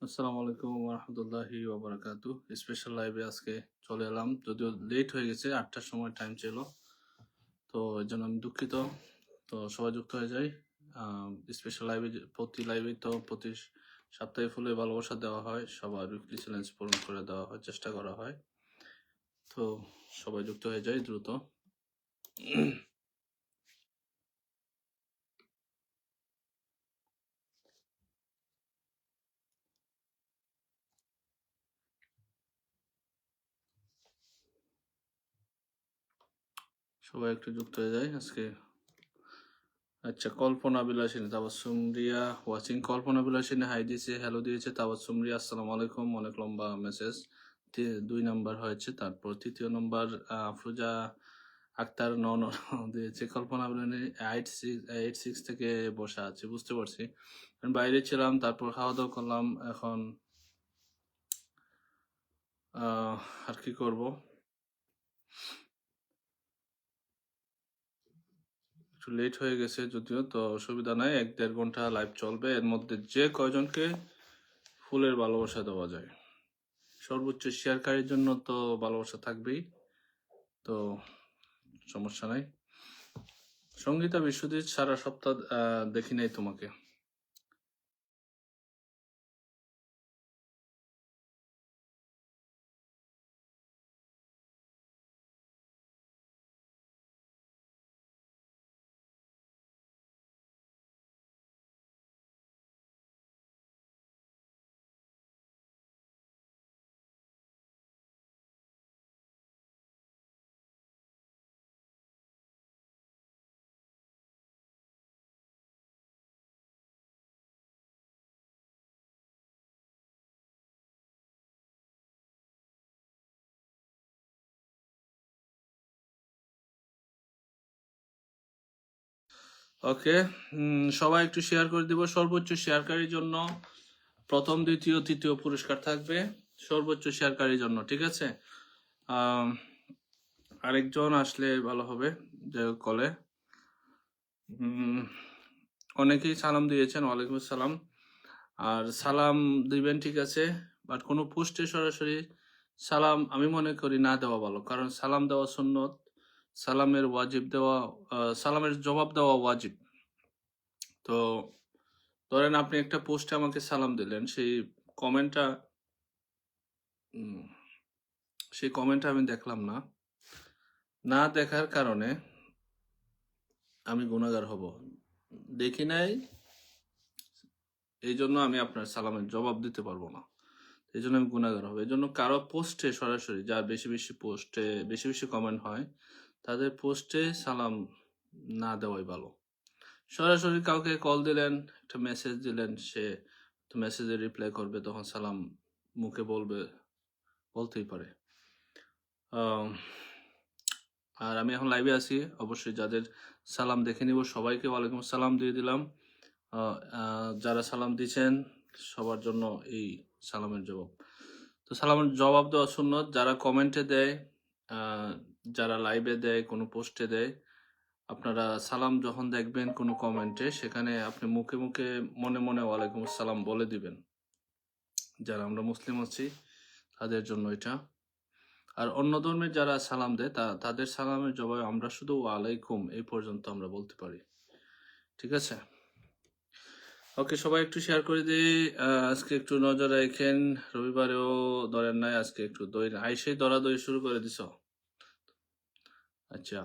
আসসালামু আলাইকুম রহমতুল্লাহি ওবরাকাতু। স্পেশাল লাইভে আজকে চলে এলাম, যদিও লেট হয়ে গেছে, 8টার সময় টাইম ছিল, তো এর জন্য আমি দুঃখিত। তো সবাই যুক্ত হয়ে যাই স্পেশাল লাইভে। প্রতি লাইভে তো প্রতি সপ্তাহে ফুলে ভালোবাসা দেওয়া হয়, সবার উইকলি চ্যালেঞ্জ পূরণ করে দেওয়া হয়, চেষ্টা করা হয়। তো সবাই যুক্ত হয়ে যায় দ্রুত। সবাই একটু যুক্ত হয়ে যায় আজকে। আচ্ছা, কল্পনা বিলাসিনী, তাবাসসুম রিয়া ওয়াচিং। কল্পনা বিলাসিনী হাই দিয়েছে, হ্যালো দিয়েছে। তাবাসসুম রিয়া আসসালামু আলাইকুম, অনেক লম্বা মেসেজ। 2 নাম্বার হয়েছে, তারপর 3য় নম্বর আফরোজা আক্তার দিয়েছে। কল্পনা বিলাসিনী 86 থেকে বসা আছে, বুঝতে পারছি। আমি বাইরে ছিলাম, তারপর খাওয়া দাওয়া করলাম। এখন আর কি করব, একটু লেট হয়ে গেছে যদিও, তো অসুবিধা নাই। 1-1.5 ঘন্টা লাইভ চলবে, এর মধ্যে যে কয়জনকে ফুলের ভালোবাসা দেওয়া যায়, সর্বোচ্চ শেয়ারকারীর জন্য তো ভালোবাসা থাকবেই, তো সমস্যা নাই। সঙ্গীতা বিশ্বজিৎ, সারা সপ্তাহ দেখি নাই তোমাকে। ওকে, সবাই একটু শেয়ার করে দিব। সর্বোচ্চ শেয়ারকারীর জন্য প্রথম, দ্বিতীয়, তৃতীয় পুরস্কার থাকবে সর্বোচ্চ শেয়ারকারীর জন্য, ঠিক আছে? আরেকজন আসলে ভালো হবে, যে কলে অনেকেই সালাম দিয়েছেন, ওয়ালাইকুম আসসালাম। আর সালাম দিবেন, ঠিক আছে, বাট কোনো পোস্টে সরাসরি সালাম আমি মনে করি না দেওয়া ভালো, কারণ সালাম দেওয়া সুন্নত, সালামের ওয়াজিব দেওয়া, সালামের জবাব দেওয়া ওয়াজিব। তো ধরেন আপনি একটা পোস্টে আমাকে সালাম দিলেন, সেই কমেন্টটা আমি দেখলাম না, না দেখার কারণে আমি গুনাহগার হব। দেখি নাই, এই জন্য আমি আপনার সালামের জবাব দিতে পারবো না, এই জন্য আমি গুনাহগার হব। এই জন্য কারো পোস্টে সরাসরি, যার বেশি বেশি পোস্টে বেশি বেশি কমেন্ট হয়, তাদের পোস্টে সালাম না দেওয়াই ভালো। সরাসরি কাউকে কল দিলেন, একটা মেসেজ দিলেন, সে মেসেজে রিপ্লাই করবে, তখন সালাম মুখে বলতেই পারে। আর আমি এখন লাইভে আছি, অবশ্যই যাদের সালাম দেখে নিব সবাইকে ওয়ালাইকুম সালাম দিয়ে দিলাম। যারা সালাম দিচ্ছেন সবার জন্য এই সালামের জবাব। তো সালামের জবাব দেওয়া সুন্নত। যারা কমেন্টে দেয়, যারা লাইভে দেয়, কোনো পোস্টে দেয়, আপনারা সালাম যখন দেখবেন কোনো কমেন্টে, সেখানে আপনি মুখে মুখে মনে মনে ওয়ালাইকুম আসসালাম বলে দিবেন। যারা আমরা মুসলিম আছি তাদের জন্য এটা। আর অন্য ধর্মের যারা সালাম দেয়, তাদের সালামের জবাবে আমরা শুধু ওয়ালাইকুম এই পর্যন্ত আমরা বলতে পারি, ঠিক আছে? ওকে, সবাই একটু শেয়ার করে দিই। আজকে একটু নজর রাখেন, রবিবারেও ধরেন নাই, আজকে একটু দই আইসেই দই শুরু করে দিছ। আচ্ছা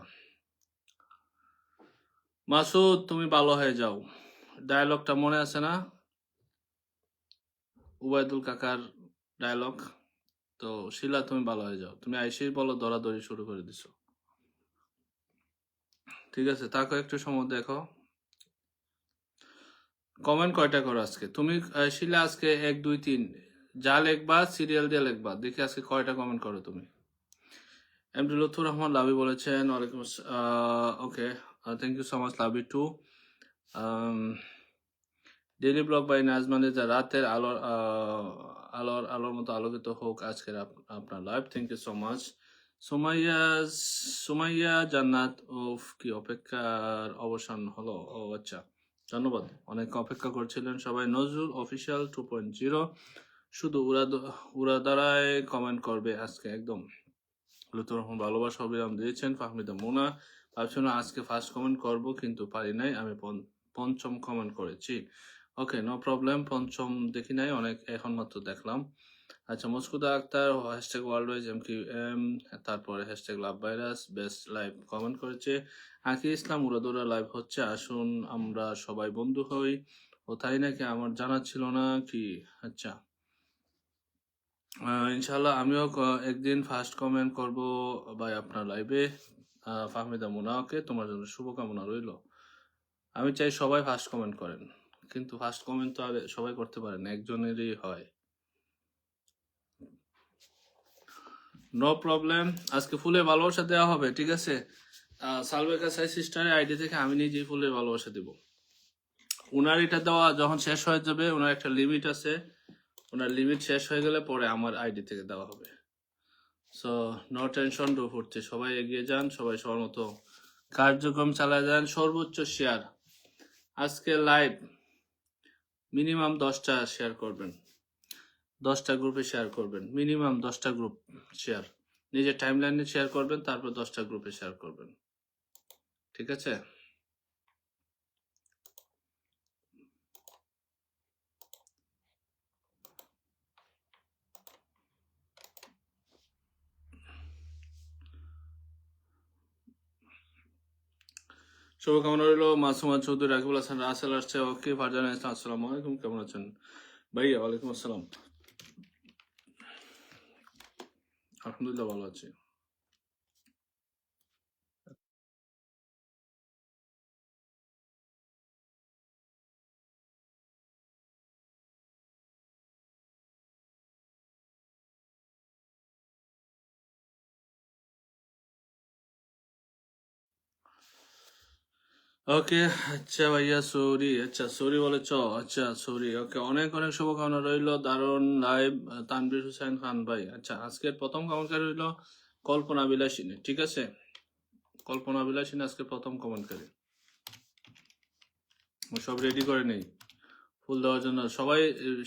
মাসুদ, তুমি ভালো হয়ে যাও, ডায়লগটা মনে আছে না, উবায়দুল কাকার ডায়লগ? তো শিলা, তুমি ভালো হয়ে যাও, তুমি আইসেই বলো দৌড়াদৌড়ি শুরু করে দিছো, ঠিক আছে? তাকে একটু সময় দেখো, কমেন্ট কয়টা করো আজকে তুমি? শিলা আজকে 1 2 3 যা লিখবা সিরিয়াল দিয়ে লিখবা, দেখি আজকে কয়টা কমেন্ট করো তুমি। এমডি লুৎফুর রহমান লাভি বলেছেন ওয়ালাইকুম okay, thank you so much লাভি টু। ডেইলি ব্লগ বাই নাজমানে, যা রাতের আলোর মতো আলোকিত হোক আজকের আপনার live. Thank you so much. Sumaiya Jannat, কি অপেক্ষার অবসান হলো? ও আচ্ছা, ধন্যবাদ, অনেক অপেক্ষা করছিলেন সবাই। নজরুল অফিসিয়াল 2.0, শুধু ওরা দ্বারাই কমেন্ট করবে আজকে একদম। লুতুর রহমান ভালোবাসা অবিরাম দিয়েছেন। ফাহমিদা মোনা ভাবছিলাম আজকে ফার্স্ট কমেন্ট করব কিন্তু পারি নাই, আমি পঞ্চম কমেন্ট করেছি। ওকে, নো প্রবলেম, পঞ্চম দেখি নাই, অনেক এখন মাত্র দেখলাম। আচ্ছা, মুস্কুদা Akhtar hashtag world wise MQM, তারপরে hashtag love virus best live comment করেছে। আকি ইসলাম উড়াদৌড়া লাইভ হচ্ছে, আসুন আমরা সবাই বন্ধু হই। ও তাই নাকি, আমার জানা ছিল না কি। আচ্ছা, ইনশাল্লাহ আমিও একদিন ফার্স্ট কমেন্ট করব ভাই আপনার লাইভে। ফাহমিদা মুনাকে তোমার জন্য শুভকামনা রইল। আমি চাই সবাই ফার্স্ট কমেন্ট করেন, কিন্তু ফার্স্ট কমেন্ট তো আর সবাই করতে পারে না, একজনেরই হয়। নো প্রবলেম, আজকে ফুলের ভালোবাসা দেওয়া হবে, ঠিক আছে। সালবেকা সাই সিস্টারের আইডি থেকে আমি নিজেই ফুলের ভালোবাসা দেব। ওনার এটা দেওয়া যখন শেষ হয়ে যাবে, ওনার একটা লিমিট আছে, ওনার লিমিট শেষ হয়ে গেলে পরে আমার আইডি থেকে দেওয়া হবে। সো নো টেনশন, ডো ফুটছে, সবাই এগিয়ে যান, সবাই সবার মতো কার্যক্রম চালায় যান। সর্বোচ্চ শেয়ার, আজকে লাইভ মিনিমাম 10টা শেয়ার করবেন, 10টা গ্রুপে শেয়ার করবেন, মিনিমাম 10টা গ্রুপ শেয়ার, নিজের টাইমলাইনে শেয়ার করবেন, তারপর 10টা গ্রুপে শেয়ার করবেন, ঠিক আছে। শুভকামনা রইল। মাসুমা চৌধুরী, রাকিবুল হাসান, রাসেল আসছে, ওকে। ফারজানা ইসলাম, আসসালামু আলাইকুম, কেমন আছেন ভাইয়া? ওয়ালাইকুম আসসালাম, আলহামদুলিল্লাহ ভালো আছি। ওকে, আচ্ছা ভাইয়া, সরি, আচ্ছা সরি বলেছ, আচ্ছা সরি, ওকে, অনেক অনেক শুভকামনা রইল। দারুণ লাইভ, তানভীর হুসাইন খান ভাই। আচ্ছা, আজকের প্রথম কমেন্টকারী রইল কল্পনা বিলাসিনী, ঠিক আছে। কল্পনা বিলাসিনী আজকে প্রথম কমেন্টকারী। সব রেডি করে নেই ফুল দেওয়ার জন্য, সবাই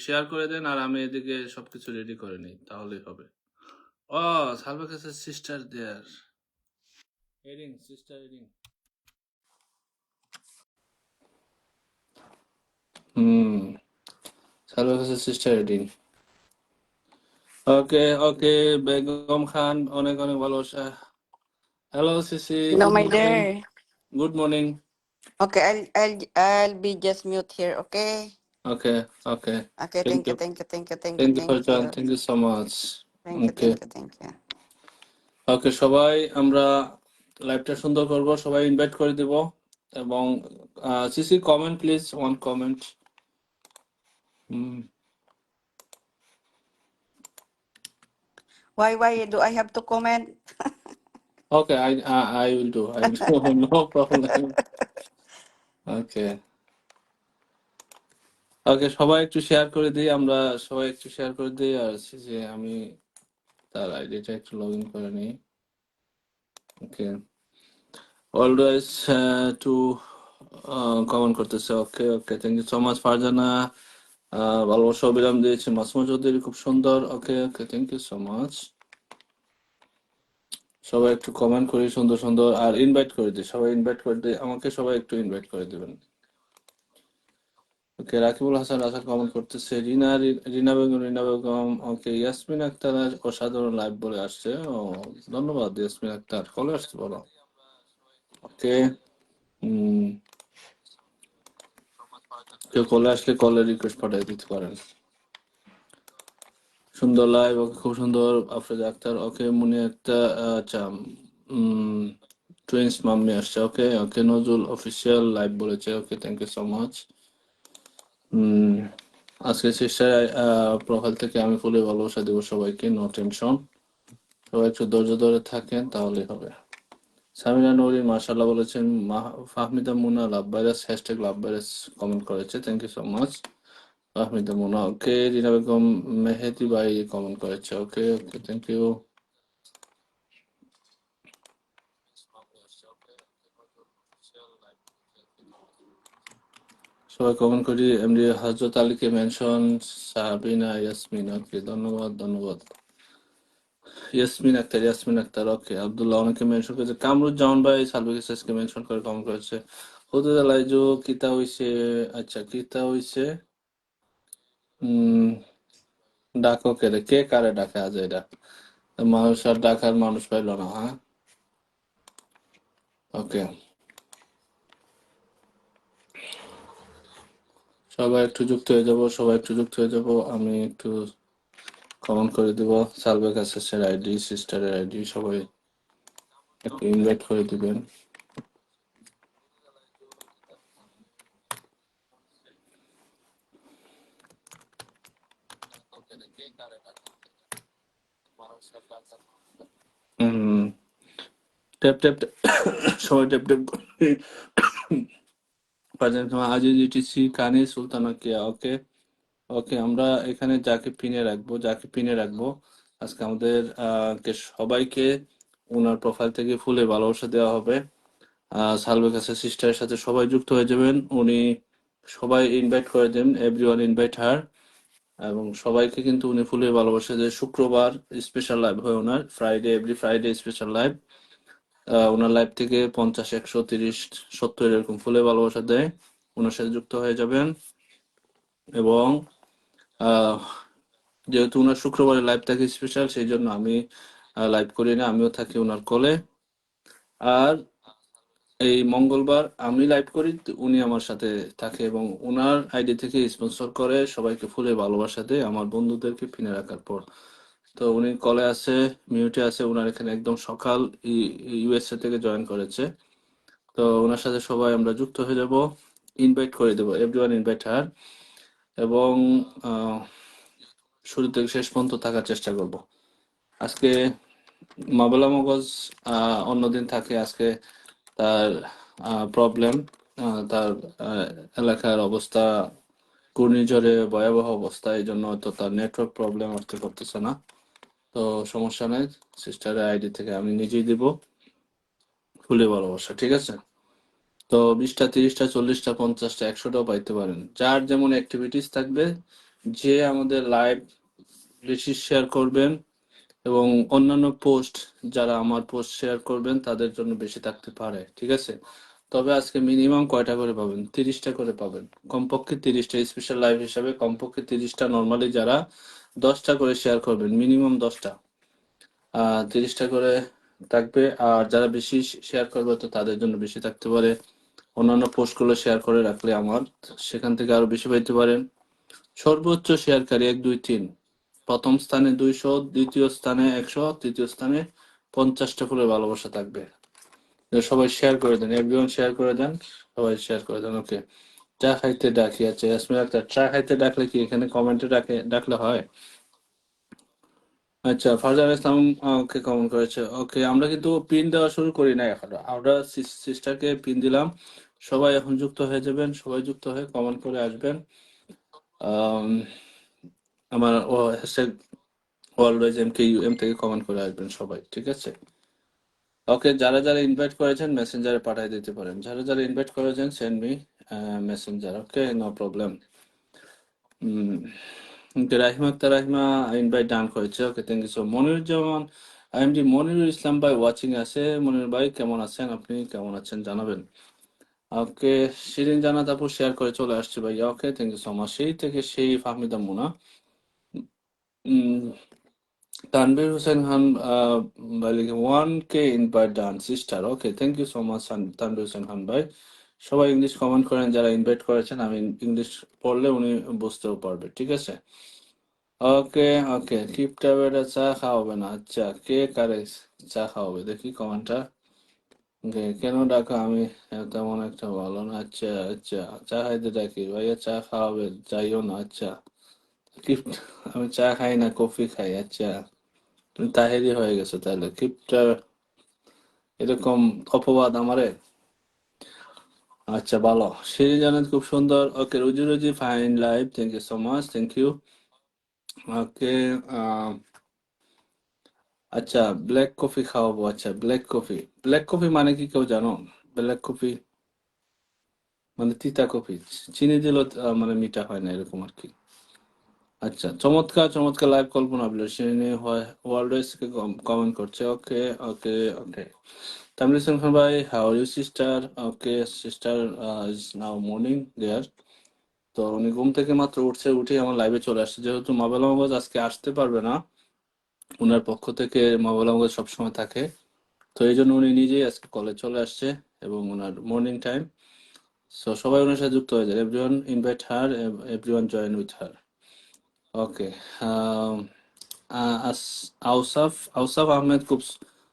শেয়ার করে দেন, আর আমি এদিকে সবকিছু রেডি করে নেই, তাহলেই হবে। ও, সালভা কাছে sister there, earring sister earring. হুম, সালভা কাছে sister earring. Okay okay, Begum Khan, অনেক অনেক ভালোবাসা। হ্যালো সিসি, Hello, good my morning. dear. Good morning. Okay, I'll be just mute here. Okay. Okay okay, Okay. Thank Thank you, you. Thank you. Thank you. Thank you. Thank you Thank Farzan, you. Thank you so much. Thank you. Okay Thank you. Thank you. ওকে, সবাই আমরা লাইভটা সুন্দর করব, সবাই invite করে দিব। এবং CC comment please, one comment. Why do I have to comment? Okay, I will do, I will do, no problem. ওকে ওকে, সবাই একটু শেয়ার করে দিই, আমরা সবাই একটু শেয়ার করে দিই। আর যে আমি তার আইডিটা একটু লগ ইন করে নিই। ওকে, অলওয়েজ টু কমেন্ট করতেছে। Okay okay, thank you so much Farzana, ভালোবাসা অবিরাম দিয়েছে। মাসুমা চৌধুরী খুব সুন্দর। Okay okay, thank you so much. সবাই একটু কমেন্ট করি সুন্দর সুন্দর, আর ইনভাইট করে দিই, সবাই ইনভাইট করে দিই আমাকে, সবাই একটু ইনভাইট করে দিবেন। ওকে, রাকিবুল হাসান রাসেল কমেন্ট করতেছে। রিনা বেগম, ওকে। ইয়াসমিন আক্তার অসাধারণ লাইভ বলে আসছে। ও, ধন্যবাদ ইয়াসমিন আক্তার, কলে আসছে বলো। ওকে, কেউ কলে আসলে কলের রিকোয়েস্ট পাঠিয়ে দিতে পারেন। সুন্দর লাইভ, ওকে, খুব সুন্দর। আফরোজা আক্তার, ওকে। মুনি আক্তার, আচ্ছা, টুইন্স মাম্মি আসছে। ওকে ওকে, নজরুল অফিসিয়াল লাইভ বলেছে। Okay, thank you so much. আজকে সিস্টার প্রোফাইল থেকে আমি ফুলে ভালোবাসা দেবো সবাইকে, নো টেনশন। সবাই একটু ধৈর্য ধরে থাকেন, তাহলেই হবে। সামিনা নৌরি মার্শাল্লাহ বলেছেন। Fahmida Muna love virus, hashtag love virus comment করেছে, thank you so much Fahmida Muna. Okay, Rina Begum Mehedi ভাই কমেন্ট করেছে। Okay okay, thank you. সবাই কমেন্ট করি। এমডি হজরত আলীকে মেনশন, সাবিনা ইয়াসমিন, ওকে ধন্যবাদ ধন্যবাদ। ইয়াসমিন আক্তার, ওকে আব্দুল্লাহ অনেকে মেনশন করেছে। কামরুজ্জামান ভাই সালবিক এসএসকে মেনশন করে কমেন্ট করেছে। হুদুদ লাইজু কিতা হইছে, আচ্ছা কিতা হইছে, উম ডাকো কে রে, কে কারে ডাকে আজ এটা? মানুষ আর ডাকার মানুষ পাইল না, হ্যাঁ ওকে। সবাই একটু যুক্ত হয়ে যাব, সবাই একটু যুক্ত হয়ে যাব। আমি একটু কমেন্ট করে দিব। সালবেক এসএসের আইডি, সিস্টারের আইডি সবাই একটু ইনভাইট করে দিবেন। হুম, ট্যাপ ট্যাপ সবাই ট্যাপ ট্যাপ করে পারছেন। আজিজ ইটিসি কানি সুলতানা কিয়া, ওকে ওকে। আমরা এখানে যাকে পিনে রাখবো, যাকে পিনে রাখবো আজকে আমাদের সবাইকে ওনার প্রোফাইল থেকে ফুলে ভালোবাসা দেওয়া হবে। সালবেক কাছে সিস্টারের সাথে সবাই যুক্ত হয়ে যাবেন। উনি সবাই ইনভাইট করে দেন, এভরিওয়ান ইনভাইট হার। এবং সবাইকে কিন্তু উনি ফুলে ভালোবাসা দেয়। শুক্রবার স্পেশাল লাইভ হয় ওনার, Friday every Friday special live. ওনার লাইভ থেকে 50, 100, 30, 70 এরকম ফুলে ভালোবাসা দেয়। ওনার সাথে যুক্ত হয়ে যাবেন। এবং আহ, যেহেতু ওনার শুক্রবারে লাইভ থাকে স্পেশাল, সেই জন্য আমি লাইভ করি না, আমিও থাকি ওনার কলে। আর এই মঙ্গলবার আমি লাইভ করি, তো উনি আমার সাথে থাকে এবং ওনার আইডি থেকে স্পন্সর করে সবাইকে ফুলে ভালোবাসা দেয় আমার বন্ধুদেরকে পিনে রাখার পর। তো উনি কলে আছে, মিউটে আছে, ওনার এখানে একদম সকাল ইউএসএ থেকে জয়েন করেছে। তো ওনার সাথে সবাই আমরা যুক্ত হয়ে যাব, ইনভাইট করে দেবো, এভরিওয়ান ইনভাইট হার। এবং আহ, শুরু থেকে শেষ পর্যন্ত থাকার চেষ্টা করব। আজকে মাবলা মগজ অন্যদিন থাকে, আজকে তার প্রবলেম, তার আহ, এলাকার অবস্থা ঘূর্ণিঝড়ে ভয়াবহ অবস্থা, এই জন্য তো তার নেটওয়ার্ক প্রবলেম আসতে করতেছে না। তো সমস্যা নেই, সিস্টারের আইডি থেকে আমি নিজেই দিব ফুলে ভালোবাসা, ঠিক আছে? তো 20টা, 30টা, 40টা, 50টা, 100টাও পাইতে পারেন, যার যেমন অ্যাক্টিভিটিস থাকবে। যে আমাদের লাইভ বেশি শেয়ার করবেন এবং অন্যান্য পোস্ট, যারা আমার পোস্ট শেয়ার করবেন তাদের জন্য বেশি থাকতে পারে, ঠিক আছে? তবে আজকে মিনিমাম কয়টা করে পাবেন? 30টা করে পাবেন, কমপক্ষে 30টা স্পেশাল লাইভ হিসাবে, কমপক্ষে 30টা। নর্মালি যারা 10টা করে শেয়ার করবেন, মিনিমাম 10টা, 30টা করে থাকবে। আর যারা বেশি শেয়ার করবে তো তাদের জন্য বেশি থাকতে পারে। অন্যান্য পোস্টগুলো শেয়ার করে রাখলে আমার সেখান থেকে আরো বেশি পাইতে পারেন। সর্বোচ্চ শেয়ারকারী 1, 2, 3, প্রথম স্থানে 200, দ্বিতীয় স্থানে 100, তৃতীয় স্থানে 50টা করে ভালোবাসা থাকবে। তো সবাই শেয়ার করে দেন, এভরিওয়ান শেয়ার করে দেন, সবাই শেয়ার করে দেন, ওকে। চা খাইতে ডাকি, আচ্ছা ইয়াসমিন আক্তার, চা খাইতে ডাকলে কি এখানে কমেন্টে ডাকলে হয়? আচ্ছা, ফারজান ইসলাম ওকে কমেন্ট করেছে, ওকে। আমরা কিন্তু পিন দেওয়া শুরু করি না এখনো, আমরা সিস্টারকে পিন দিলাম। সবাই এখন যুক্ত হয়ে যাবেন, সবাই যুক্ত হয়ে কমেন্ট করে আসবেন। আম, আমার ও হ্যাশট্যাগ অলওয়েজ MKUM থেকে কমেন্ট করে আসবেন সবাই, ঠিক আছে? ওকে, যারা যারা ইনভাইট করেছেন মেসেঞ্জারে পাঠিয়ে দিতে পারেন, যারা যারা ইনভাইট করেছেন send me messenger, okay, no problem. Rahima Akter, Rahima invite done করেছে, okay, thank you so. Moniruzzaman IMD, Monirul Islam ভাই ওয়াচিং আছে। মনির ভাই কেমন আছেন, আপনি কেমন আছেন জানাবেন। ওকে, শিরিন জান্নাত আপু শেয়ার করে চলে আসছে ভাইয়া, ওকে, থ্যাংক ইউ সো মাচ। সেই থেকে সেই ফাহমিদা মুনা, উম, তানভীর হোসেন খান ভাই লিখে 1K invite done sister, okay, thank you so much Tanvir Hossain Khan ভাই। সবাই ইংলিশ কমেন্ট করেন যারা ইনভাইট করেছেন, আমি ইংলিশ পড়লে উনি বুঝতেও পারবে, ঠিক আছে? ওকে ওকে, কিপটা বেটা চা খাওয়াবে না, আচ্ছা কে কারে চা খাওয়াবে দেখি কমেন্টটা। কেন ডাকা, আমি তেমন একটা ভালো না, আচ্ছা আচ্ছা। চা খাইতে ডাকি ভাইয়া, চা খাওয়াবে, যাইও না, আচ্ছা। কিপ, আমি চা খাই না, কফি খাই, আচ্ছা। তুমি তাহেরি হয়ে গেছো তাহলে, কিপটা এরকম অপবাদ আমারে। আচ্ছা ভালো, সিঁড়ি জানেন খুব সুন্দর, okay. Ruji Ruji fine live, thank you so much, thank you. Okay, আচ্ছা ব্ল্যাক কফি খাওয়াবো, আচ্ছা ব্ল্যাক কফি, ব্ল্যাক কফি মানে কি কেউ জানো? ব্ল্যাক কফি মানে তিতা কফি, চিনি দিলেও মানে মিঠা হয় না এরকম আর কি। আচ্ছা, চমৎকার চমৎকার লাইভ কল্পনা বিলাসিনী হয় ওয়ার্ল্ড থেকে কমেন্ট করছে। ওকে ওকে ওকে, তামিল ইসলাম খান ভাই, how are you sister? Okay sister is now morning there. তো উনি ঘুম থেকে মাত্র উঠছে, উঠে আমার লাইভে চলে আসছে। যেহেতু মাহবুব আহমদ আজকে আসতে পারবে না, ওনার পক্ষ থেকে মাহবুব আহমদ সবসময় থাকে, তো এই জন্য উনি নিজেই আজকে কলে চলে আসছে এবং ওনার মর্নিং টাইম। সো সবাই ওনার সাথে যুক্ত হয়ে যায়। Everyone invite her, everyone join with her. Okay, Ausaf Ausaf Ahmed খুব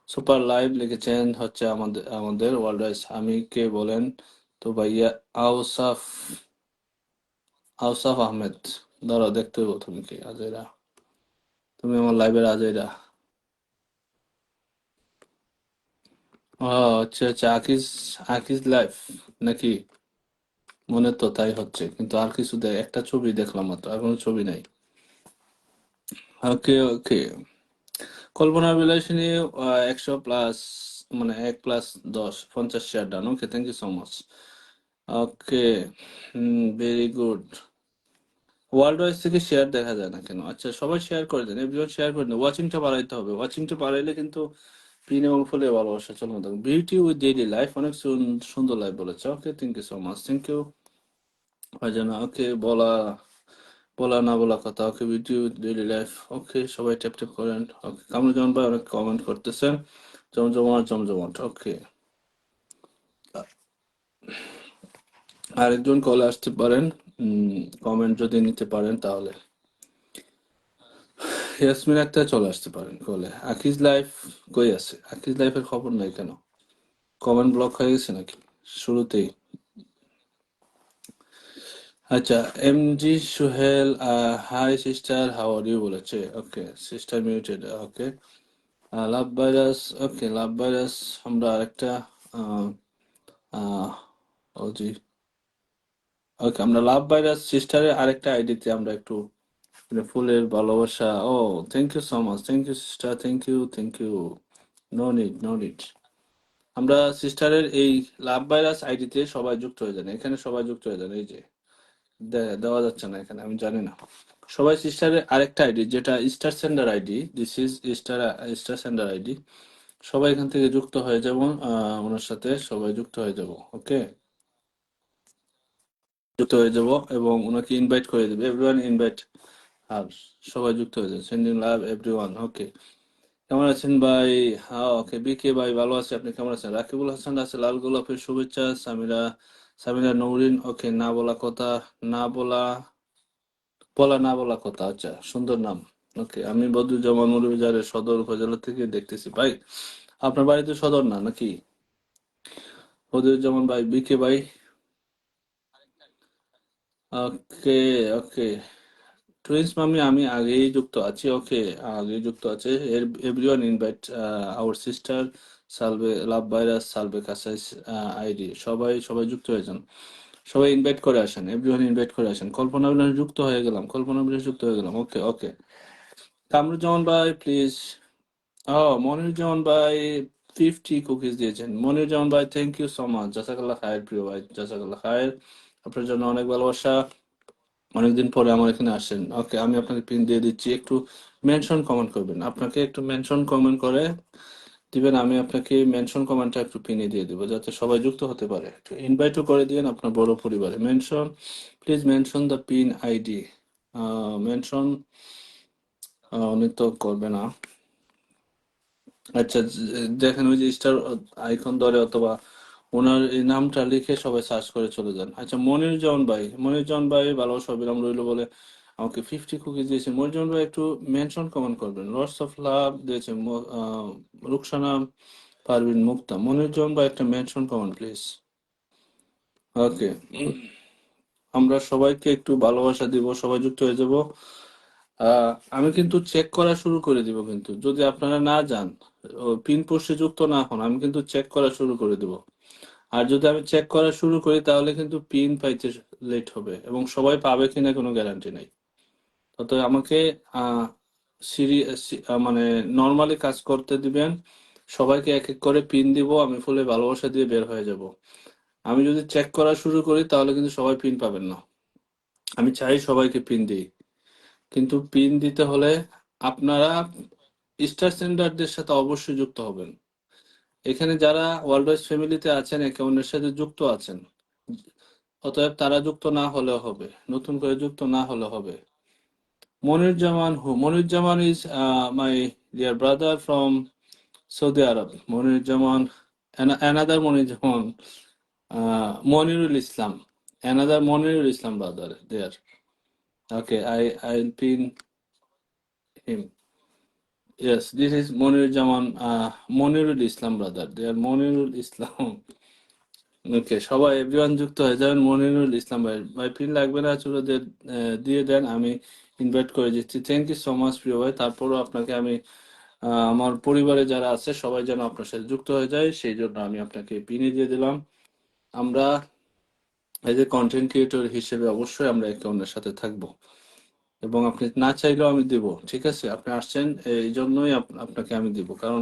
সুপার লাইভ লিখেছেন হচ্ছে আমাদের আমাদের ওয়ার্ল্ড ওয়াইজ। আমি কে বলেন তো ভাইয়া? আউসাফ আউসাফ আহমেদ, দাঁড়াও দেখতে হইব তুমি কি আজেরা, তুমি আমার লাইভের আজেরা। ও আচ্ছা আচ্ছা, আকিজ আকিজ লাইভ নাকি? মনে তো তাই হচ্ছে, কিন্তু আর কিছু একটা ছবি দেখলাম মাত্র, আর কোনো ছবি নাই। ওকে ওকে, কল্পনা বিলাসিনী 100+, মানে 1+10 50 share done. Okay, thank you so much. Okay, very good. World wise থেকে শেয়ার দেখা যায় না কেন? আচ্ছা, সবাই শেয়ার করে দেন, এভরিওয়ান শেয়ার করে দেন। ওয়াচিংটা বাড়াইতে হবে, ওয়াচিংটা বাড়াইলে কিন্তু পিন এবং ফুলে ভালোবাসা চলবে থাকবে। বিউটি উইথ ডেইলি লাইফ, অনেক সুন্দর লাইফ বলেছে। Okay, thank you so much, thank you ভাইজানা। ওকে, বলা বলা না বলা কথা। Okay, beauty with daily life. Okay, সবাই ট্যাপ ট্যাপ করেন। ওকে, কামরুজ্জামান ভাই অনেক কমেন্ট করতেছেন, জমজমাট জমজমাট। ওকে, আরেকজন কলে আসতে পারেন, কমেন্ট যদি নিতে পারেন তাহলে। ইয়াসমিন আক্তার চলে আসতে পারেন কলে। আকিজ লাইফ কই আছে? আকিজ লাইফের খবর নাই কেন? কমেন্ট ব্লক হয়ে গেছে নাকি শুরুতেই? আচ্ছা, MG Sohel, hi sister, how are you বলেছে। Okay, sister muted. Okay, love virus. Okay, love virus, আমরা আরেকটা আহ, আহ, ও জি, ওকে, আমরা লাভ ভাইরাস সিস্টারের আরেকটা আইডিতে আমরা একটু মানে ফুলের ভালোবাসা। ও, thank you so much, thank you sister, thank you thank you. No need no need. আমরা সিস্টারের এই লাভ ভাইরাস আইডিতে সবাই যুক্ত হয়ে যান, এখানে সবাই যুক্ত হয়ে যান। এই যে দেওয়া যাচ্ছে না এখানে, আমি জানি না। সবাই সিস্টারের আরেকটা আইডি, যেটা star sender ID, this is star star sender ID. সবাই এখান থেকে যুক্ত হয়ে যাব, ওনার সাথে সবাই যুক্ত হয়ে যাব। ওকে, যুক্ত হয়ে যাব এবং ওনাকে ইনভাইট করে দেবে। এভরিওয়ান ইনভাইট আর সবাই যুক্ত হয়ে যাবে। সেন্ডিং লাভ এভরিওয়ান। ওকে, কেমন আছেন ভাই? হ্যাঁ, ওকে, বিকে ভাই ভালো আছে, আপনি কেমন আছেন? রাকিবুল হাসান আছে, লাল গোলাপের শুভেচ্ছা। সামিরা সামিরা নৌরিন, ওকে, না বলা কথা, না বলা বলা না বলা কথা, আচ্ছা, সুন্দর নাম। ওকে, আমি বদরুজ্জামান মৌলভীবাজারের সদর উপজেলা থেকে দেখতেছি ভাই। আপনার বাড়ি তো সদর না নাকি? বদরুজ্জামান ভাই, বিকে ভাই। ওকে ওকে, টুইন্স মামি আমি আগেই যুক্ত আছি। ওকে, আগেই যুক্ত আছে। এভরিওয়ান ইনভাইট আওয়ার সিস্টার সালভে লাভ ভাইরাস সালভে কাসাইস আইডি। সবাই সবাই যুক্ত হয়ে যান, সবাই ইনভাইট করে আসেন, এভরিওয়ান ইনভাইট করে আসেন। কল্পনা বিলাস যুক্ত হয়ে গেলাম, কল্পনা বিলাস যুক্ত হয়ে গেলাম। ওকে ওকে, কামরুজ্জামান ভাই প্লিজ। ও, মনিরুজ্জামান ভাই 50 কুকিজ দিয়েছেন। মনিরুজ্জামান ভাই, থ্যাংক ইউ সো মাচ, জাজাকাল্লাহ খায়ের প্রিয় ভাই, জাজাকাল্লাহ খায়ের। আপনার জন্য অনেক ভালোবাসা, অনেকদিন পরে আমার এখানে আসেন। ওকে, আমি আপনাকে পিন দিয়ে দিচ্ছি, একটু মেনশন কমেন্ট করবেন, আপনাকে একটু মেনশন কমেন্ট করে দিবেন। আমি আপনাকে মেনশন কমেন্টটা একটু পিনে দিয়ে দিব, যাতে সবাই যুক্ত হতে পারে। একটু ইনভাইটও করে দিন আপনার বড় পরিবারে। Mention, please mention the pin ID. Mention উনি তো করবে না। আচ্ছা, দেখেন ওই যে স্টার আইকন ধরে, অথবা ওনার এই নামটা লিখে সবাই সার্চ করে চলে যান। আচ্ছা, মনিরুজ্জামান ভাই, মনিরুজ্জামান ভাই ভালোবাসা অবিরাম রইলো বলে আমাকে 50 কুকি দিয়েছেন। মনিরুজ্জামান ভাই একটু মেনশন কমেন্ট করবেন। লর্ডস অফ লাভ দিয়েছেন রুকসানা পারভিন মুক্তা। মনিরুজ্জামান ভাই একটা মেনশন কমেন্ট প্লিজ। ওকে, আমরা সবাইকে একটু ভালোবাসা দিব, সবাই যুক্ত হয়ে যাব। আমি কিন্তু চেক করা শুরু করে দিব, কিন্তু যদি আপনারা না যান, পিন পোস্টে যুক্ত না হন, আমি কিন্তু চেক করা শুরু করে দিব। আর যদি আমি চেক করা শুরু করি তাহলে কিন্তু পিন পাইতে লেট হবে, এবং সবাই পাবে কিনা কোনো গ্যারান্টি নাই। তো আমাকে আহ সিরি মানে নর্মালি কাজ করতে দিবেন। সবাইকে এক এক করে পিন দিব, আমি ফুলে ভালোবাসা দিয়ে বের হয়ে যাব। আমি যদি চেক করা শুরু করি তাহলে কিন্তু সবাই পিন পাবেন না। আমি চাই সবাইকে পিন দিই, কিন্তু পিন দিতে হলে আপনারা স্টার সেন্ডারদের সাথে অবশ্যই যুক্ত হবেন। এখানে যারা ওয়ার্ল্ড ফ্যামিলিতে আছেন, একে অন্যের সাথে যুক্ত আছেন, অতএব তারা যুক্ত না হলেও হবে, নতুন করে যুক্ত না হলে হবে। Moniruজ্জামান who? Moniruজ্জামান is my dear brother from Saudi Arab. Moniruজ্জামান, another Moniruজ্জামান, Monirul Islam, another Monirul Islam brother there. Okay, I'll pin him. Yes, this is Moniruজ্জামান, Monirul Islam brother. They are Monirul Islam. ওকে, সবাই এভরিওয়ান যুক্ত হয়ে যাবেন। মনিরুল ইসলাম ভাই, ভাই pin লাগবে না, চলো দিয়ে দেন, আমি ইনভাইট করে দিচ্ছি। থ্যাংক ইউ সো মাচ প্রিয় ভাই। তারপরও আপনাকে আমি আমার পরিবারে যারা আছে সবাই যেন আপনার সাথে যুক্ত হয়ে যায়, সেই জন্য আমি আপনাকে পিনে দিয়ে দিলাম। আমরা এজ এ কন্টেন্ট ক্রিয়েটর হিসেবে অবশ্যই আমরা একে অন্যের সাথে থাকবো, এবং আপনি না চাইলেও আমি দিব, ঠিক আছে? আপনি আসছেন এই জন্যই আপনাকে আমি দিব, কারণ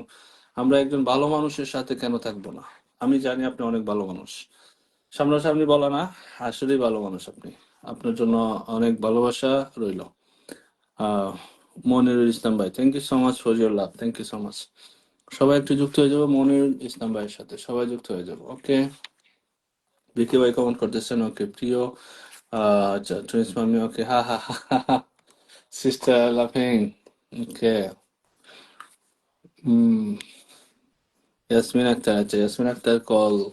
আমরা একজন ভালো মানুষের সাথে কেন থাকবো না। আমি জানি আপনি অনেক ভালো মানুষ, সামনাসামনি বলা না, আসলেই ভালো মানুষ আপনি। আপনার জন্য অনেক ভালোবাসা রইল। মনিরুল ইসলাম ভাই, thank you so much for your love, thank you so much. সবাই একটু যুক্ত হয়ে যাবো মনিরুল ইসলাম ভাইয়ের সাথে, সবাই যুক্ত হয়ে যাবো। ওকে, বিকে ভাই কমেন্ট করতেছেন। ওকে, প্রিয় আচ্ছা, টুইন্স মামি, ওকে, হা হা হা, সিস্টার লাফিং, ওকে। ইয়াসমিন আক্তার, আচ্ছা, ইয়াসমিন আক্তার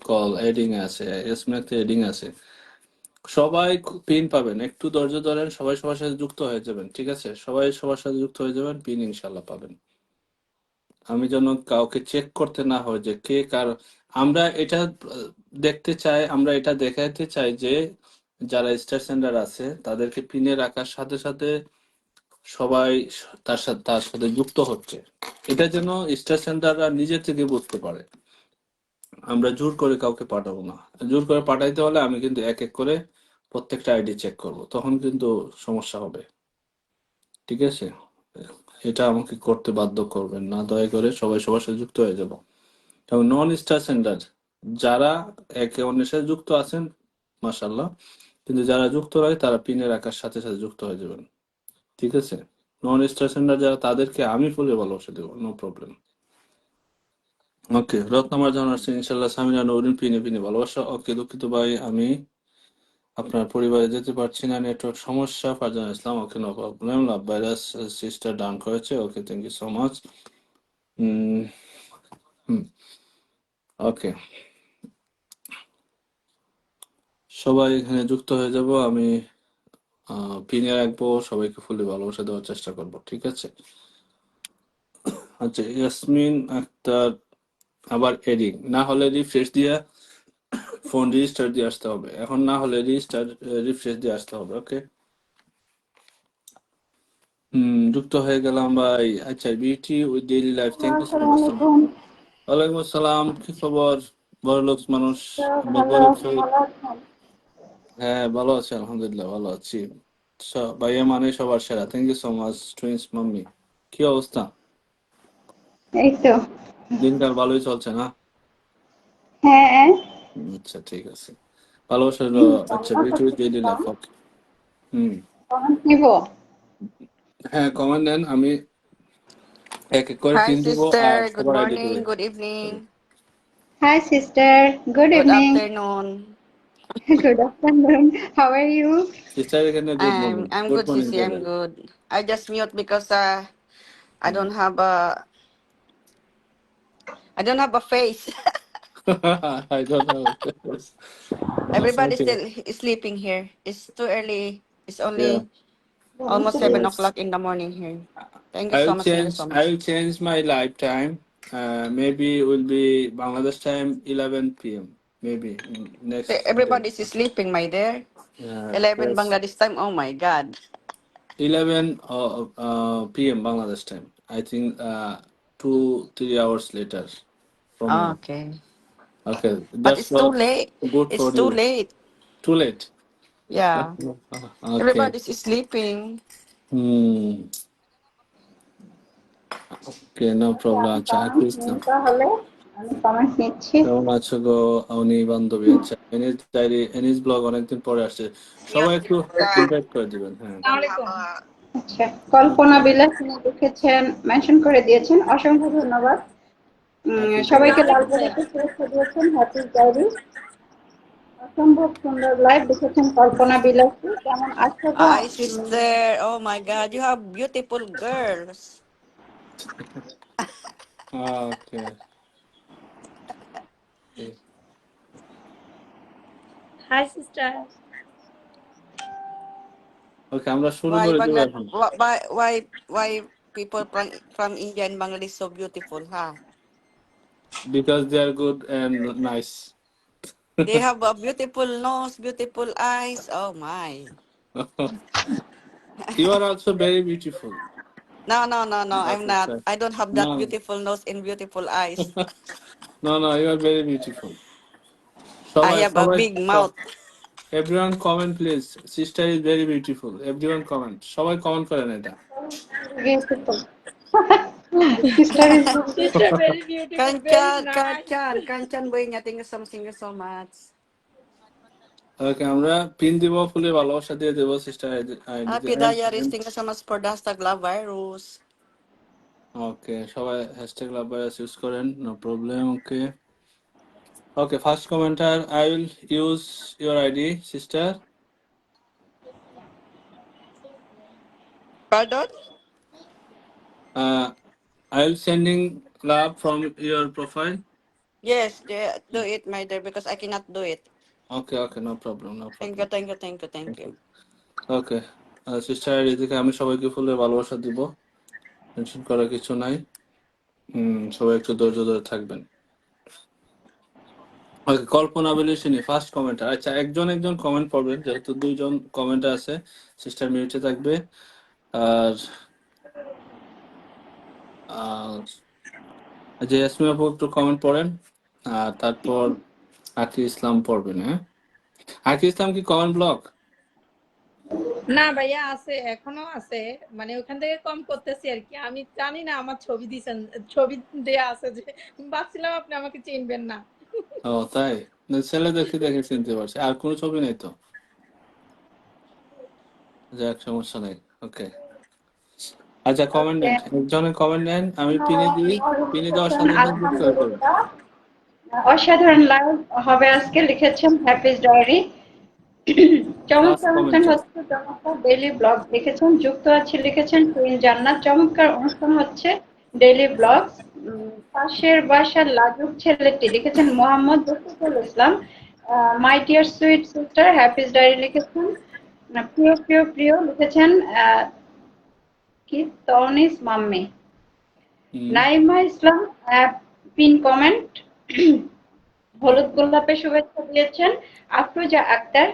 কল এডিং আছে, ইয়াসমিন আক্তার এডিং আছে। সবাই পিন পাবেন, একটু ধৈর্য ধরেন, সবাই সবার সাথে যুক্ত হয়ে যাবেন, ঠিক আছে? সবাই সবার সাথে যুক্ত হয়ে যাবেন, পিন ইনশাল্লাহ পাবেন। আমি যেন কাউকে চেক করতে না হয় যে কে কার। আমরা এটা দেখতে চাই, আমরা এটা দেখাতে চাই যে যারা স্টার সেন্ডার আছে তাদেরকে পিনে রাখার সাথে সাথে সবাই তার সাথে যুক্ত হচ্ছে। এটা যেন স্টার সেন্ডাররা নিজে থেকে বুঝতে পারে। আমরা জোর করে কাউকে পাঠাবো না। জোর করে পাঠাইতে হলে আমি কিন্তু এক এক করে প্রত্যেকটা আইডি চেক করব, তখন কিন্তু সমস্যা হবে, ঠিক আছে? এটা আমাকে করতে বাধ্য করবেন না, দয়া করে। সবাই সবার সাথে যুক্ত হয়ে যাব। এবং নন স্টার সেন্ডার যারা একে অন্যের সাথে যুক্ত আছেন, মাশাল্লাহ, কিন্তু যারা যুক্ত নয় তারা পিনে রাখার সাথে সাথে যুক্ত হয়ে যাবেন, ঠিক আছে? নন স্টার সেন্ডার যারা, তাদেরকে আমি ফুলে ভালোবাসা দেবো, নো প্রবলেম। ওকে, রত্নামার জানাচ্ছি ইনশাল্লাহ। সামিনা নউরিন, পিনে পিনে ভালোবাসা। ওকে, দুঃখিত ভাই, আমি আপনার পরিবারে যেতে পারছি না, নেটওয়ার্ক সমস্যা। ফারজান ইসলাম, ওকে, নো প্রবলেম। লাভ ভাইরাস সিস্টার ডান করেছে, okay, thank you so much. ওকে, সবাই এখানে যুক্ত হয়ে যাব। আমি পিনে রাখবো, সবাইকে ফুলে ভালোবাসা দেওয়ার চেষ্টা করব, ঠিক আছে? আচ্ছা, ইয়াসমিন আক্তার আবার এডিং, না হলে রিফ্রেশ দিয়ে ফোন রেজিস্টার দিয়ে আসতে হবে, এখন না হলে রিফ্রেশ দিয়ে আসতে হবে। ওকে, যুক্ত হয়ে গেলাম ভাই। আচ্ছা, beauty with daily life, thank you so much. আসসালামাইকুম। ওয়ালাইকুম আসসালাম, কি খবর? বড় লোক মানুষ, আমরা ভালো গরিব আছি, সবাই। ভালো আছেন? হ্যাঁ, ভালো আছি, আলহামদুলিল্লাহ, ভালো আছি। ভাইয়া মানে সবার সেরা, thank you so much. Twins mummy, কি অবস্থা? এই তো। দিনকাল ভালোই চলছে না? হ্যাঁ, আচ্ছা, ঠিক আছে, ভালোবাসা রইলো। আচ্ছা, রান্না বিউটি উইথ ডেইলি করতেছিলাম। লাইফ, ওকে। হুম, কমেন্ট নিব? হ্যাঁ, কমেন্ট দেন, আমি এক এক করে Hi, পিন দিব আর sister. Good সবার আইডি morning. দিবে। Good evening. Hi sister, good Good evening. afternoon. Good afternoon, how are you? Sister এখানে good morning, I'm good good, morning Sissy. I'm বললেন। good. I just mute because I don't have a face. I don't know. আচ্ছা, Everybody's okay. still is sleeping here. It's too early. It's Yeah, only almost seven yes. o'clock in the morning here. Thank you so much. Thank you so I much. will change my lifetime. Maybe it will be Bangladesh time 11 p.m. Maybe next day. Everybody's sleeping, my dear. 11 Yes. Bangladesh time. Oh my God. 11 p.m. Bangladesh time. I think 2-3 hours later from now. Okay. Okay, But that's it's too what late. good for It's too you. late. Too late. Yeah. Okay. Everybody's sleeping. Okay, no problem. আচ্ছা, যান আকিস না। তাহলে। আমি comment নিচ্ছি। কেমন আছো গো অনি বান্ধবী? আচ্ছা, এনিস ডায়েরি, এনিস ব্লগ অনেকদিন পরে আসছে, সবাই একটু ইনভাইট করে দিবেন। হ্যাঁ, আচ্ছা, কল্পনা বিলাসিনী লিখেছেন, মেনশন করে দিয়েছেন, অসংখ্য ধন্যবাদ। হ্যাপি সবাইকে লাল গোলাপের শুভেচ্ছা দিয়েছেন, হ্যাপি ডায়েরি। অসম্ভব সুন্দর লাইভ লিখেছেন কল্পনা বিলাসী। কেমন আছো গো? Hi, sister. Oh my God, you have beautiful girls. Okay, Hi, sister. ওকে, আমরা শুরু Why করে দিব Bangla? এখন। Why people from India and Bangladesh so beautiful, huh? Because they are good and nice. They have a beautiful nose, beautiful eyes. Oh my. You are also very beautiful. No, no, no, no. I'm আচ্ছা not. আচ্ছা, I don't have না that beautiful nose and beautiful eyes. না না, you are very beautiful. I সবাই have a সবাই big mouth. Everyone comment please, sister is very beautiful, everyone comment, সবাই comment করেন এটা। Beautiful. Sister is Sister, very beautiful, very nice. Kanchan, Boynya, thank you so much. ওকে, আমরা pin দিব, ফুলে ভালোবাসা দিয়ে দেবো সিস্টার আইডিতে। Happy diaries, thank you so much for the hashtag love virus. Okay, সবাই হ্যাশট্যাগ লাভ ভাইরাস ইউজ করেন, no problem. Okay okay, first commenter, I will use your ID sister. Pardon? I will sending love from your profile. Yes, do it, my dear, because I cannot do it. Okay okay, no problem no Thank problem. you, thank you, thank you, thank you. Okay, sister ID থেকে আমি সবাইকে ফুলে ভালোবাসা দিব, tension করার কিছু নাই। সবাই একটু ধৈর্য ধরে থাকবেন। ওকে, কল্পনা বিলাসিনী ফার্স্ট কমেন্টার। আচ্ছা, একজন একজন কমেন্ট পড়বেন, যেহেতু দুইজন কমেন্টার আছে, সিস্টার মিউটে থাকবে। আর আর যে ইয়াসমিন আপু একটু কমেন্ট পড়েন, আর তারপর আকি ইসলাম পড়বেন। হ্যাঁ, আকি ইসলাম কি কমেন্ট ব্লক? না ভাইয়া, আছে, এখনো আছে, মানে ওখান থেকে কম করতেছি আর কি। আমি জানি না আমার ছবি দিছেন, ছবি দেয়া আছে, যে ভাবছিলাম আপনি আমাকে চিনবেন না। ও তাই, না, ছেলে দেখে দেখে চিনতে পারছি, আর কোনো ছবি নেই তো, যাক সমস্যা নেই। ওকে, আচ্ছা, কমেন্ট নেন, একজনের কমেন্ট নেন, আমি পিনে দিই, পিনে দেওয়ার সাথে সাথে যুক্ত হয়ে পড়বেন। আলহামদুলিল্লাহ, অসাধারণ লাইভ হবে আজকে লিখেছেন হ্যাপি ডায়েরি। ফার্স্ট চমৎকার অনুষ্ঠান কমেন্টার। হচ্ছে, চমৎকার ডেইলি ব্লগ লিখেছেন, যুক্ত আছে লিখেছেন টুইন জান্নাত। চমৎকার অনুষ্ঠান হচ্ছে, ডেইলি ব্লগ। পাশের বাসার লাজুক ছেলেটি লিখেছেন Mohammad Rafiqul Islam. My dear sweet sister, happy diary লিখেছেন প্রিয় প্রিয় প্রিয় লিখেছেন কি twins mummy. Naima Islam pin comment, হলুদ গোলাপে শুভেচ্ছা দিয়েছেন আফরোজা আক্তার।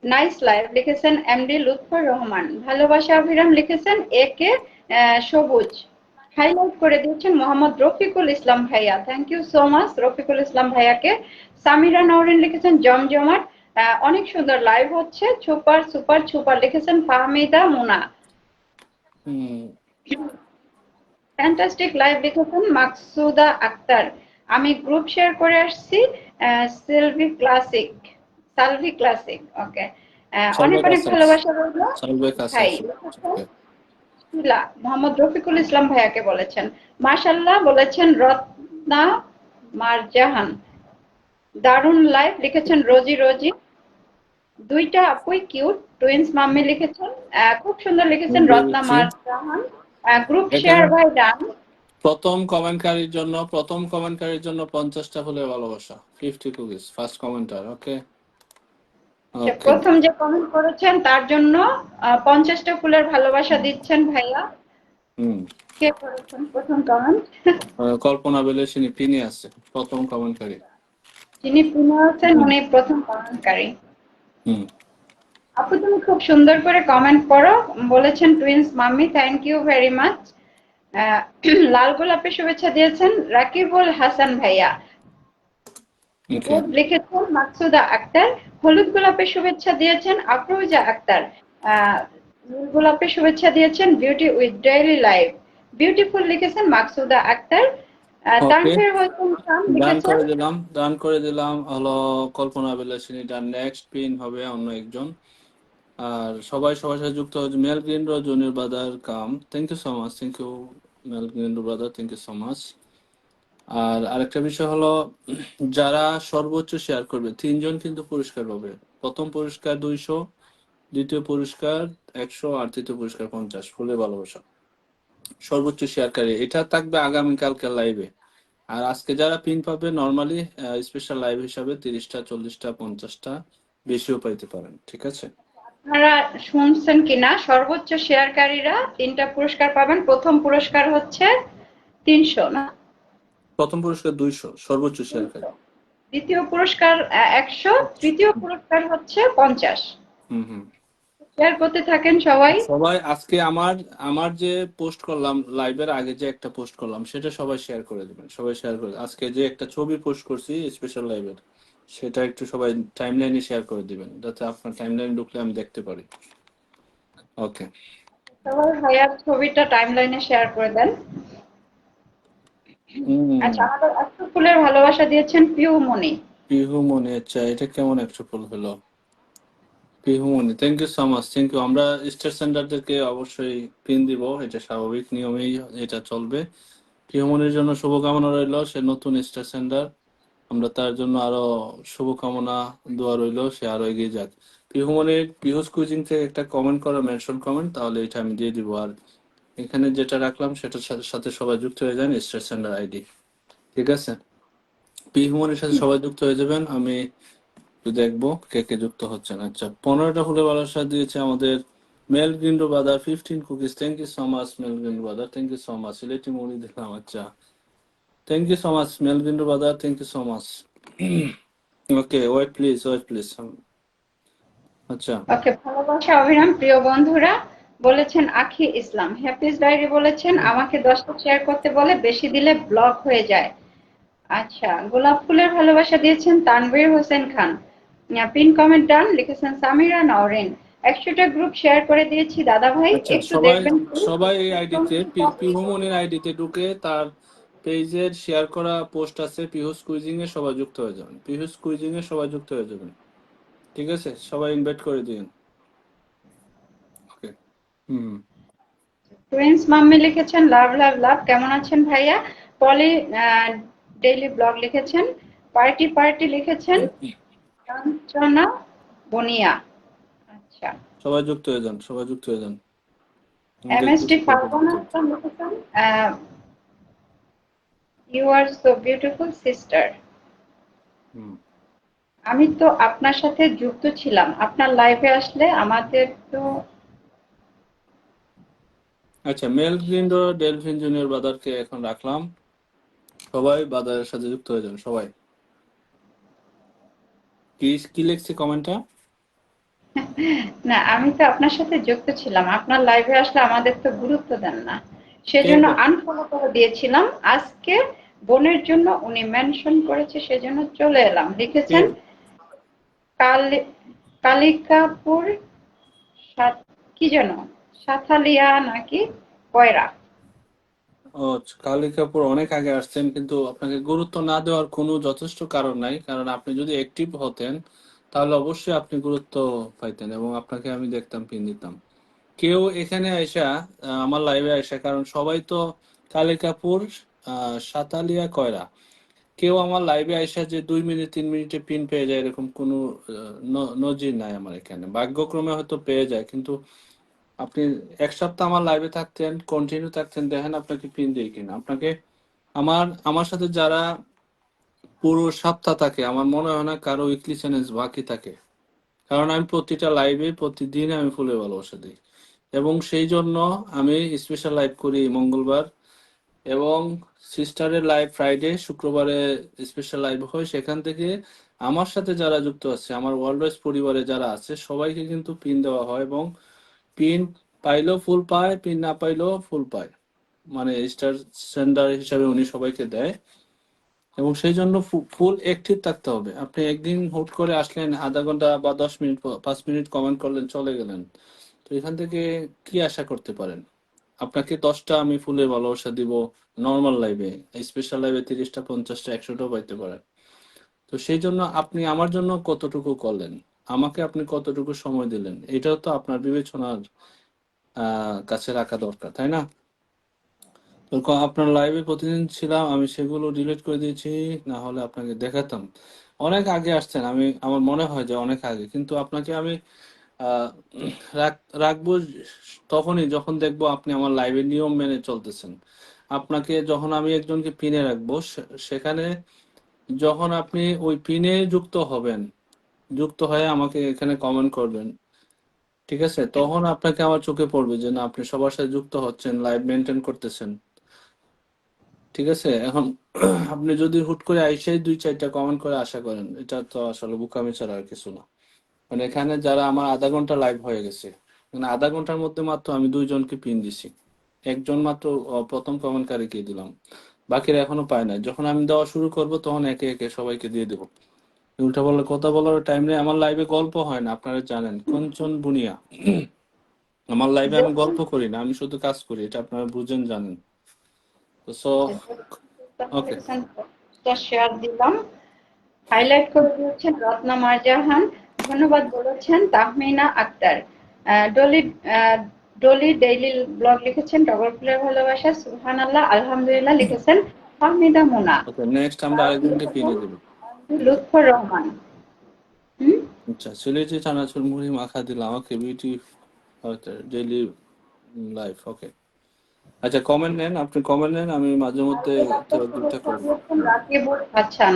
নাইস লাইভ লিখেছেন এমডি লুৎফর রহমান। ভালোবাসা অভিরাম লিখেছেন এ কে সবুজ। হাইলাইট করে দিয়েছেন মোহাম্মদ রফিকুল ইসলাম ভাইয়া, thank you so much Rafiqul Islam ভাইয়াকে। সামিরা নওরিন লিখেছেন জমজমাট, অনেক সুন্দর লাইভ হচ্ছে, সুপার সুপার সুপার লিখেছেন ফাহমিদা মুনা। ফ্যান্টাস্টিক লাইভ লিখেছেন মাকসুদা আক্তার। আমি গ্রুপ শেয়ার করে আসছি, সালভি ক্লাসিক। ওকে, অনেক অনেক ভালোবাসা রইল ভাই। শিলা মোহাম্মদ রফিকুল ইসলাম ভাইয়াকে বলেছেন মাশাল্লাহ, বলেছেন রত্না মারজাহান। দারুন লাইভ লিখেছেন রোজি রোজি। দুইটা আপুই কিউট, টুইন্স মাম্মি লিখেছেন, খুব সুন্দর লিখেছেন রত্না মারজাহান। গ্রুপ শেয়ার ভাই ডান। প্রথম কমেন্টকারীর জন্য 50টা ফুলের ভালোবাসা, 50 কুকিজ, ফার্স্ট কমেন্টার। ওকে ওকে, প্রথম যে কমেন্ট করেছেন তার জন্য 50টা ফুলের ভালোবাসা দিচ্ছেন ভাইয়া। কে করেছেন প্রথম কমেন্ট? কল্পনা বিলাসিনী পিনে আছে প্রথম কমেন্টকারী। যিনি পিনে আছেন উনি প্রথম কমেন্টকারী। আপু তুমি খুব সুন্দর করে কমেন্ট করো, বলেছেন twins mummy, thank you very much. লাল গোলাপের শুভেচ্ছা দিয়েছেন রাকিবুল হাসান ভাইয়া। লিখেছেন মাকসুদা আক্তার। হলুদ গোলাপের শুভেচ্ছা দিয়েছেন আফরোজা আক্তার। নীল গোলাপের শুভেচ্ছা দিয়েছেন beauty with daily life. Beautiful লিখেছেন মাকসুদা আক্তার। ওকে, তানভীর হোসেন খান লিখেছেন ডান করে দিলাম হলো কল্পনা বিলাসিনী। ডান, নেক্সট পিন হবে অন্য একজন। আর সবাই সবার সাথে যুক্ত হচ্ছে। Mel Grindo, junior brother come, thank you so much, thank you Mel Grindo brother, thank you so much. আর আরেকটা বিষয় হলো, যারা সর্বোচ্চ শেয়ার করবে 3 জন কিন্তু পুরস্কার পাবে। প্রথম পুরস্কার 200, দ্বিতীয় পুরস্কার 100, আর তৃতীয় পুরস্কার 50। ফুলে ভালোবাসা সর্বোচ্চ শেয়ারকারী, এটা থাকবে আগামীকালকে লাইভে। আর আজকে যারা পিন পাবে নর্মালি স্পেশাল লাইভ হিসাবে 30টা, 40টা, 50টা, বেশিও পাইতে পারেন, ঠিক আছে? আপনারা শুনছেন কিনা, সর্বোচ্চ শেয়ারকারীরা 3টা পুরস্কার পাবেন। প্রথম পুরস্কার হচ্ছে 300 না, প্রথম পুরস্কার 200 সর্বোচ্চ শেয়ারকারী। দ্বিতীয় পুরস্কার 100, তৃতীয় পুরস্কার হচ্ছে 50। হুম হুম। শেয়ার করতে থাকেন সবাই। সবাই আজকে আমার যে পোস্ট করলাম লাইভের আগে, যে একটা পোস্ট করলাম সেটা সবাই শেয়ার করে দেবেন, সবাই শেয়ার করে। আজকে যে একটা ছবি পোস্ট করছি স্পেশাল লাইভের, সেটা একটু সবাই টাইমলাইনে শেয়ার করে দিবেন, যাতে আপনার টাইমলাইন ঢুকলে আমি দেখতে পারি। ওকে। সবাই ভাইয়ার ছবিটা টাইমলাইনে শেয়ার করে দেন। আচ্ছা, আমাদের একটু ফুলের ভালোবাসা দিয়েছেন পিউমণি। পিহুমনি, আচ্ছা এটা কেমন একটা ফুল হলো? Pihumoni, thank you so much, thank you. আমরা স্টার সেন্টারদেরকে অবশ্যই পিন দিব, এটা স্বাভাবিক নিয়মেই এটা চলবে। পিহুমনির জন্য শুভকামনা রইল, সে নতুন স্টার সেন্টার। আমরা তার জন্য আরো শুভকামনা, দোয়া রইল, সে আরো এগিয়ে যাক। পিহুমনির পিহুস কুইজিং থেকে একটা কমেন্ট করো, মেনশন কমেন্ট, তাহলে এটা আমি দিয়ে দিব। আর এখানে যেটা রাখলাম সেটার সাথে সবাই যুক্ত হয়ে যান, স্টার সেন্টার আইডি, ঠিক আছে? পিহুমনির সাথে সবাই যুক্ত হয়ে যাবেন, আমি একটু দেখবো কে কে যুক্ত হচ্ছেন। আচ্ছা, 15টা ফুলের ভালোবাসা দিয়েছে আমাদের Mel Grindo brother, 15 cookies, thank you so much Mel Grindo brother, thank you so much. Sylheti মুড়ি দিলাম, আচ্ছা thank you so much Mel Grindo brother, thank you so much. Okay, wait please, আচ্ছা ওকে, ভালোবাসা অভিরাম। প্রিয় বন্ধুরা বলেছেন আখি ইসলাম, হ্যাপিস ডায়েরি বলেছেন আমাকে 10টা শেয়ার করতে বলে, বেশি দিলে ব্লক হয়ে যায়। আচ্ছা, গোলাপ ফুলের ভালোবাসা দিয়েছেন তানভীর হোসেন খান। পিন কমেন্ট ডান লিখেছেন সামিরা নওরিন। 100টা গ্রুপ শেয়ার করে দিয়েছি দাদা ভাই, আচ্ছা, একটু সবাই দেখবেন সবাই এই আইডিতে, পিহুমনির আইডিতে ঢুকে তার পেজের শেয়ার করা পোস্ট আছে পিহুস কুইজিং এ, সবাই যুক্ত হয়ে যাবেন। পিহুস কুইজিং এ সবাই যুক্ত হয়ে যাবেন, ঠিক আছে? সবাই ইনভাইট করে দিন। ওকে। হুম। প্রিন্স মাম্মি লিখেছেন লাভ লাভ লাভ, কেমন আছেন ভাইয়া? পলি ডেইলি ব্লগ লিখেছেন, পার্টি পার্টি লিখেছেন কাঞ্চনা বনিয়া। আচ্ছা, সবাই যুক্ত হয়ে যান, সবাই যুক্ত হয়ে যান। আমি এমএসডি দেখতেছি কত ফাল্গুনা যুক্ত। ইসলাম লিখেছেন you are so beautiful sister. Hmm. আমি তো আপনার সাথে যুক্ত ছিলাম, আপনার লাইভে আসলে আমাদের তো। আচ্ছা, মেল গ্রিন্ডো ডেলফিন জুনিয়র ব্রাদারকে এখন রাখলাম, সবাই ব্রাদারের সাথে যুক্ত হয়ে যান সবাই। কি কি লিখছি কমেন্টটা? না, আমি তো আপনার সাথে যুক্ত ছিলাম, আপনার লাইভে আসলে আমাদের তো গুরুত্ব দেন না, কে সেজন্য কে? আনফলো করে দিয়েছিলাম। আজকে বোনের জন্য উনি মেনশন করেছে, সেজন্য চলে এলাম। কে? লিখেছেন কালিকাপুর কি যেন, সাথালিয়া নাকি কয়রা। ও, কালী কাপুর অনেক আগে আসছেন, কিন্তু আপনাকে গুরুত্ব না দেওয়ার কোনো যথেষ্ট কারণ নাই, কারণ আপনি যদি অ্যাক্টিভ হতেন তাহলে অবশ্যই আপনি গুরুত্ব পাইতেন এবং আপনাকে আমি দেখতাম, পিন দিতাম। কেউ এখানে আইসা আমার লাইভে আইসা, কারণ সবাই তো কালিকাপুর, সাতালিয়া, কয়রা, কেউ আমার লাইভে আইসা যে 2 মিনিট 3 মিনিটে পিন পেয়ে যায় এরকম কোনো নজির নাই আমার এখানে। ভাগ্যক্রমে হয়তো পেয়ে যায়, কিন্তু আপনি 1 সপ্তাহ আমার লাইভে থাকতেন, কন্টিনিউ থাকতেন, দেখেন আপনাকে পিন দিই কিনা। আপনাকে আমার সাথে যারা পুরো সপ্তাহ থাকে, আমার মনে হয় না কারো উইকলি চ্যালেঞ্জ বাকি থাকে, কারণ আমি প্রতিটা লাইভে প্রতিদিন আমি ফুলের ভালোবাসা দিই। এবং সেই জন্য আমি স্পেশাল লাইভ করি মঙ্গলবার, এবং সিস্টারের লাইভ ফ্রাইডে, শুক্রবারে স্পেশাল লাইভ হয়। সেখান থেকে আমার সাথে যারা যুক্ত আছে, আমার ওয়ার্ল্ড ওয়াইজ পরিবারে যারা আছে, সবাইকে কিন্তু পিন দেওয়া হয়, এবং পিন পাইলেও ফুল পায়, পিন না পাইলেও ফুল পায়, মানে স্টার সেন্ডার হিসাবে উনি সবাইকে দেয়। এবং সেই জন্য ফুল অ্যাক্টিভ থাকতে হবে। আপনি একদিন হুট করে আসলেন, আধা ঘন্টা বা 10 মিনিট 5 মিনিট কমেন্ট করলেন, চলে গেলেন, তো এখান থেকে কি আশা করতে পারেন? আপনাকে 10টা আমি ফুলের ভালোবাসা দিব নর্মাল লাইভে, স্পেশাল লাইভে 30টা 50টা 100টাও পাইতে পারেন। তো সেই জন্য আপনি আমার জন্য কতটুকু করলেন, আমাকে আপনি কতটুকু সময় দিলেন, এটাও তো আপনার বিবেচনার কাছে রাখা দরকার, তাই না? তো আপনার লাইভে প্রতিদিন ছিলাম, আমি সেগুলো ডিলিট করে দিয়েছি, না হলে আপনাকে দেখাতাম। অনেক আগে আসছেন, আমার মনে হয় যে অনেক আগে, কিন্তু আপনাকে আমি আহ, রাখবো তখনই যখন দেখবো আপনি আমার লাইভের নিয়ম মেনে চলতেছেন। আপনাকে যখন আমি একজনকে পিনে রাখবো, সেখানে যখন আপনি ওই পিনে যুক্ত হবেন, যুক্ত হয়ে আমাকে এখানে কমেন্ট করবেন, ঠিক আছে? তখন আপনাকে আমার চোখে পড়বে যে না, আপনি সবার সাথে যুক্ত হচ্ছেন, লাইভ মেনটেন করতেছেন, ঠিক আছে? এখন আপনি যদি হুট করে আইসাই 2-4টা কমেন্ট করে আশা করেন, এটা তো আসলে বোকামি ছাড়া আর কিছু না। মানে এখানে যারা আমার আধা ঘন্টা লাইভ হয়ে গেছে, মানে আধা ঘন্টার মধ্যে মাত্র আমি 2জনকে পিন দিছি, একজন মাত্র প্রথম কমেন্টকারীকে দিলাম, বাকিরা এখনো পায় না। যখন আমি দেওয়া শুরু করব তখন একে একে সবাইকে দিয়ে দেবো। উল্টা বললে কথা বলার টাইম নেই, আমার লাইভে গল্প হয় না, আপনারা জানেন। কোনজন বুনিয়া আমার লাইভে আমি গল্প করি না, আমি শুধু কাজ করি, এটা আপনারা বুঝেন, জানেন তো। সো ওকে, শেয়ার দিলাম, হাইলাইট করে দিয়েছেন রত্না মারজাহান, ধন্যবাদ বলেছেন Tahmina Akter, Dolly Dolly daily blog লিখেছেন টগর ফুলের ভালোবাসা, সুবহানাল্লাহ আলহামদুলিল্লাহ লিখেছেন ফাহমিদা মোনা, ওকে, নেক্সট আমরা আরেকজনকে পিনে দেবো। লুৎফর রহমান। আচ্ছা, সিলেটি চানাচুর মুড়ি মাখা দিলাম, ওকে, বিউটি ডেইলি লাইফ, ওকে। আচ্ছা, কমেন্ট নেন, আপনি কমেন্ট নেন, আমি মাঝে মধ্যে একটা দুইটা করবো। রাকিবুল হাসান,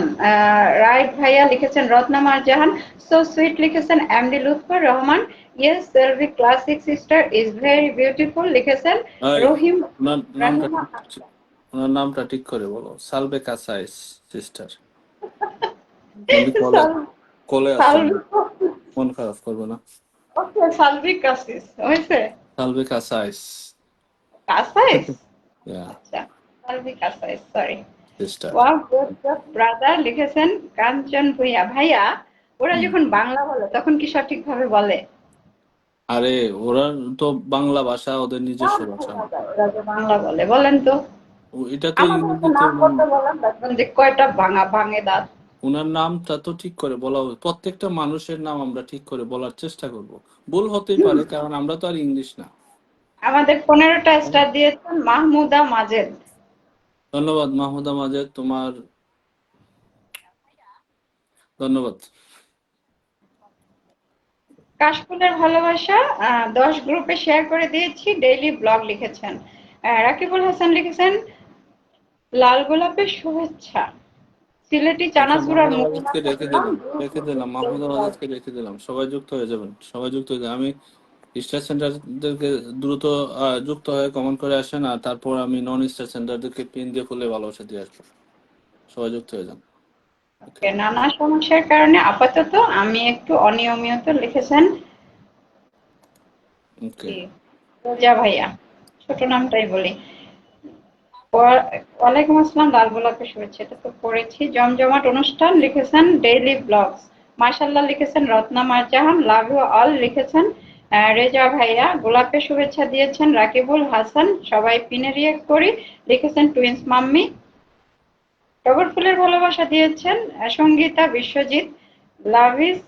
রাইট ভাইয়া লিখেছেন রত্না মারজাহান, সো সুইট লিখেছেন MD Lutfor Rahman, yes Selvi classic sister is very beautiful লিখেছেন এই, রহিম ওনার নামটা রাহিমা ঠিক, ওনার নামটা ঠিক করে বলো, সালবে কাসাইস সিস্টার। উনি কোলে আসছেন, মন খারাপ করবে না। ওকে সালভি কাসিস হয়েছে, সালবে কাসাইস, কাসাইস, ইয়া, আচ্ছা সালভি কাসাইস, sorry. Sister. Wow good brother লিখেছেন কাঞ্চন ভুইয়া। ভাইয়া ওরা যখন বাংলা বলে তখন কি সঠিকভাবে বলে? আরে ওরা তো বাংলা ভাষা ওদের নিজস্ব ভাষা, ওরা যে বাংলা বলে বলেন তো, এটা তো আমাদের একটা ইংরেজিতে নাম করতে বলেন, দেখবেন যে কয়টা ভাঙে দাঁত। ওনার নামটা তো ঠিক করে বলা হবে, প্রত্যেকটা মানুষের নাম আমরা ঠিক করে বলার চেষ্টা করব। ভুল হতেই পারে, কারণ আমরা তো আর ইংলিশ না। আমাদের 15টা স্টার দিয়েছেন মাহমুদা মাজেদ। ধন্যবাদ মাহমুদা মাজেদ, তোমার ধন্যবাদ। কাশফুলের ভালোবাসা 10 গ্রুপে শেয়ার করে দিয়েছি, ডেইলি ব্লগ লিখেছেন। রাকিবুল হাসান লিখেছেন লাল গোলাপের শুভেচ্ছা, সিলেটি আচ্ছা, চানাচুর আর মাহমুদা মুড়ি মাজেদকে মাখা রেখে দিলাম, দিলাম, রেখে দিলাম, মাহমুদা মাজেদকে রেখে দিলাম, সবাই যুক্ত হয়ে যাবেন, সবাই যুক্ত হয়ে যাবেন। আমি স্টার সেন্টারদেরকে দ্রুত যুক্ত হয়ে কমেন্ট করে আসেন, আর তারপর আমি নন স্টার সেন্টারদেরকে পিন দিয়ে ফুলে ভালোবাসা দিয়ে আসবো। সবাই যুক্ত হয়ে যান। ওকে, নানা সমস্যার কারণে আপাতত আমি একটু অনিয়মিত লিখেছেন ওকে, জি, রোজা ভাইয়া, ছোট নামটাই বলি। ওয়ালাইকুম আসসালাম, লাল গোলাপের শুভেচ্ছা, এটা তো পড়েছি। জমজমাট অনুষ্ঠান লিখেছেন ডেইলি ব্লগস, মাশাল্লাহ লিখেছেন রত্না মারজাহান, লাভ ইউ অল লিখেছেন রেজা ভাইয়া, গোলাপের শুভেচ্ছা দিয়েছেন রাকিবুল হাসান, সবাই পিনে রিয়েক্ট করি লিখেছেন টুইন্স মাম্মি, টগর ফুলের ভালোবাসা দিয়েছেন সঙ্গীতা বিশ্বজিৎ, লাভ ইজ।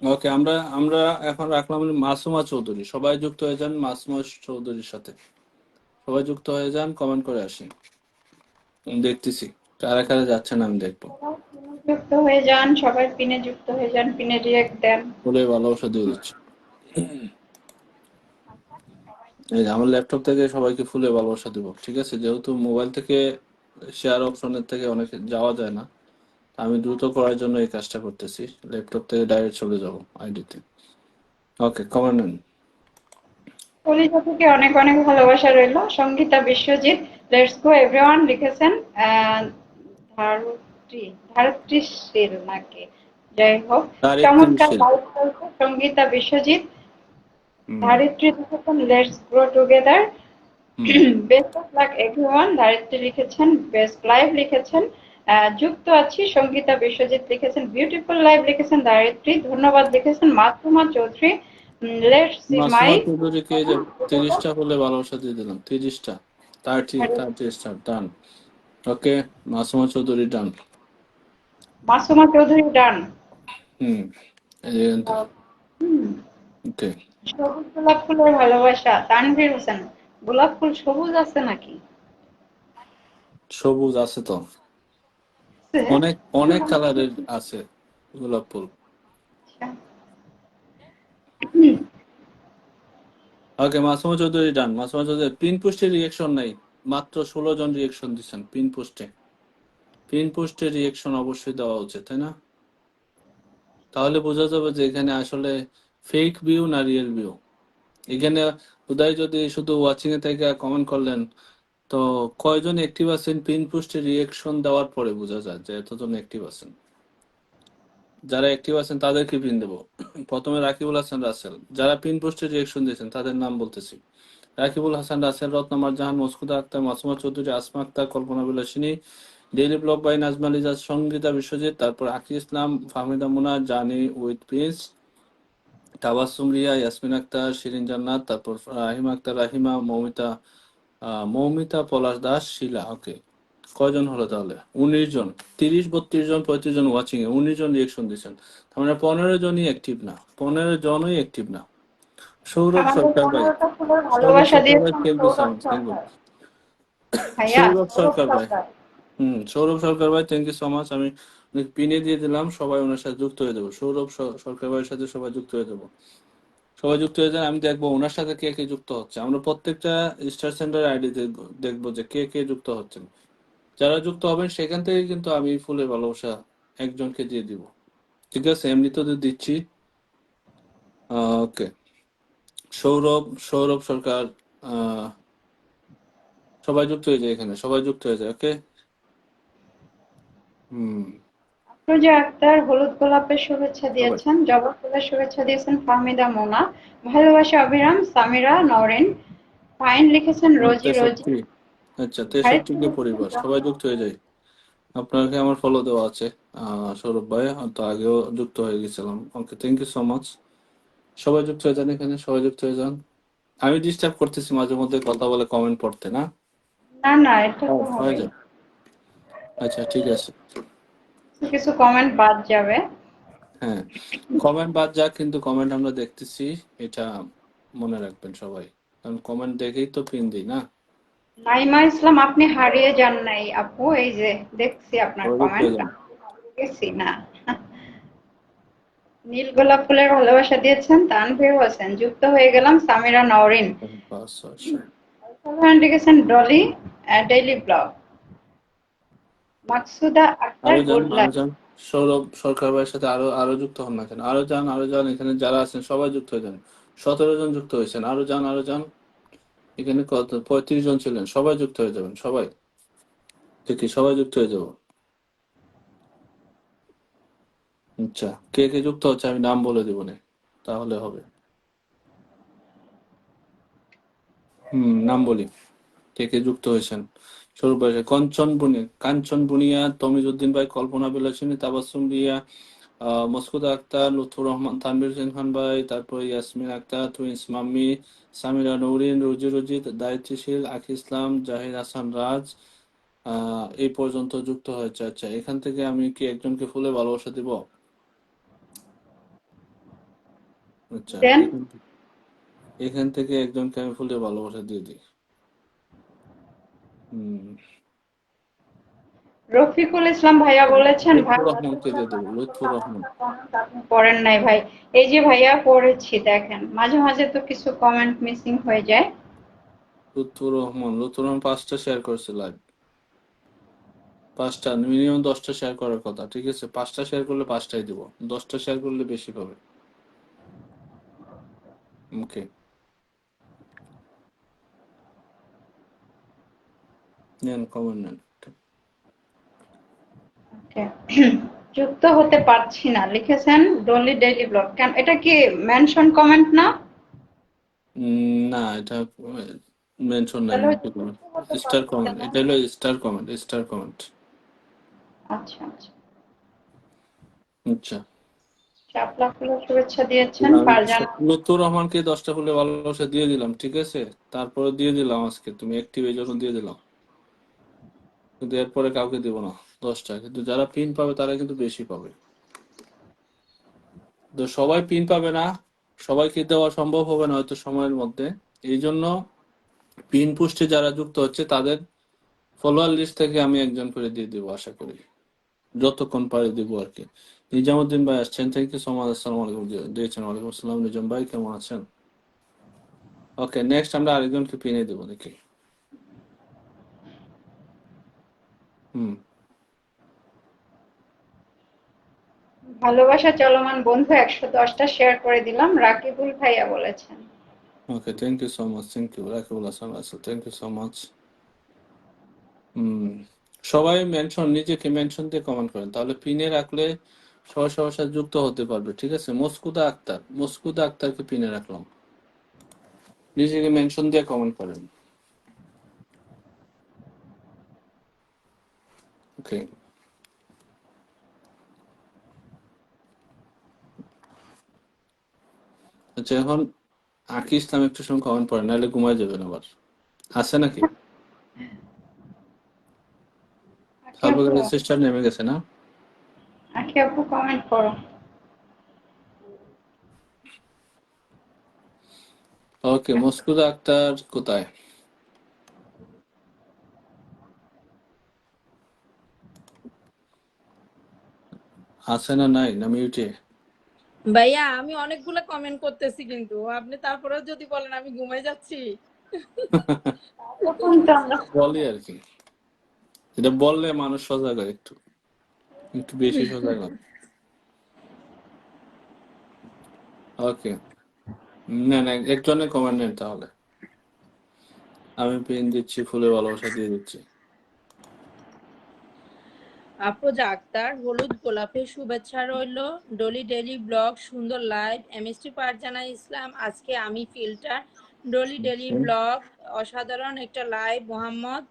ওকে, আমরা আমরা এখন রাখলাম মাসুমা চৌধুরী, সবাই যুক্ত হয়ে যান মাসুমা চৌধুরীর সাথে, সবাই যুক্ত হয়ে যান, কমেন্ট করে আসি। আমি দেখতেছি কারা কারা যাচ্ছেন, আমি দেখবো। যুক্ত হয়ে যান, সবাই পিনে যুক্ত হয়ে যান, পিনে রিয়েক্ট দেন। বলে ভালোবাসা দিয়ে দিচ্ছি। এই যে আমার ল্যাপটপ থেকে সবাইকে ফুলে ভালোবাসা দিব, ঠিক আছে? যেহেতু মোবাইল থেকে শেয়ার অপশনের থেকে অনেক যাওয়া যায় না, আমি দ্রুত করার জন্য এই কাজটা করতেছি, ল্যাপটপ থেকে ডাইরেক্ট চলে যাব আইডিতে। ওকে, কমেন্ট নেন। কলিজা থেকে অনেক অনেক ভালোবাসা রইল। Sangita Biswajit, let's go everyone লিখেছেন ধারত্রী, ধারত্রী শীল নাকি, যাই হোক তার একটি চমৎকার মিছিল। লাইভ চলছে। সঙ্গীতা বিশ্বজিৎ, হুম, ধারিত্রী লিখেছেন let's grow together, hmm, best of luck everyone, Dharitri লিখেছেন বেস্ট লাইভ লিখেছেন যুক্ত আছি। সঙ্গীতা বিশ্বজিৎ লিখেছেন বিউটিফুল লাইভ লিখেছেন ধারিত্রী, ধন্যবাদ লিখেছেন Masuma Chowdhury, Let's see Masuma my চৌধুরীকে যে 30টা হলে ভালোবাসা দিয়ে দিলাম, 30টা 30 স্টার ডান। ওকে, মাসুমা চৌধুরী ডান। Masuma Chaudhary done. হুম, এই যে এখান থেকে। ওকে, সবুজ গোলাপ ফুলের ভালোবাসা তানভীর হোসেন। গোলাপ ফুল সবুজ আছে নাকি? সবুজ আছে তো, অনেক অনেক কালারের আছে গোলাপ ফুল। ওকে, মাসুমা চৌধুরী ডান। মাসুমা চৌধুরী পিন পোস্টে রিয়েকশন নাই, মাত্র 16 জন রিয়েকশন দিচ্ছেন পিন পোস্টে। পিন পোস্টে রিয়েকশন অবশ্যই দেওয়া উচিত, তাই না? তাহলে বোঝা যাবে যে এখানে আসলে ফেক ভিউ না রিয়েল ভিউ। এখানে উদয় যদি শুধু ওয়াচিং এ থেকে কমেন্ট করলেন, তো কয়জন অ্যাক্টিভ আছেন পিন পোস্টে রিয়েকশন দেওয়ার পরে বোঝা যায় যে এতজন অ্যাক্টিভ আছেন। যারা অ্যাক্টিভ আছেন তাদেরকে পিন দেবো। প্রথমে রাকিবুল হাসান রাসেল, যারা পিন পোস্টে রিয়েকশন দিয়েছেন তাদের নাম বলতেছি: Rakibul Hasan Rasel, Ratnamar Jahan, Moskuda Akter, Masuma Chowdhury, Asma Akter, Kalpana Bilasini, daily blog by Najma Liza, Sangita Biswajit, তারপর আকি ইসলাম, ফাহমিদা মুনা, জানি উইথ প্রিন্স, তাবাসসুম রিয়া, ইয়াসমিন আক্তার, শিরিন জান্নাত, তারপর রাহিমা আক্তার, রাহিমা, মৌমিতা পলাশ দাস, শিলা। ওকে, কয়জন হলো তাহলে? 19 জন। 30, 32 জন, 35 জন ওয়াচিং এ, 19 জন রিয়েকশন দিচ্ছেন। তার মানে 15 জনই অ্যাক্টিভ না, 15 জনই অ্যাক্টিভ না। সৌরভ আমাদের সরকার ভাই, 15টা ফুলের সৌরভ ভালোবাসা সরকার ভাই, দিয়েছেন কেক সৌরভ দিচ্ছেন, থ্যাংক ইউ। সরকার। ভাইয়া সৌরভ সৌরভ সরকার ভাই, সরকার। সৌরভ সরকার ভাই, থ্যাংক ইউ সো মাচ। আমি পিনে দিয়ে দিলাম, সবাই ওনার সাথে যুক্ত হয়ে যাবো। সৌরভ সরকার ভাইয়ের সাথে সবাই যুক্ত হয়ে যাবো। সবাই যুক্ত হয়ে যান, আমি দেখবো ওনার সাথে কে কে যুক্ত হচ্ছে। আমরা প্রত্যেকটা স্টার সেন্টার আইডি দেখবো যে কে কে যুক্ত হচ্ছেন। যারা যুক্ত হবেন সেখান থেকে কিন্তু আমি ফুলের ভালোবাসা একজনকে দিয়ে দিব, ঠিক আছে? এমনি তো দিচ্ছি। ওকে, সৌরভ সরকার, আহ সবাই যুক্ত হয়ে যায়, এখানে সবাই যুক্ত হয়ে যায়। ওকে, হুম, আফরোজা আক্তার হলুদ গোলাপের শুভেচ্ছা সবাই। দিয়েছেন, জবা ফুলের শুভেচ্ছা দিয়েছেন ফাহমিদা মোনা, ভালোবাসা অবিরাম সামিরা নওরিন, ফাইন লিখেছেন রোজি রোজি, 63, আচ্ছা, হারিফ 63 কে পরিবার, সবাই যুক্ত হয়ে যায়। আপনাকে আমার ফলো দেওয়া আছে সৌরভ ভাই, তো আগেও যুক্ত হয়ে গেছিলাম। ওকে, থ্যাংক ইউ সো মাচ। সবাই যুক্ত হয়ে যান, এখানে সবাই যুক্ত হয়ে যান। আমি ডিস্টার্ব করতেছি মাঝে মধ্যে কথা বলে কমেন্ট পড়তে, না? না না এটা তো হয়ে হবে, যান, আচ্ছা ঠিক আছে। কিছু কমেন্ট বাদ যাবে। হ্যাঁ, কমেন্ট বাদ যাক, কিন্তু কমেন্ট আমরা দেখতেছি, এটা মনে রাখবেন সবাই, কারণ কমেন্ট দেখেই তো পিন দিই, না? নাইমা ইসলাম আপনি হারিয়ে যান নাই আপু, এই যে দেখছি আপনার সবাই যুক্ত হয়ে কমেন্ট, যান। গেছি না। নীল গোলাপ ফুলের ভালোবাসা দিয়েছেন তানভীর হোসেন, যুক্ত হয়ে গেলাম সামিরা নওরিন, বাস, আচ্ছা। লিখেছেন ডলি, ডেইলি ব্লগ, মাকসুদা আক্তার আরো যান, গুড আরো লাইফ। যান। সৌরভ সরকার ভাইয়ের সাথে আরো আরো যুক্ত হন না কেন? আরো যান, আরো যান, এখানে যারা আছেন সবাই যুক্ত হয়ে যান। 17 জন যুক্ত হয়েছেন, আরো যান, আরো যান। এখানে কত 35 জন ছিলেন, সবাই যুক্ত হয়ে যাবেন, সবাই। দেখি সবাই যুক্ত হয়ে যাবো। আচ্ছা, কে কে যুক্ত হচ্ছে আমি নাম বলে দিব না, তাহলে হবে। নাম বলি, কে কে যুক্ত হয়েছেন। সৌরভ ভাই, কাঞ্চন বুনিয়া, তমিজউদ্দিন ভাই, কল্পনা বিলাসিনী, তাবাসসুম রিয়া, মসকুদা আক্তার, লুৎফুর রহমান, তানভীর হোসেন খান ভাই, তারপর ইয়াসমিন আক্তার, টুইন্স মাম্মি, সামিরা নৌরিন, রুজি রুজি, দায়িত্বশীল, আকি ইসলাম, জাহির হাসান রাজ, এই পর্যন্ত যুক্ত হয়েছে। আচ্ছা, এখান থেকে আমি কি একজনকে ফুলে ভালোবাসা দিব? আচ্ছা, দেন এখান থেকে একজনকে আমি ফুলে ভালোবাসা দিয়ে দিই। হুম, রফিকুল ইসলাম ভাইয়া বলেছেন ভাই লুৎফুর রহমানকে দিয়ে দেবো, লুৎফুর রহমান। আপনি পড়েন নাই ভাই, এই যে ভাইয়া পড়েছি দেখেন, মাঝে মাঝে তো কিছু কমেন্ট মিসিং হয়ে যায়। লুৎফুর রহমান 5টা শেয়ার করেছে লাইভ, 5টা, মিনিমাম 10টা শেয়ার করার কথা, ঠিক আছে? 5টা শেয়ার করলে 5টাই দিব, 10টা শেয়ার করলে বেশি পাবে। ওকে, নেন কমেন্ট নেন। Okay. যুক্ত হতে পারছি না লিখেছেন ডলি ডেইলি ব্লগ, কেন এটা কি মেনশন কমেন্ট না? না, এটা মেনশন নাই, তাহলে হয়তো মুখে কমেন্ট, যুক্ত হতে স্টার পারছি কমেন্ট, না। এটা হলো স্টার কমেন্ট, স্টার কমেন্ট। আচ্ছা আচ্ছা, আচ্ছা, শাপলা ফুলের শুভেচ্ছা দিয়েছেন আমি ফারজানা। লুৎফুর রহমানকে 10টা ফুলে ভালোবাসা দিয়ে দিলাম, ঠিক আছে? তারপরে দিয়ে দিলাম আজকে, তুমি অ্যাক্টিভ এই জন্য দিয়ে দিলাম, কিন্তু এরপরে কাউকে দিব না 10টা। কিন্তু যারা পিন পাবে তারা কিন্তু বেশি পাবে। তো সবাই পিন পাবে না, সবাইকে দেওয়া সম্ভব হবে না হয়তো সময়ের মধ্যে। এই জন্য পিন পোস্টে যারা যুক্ত হচ্ছে তাদের ফলোয়ার লিস্ট থেকে আমি একজন করে দিয়ে দিব, আশা করি যতক্ষণ পারি দিব আর কি। নিজামুদ্দিন ভাই আসছেন, থ্যাংক ইউ সো মাচ। আসসালামু আলাইকুম দিয়েছেন। ওয়ালাইকুম আসসালাম। নিজাম ভাই কেমন আছেন? ওকে, নেক্সট আমরা আরেকজনকে পিনে দেবো দেখি। হুম, ভালোবাসা চলমান বন্ধু 110টা শেয়ার করে দিলাম, রাকিবুল ভাইয়া বলেছেন। Okay, thank you so much. Thank you Rakibul Hasan Rasel, thank you so much. Hmm, সবাই মেনশন, নিজেকে মেনশন দিয়ে কমেন্ট করেন, তাহলে পিনে রাখলে সবাই সবার সাথে যুক্ত হতে পারবে, ঠিক আছে? মস্কুদা আক্তার, মস্কুদা আক্তারকে পিনে রাখলাম, নিজেকে মেনশন দিয়ে কমেন্ট করেন। ওকে, আচ্ছা এখন আকি ইসলাম একটু সময় কমেন্ট পড়েন, নাহলে ঘুমায় যাবেন আবার। আছে নাকি? আখি আপু, সার্বকালের সিস্টার নেমে গেছে না? আখি আপু কমেন্ট করো। ওকে, মস্কুদা আক্তার কোথায় আছে? না নাই, না মিউটে? ভাইয়া আমি অনেকগুলো কমেন্ট করতেছি, কিন্তু আপনি তারপরেও যদি বলেন আমি ঘুমাই যাচ্ছি। তখন তো আমরা বলি আর কি, এটা বললে মানুষ সজাগ হয়, একটু একটু বেশি সজাগ হয়। ওকে, না না, একজনের কমেন্ট নেন তাহলে, আমি পেন দিচ্ছি, ফুলে ভালোবাসা দিয়ে দিচ্ছি। আফরোজা আক্তার, হলুদ গোলাপের শুভেচ্ছা রইল। ডলি ডেলি ব্লগ, সুন্দর লাইভ। এমএসটি ফারজানা ইসলাম, আজকে আমি ফিল্টার। ডলি ডেলি ব্লগ, অসাধারণ একটা লাইভ। মোহাম্মদ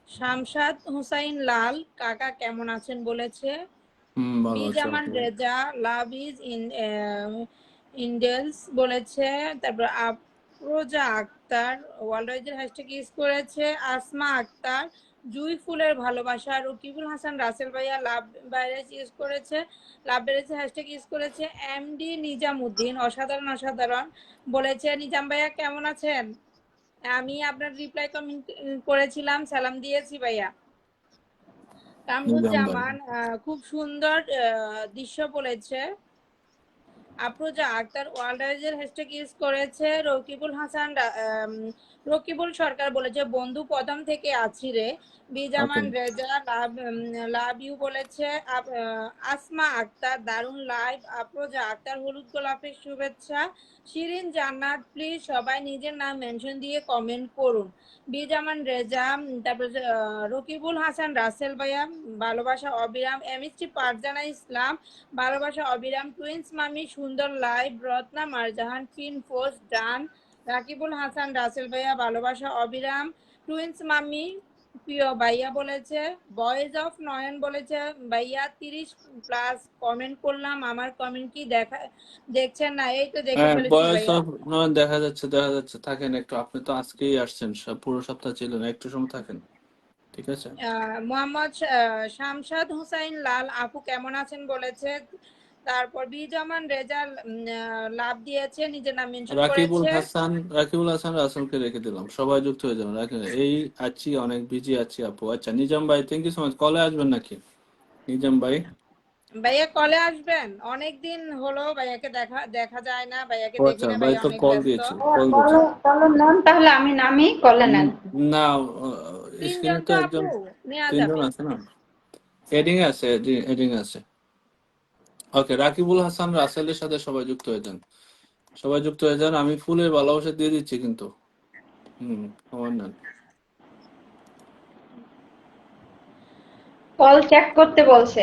শামশাদ হুসাইন লাল, কাকা কেমন আছেন বলেছে। ভালো আছে বিজামান আলহামদুলিল্লাহ। রেজা, লাভ ইজ ইন্ডেলস বলেছে। তারপর আফরোজা আক্তার ওয়ার্ল্ডওয়াইজের হ্যাশট্যাগ ইউজ করেছে। আসমা আক্তার, জুই ফুলের ভালোবাসা। রকিবুল হাসান রাসেল ভাইয়া লাভ ভাইরাস ইউজ করেছে, লাভ ভাইরাসের হ্যাশট্যাগ ইউজ করেছে। এমডি নিজামুদ্দিন, অসাধারণ অসাধারণ বলেছে। নিজাম ভাইয়া কেমন আছেন? আমি আপনার রিপ্লাই কমেন্ট করেছিলাম, সালাম দিয়েছি ভাইয়া। নিজাম ভাই, কামরুজ্জামান, খুব সুন্দর দৃশ্য বলেছে। আফরোজা আক্তার ওয়ার্ল্ডওয়াইজের হ্যাশট্যাগ ইউজ করেছে। রকিবুল হাসান রকিবুল সরকার বলেছে বন্ধু প্রথম থেকে আছি রে। ওকে, বিজামান রেজা লাভ ইউ বলেছে। আসমা আক্তার দারুন লাইভ। আফরোজা আক্তার হলুদ গোলাপের শুভেচ্ছা। শিরিন জান্নাত, প্লিজ সবাই নিজের নাম মেনশন দিয়ে কমেন্ট করুন। বিজামান রেজা, তারপর রকিবুল হাসান রাসেল ভাইয়া ভালোবাসা অবিরাম। এমএসটি ফারজানা ইসলাম, ভালোবাসা অবিরাম। টুইন্স মামি, সুন্দর লাইভ। রত্না মারজাহান, পিন পোস্ট ডান। রাকিবুল হাসান রাসেল ভাইয়া ভালোবাসা অবিরাম। টুইন্স মামি প্রিয় ভাইয়া বলেছে। ভয়েস অফ নয়ন বলেছে ভাইয়া 30+ কমেন্ট করলাম, আমার কমেন্ট কি দেখছেন না? এই তো দেখে হ্যাঁ ফেলেছি বয়স ভাইয়া। অফ নয়ন দেখা যাচ্ছে, দেখা যাচ্ছে। থাকেন একটু, আপনি তো আজকেই আসছেন, পুরো সপ্তাহ ছিলেন, একটু সময় থাকেন, ঠিক আছে? মোহাম্মদ শামশাদ হুসাইন লাল, আপু কেমন আছেন বলেছে। তারপর বিজামান রেজাল লাভ দিয়েছে, নিজের নাম মেনশন রাকিবুল করেছে। হাসান, রাকিবুল হাসান রাসেলকে রেখে দিলাম, সবাই যুক্ত হয়ে যাবেন। এই আছি, অনেক বিজি আছি আপু। আচ্ছা নিজাম ভাই, থ্যাংক ইউ সো মাচ। কলে আসবেন নাকি নিজাম ভাই? ভাইয়া কলে আসবেন, অনেকদিন হলো ভাইয়াকে দেখা দেখা যায় না, ভাইয়াকে ও দেখি আচ্ছা, না, ভাই ভাইয়া তো অনেক কল ব্যস্ত। দিয়েছে, কল দিয়েছে। কলে নেন, তাহলে আমি নামি, কলে নেন। না, স্ক্রিনে তিনজন তো তো একজন, আপু নেওয়া তিনজন যাবে। আছে না? এডিং এ আছে, এডিং এ আছে। ওকে, রাকিবুল হাসান রাসেলের সাথে সবাই যুক্ত হয়ে যান, সবাই যুক্ত হয়ে যান। আমি ফুলের ভালোবাসা দিয়ে দিচ্ছি কিন্তু। আমার নেন। কল চেক করতে বলছে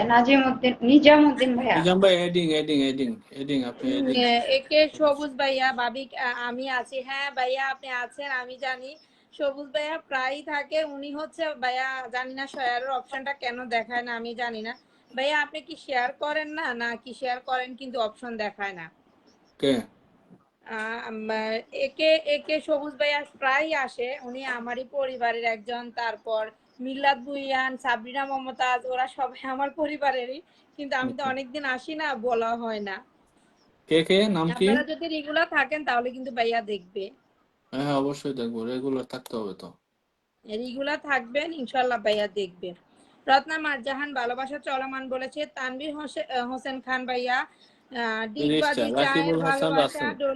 নিজামুদ্দিন ভাইয়া। নিজাম ভাই, এডিং এডিং এডিং এডিং, আপনি এডিং। একে সবুজ ভাইয়া, ভাবি আমি আছি। হ্যাঁ ভাইয়া আপনি আছেন, আমি জানি। সবুজ ভাইয়া প্রায়ই থাকে, উনি হচ্ছে ভাইয়া জানি না শেয়ারের অপশনটা কেন দেখায় না, আমি জানি না। ভাইয়া আপনি কি শেয়ার করেন না, নাকি শেয়ার করেন কিন্তু অপশন দেখায় না? কে? একে একে সবুজ ভাইয়া প্রায় আসে, উনি আমারই পরিবারের একজন। তারপর মিল্লাত ভুইয়ান, সাবরিনা মমতাজ, ওরা সবাই আমার পরিবারেরই, কিন্তু আমি তো অনেকদিন আসি না, বলা হয় না। কে কে নাম কি? আপনারা যদি রেগুলার থাকেন তাহলে কিন্তু ভাইয়া দেখবে। হ্যাঁ হ্যাঁ, অবশ্যই দেখবো, রেগুলার থাকতে হবে তো। রেগুলার থাকবেন ইনশাল্লাহ ভাইয়া দেখবে। রত্না মারজাহান ভালোবাসা চলমান বলেছে। তানভীর হোসেন খান ভাইয়া 30টা। ডিগবাজি চায়ের রাকিবুল হাসান ভালোবাসা রাসেল,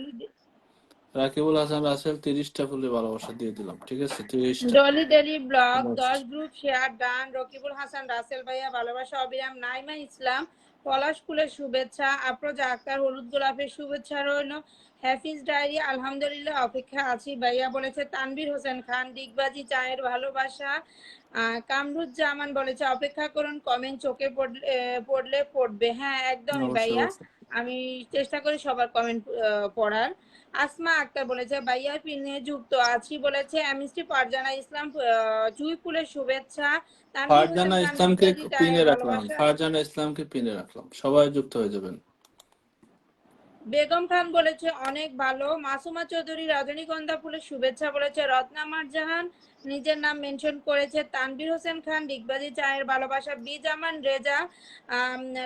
রাকিবুল হাসান রাসেল 30টা ফুলে ভালোবাসা দিয়ে দিলাম, ঠিক আছে? 30টা। Dolly daily blog 10 group share done. Rakibul Hasan Rasel ভাইয়া ভালোবাসা অবিরাম। নাইমা ইসলাম পলাশ ফুলের শুভেচ্ছা। আফরোজা আক্তার হলুদ গোলাপের শুভেচ্ছা রইল। হাফিজ ডায়েরি আলহামদুলিল্লাহ অপেক্ষা আছি ভাইয়া বলেছে। তানভীর হোসেন খান ডিগবাজি চায়ের ভালোবাসা। কামরুজ্জামান বলেছে অপেক্ষা করুন, কমেন্ট চোখে পড়লে পড়বে। হ্যাঁ একদমই অবশ্যই ভাইয়া, অবশ্যই। আমি চেষ্টা করি সবার কমেন্ট পড়ার। আসমা আক্তার বলেছে ভাইয়ার পিনে যুক্ত আছি বলেছে। এমএসটি ফারজানা ইসলাম জুই ফুলের শুভেচ্ছা। তানভীর হোসেন ফারজানা খান ইসলামকে ডিগবাজি পিনে চায়ের রাখলাম, ভালোবাসা। ফারজানা ইসলামকে পিনে রাখলাম, সবাই যুক্ত হয়ে যাবেন। বেগম খান বলেছে অনেক ভালো। মাসুমা চৌধুরী রজনীগন্ধা ফুলের শুভেচ্ছা বলেছে। রত্না মারজাহান নিজের নাম মেনশন করেছে। তানভীর হোসেন খান ডিগবাজি চায়ের ভালোবাসা। বিজামান রেজা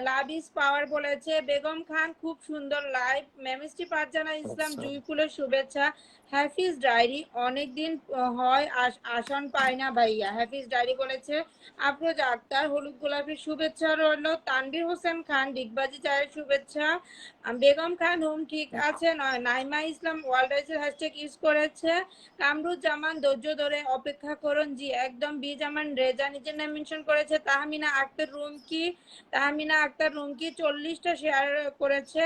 লাভিস পাওয়ার বলেছে। বেগম খান খুব সুন্দর লাইভ। মেমিস্টি ফারজানা ইসলাম আচ্ছা, জুই ফুলের শুভেচ্ছা। হাফিজ ডায়েরি অনেকদিন হয় আসন পায় না ভাইয়া, হাফিজ ডায়েরি বলেছে। আফরোজা আক্তার হলুদ গোলাপের শুভেচ্ছা রইল। তানভীর হোসেন খান ডিগবাজি চায়ের শুভেচ্ছা। বেগম খান হোম ঠিক আছে। নাইমা ইসলাম ওয়ার্ল্ড রাইজের হ্যাশট্যাগ ইউজ করেছে। কামরুজ্জামান ধৈর্য ধরে অপেক্ষা করুন, জি একদম। বিজামান রেজা নিজের নাম মেনশন করেছে। তাহমিনা আক্তার রুমকি 40টা শেয়ার করেছে।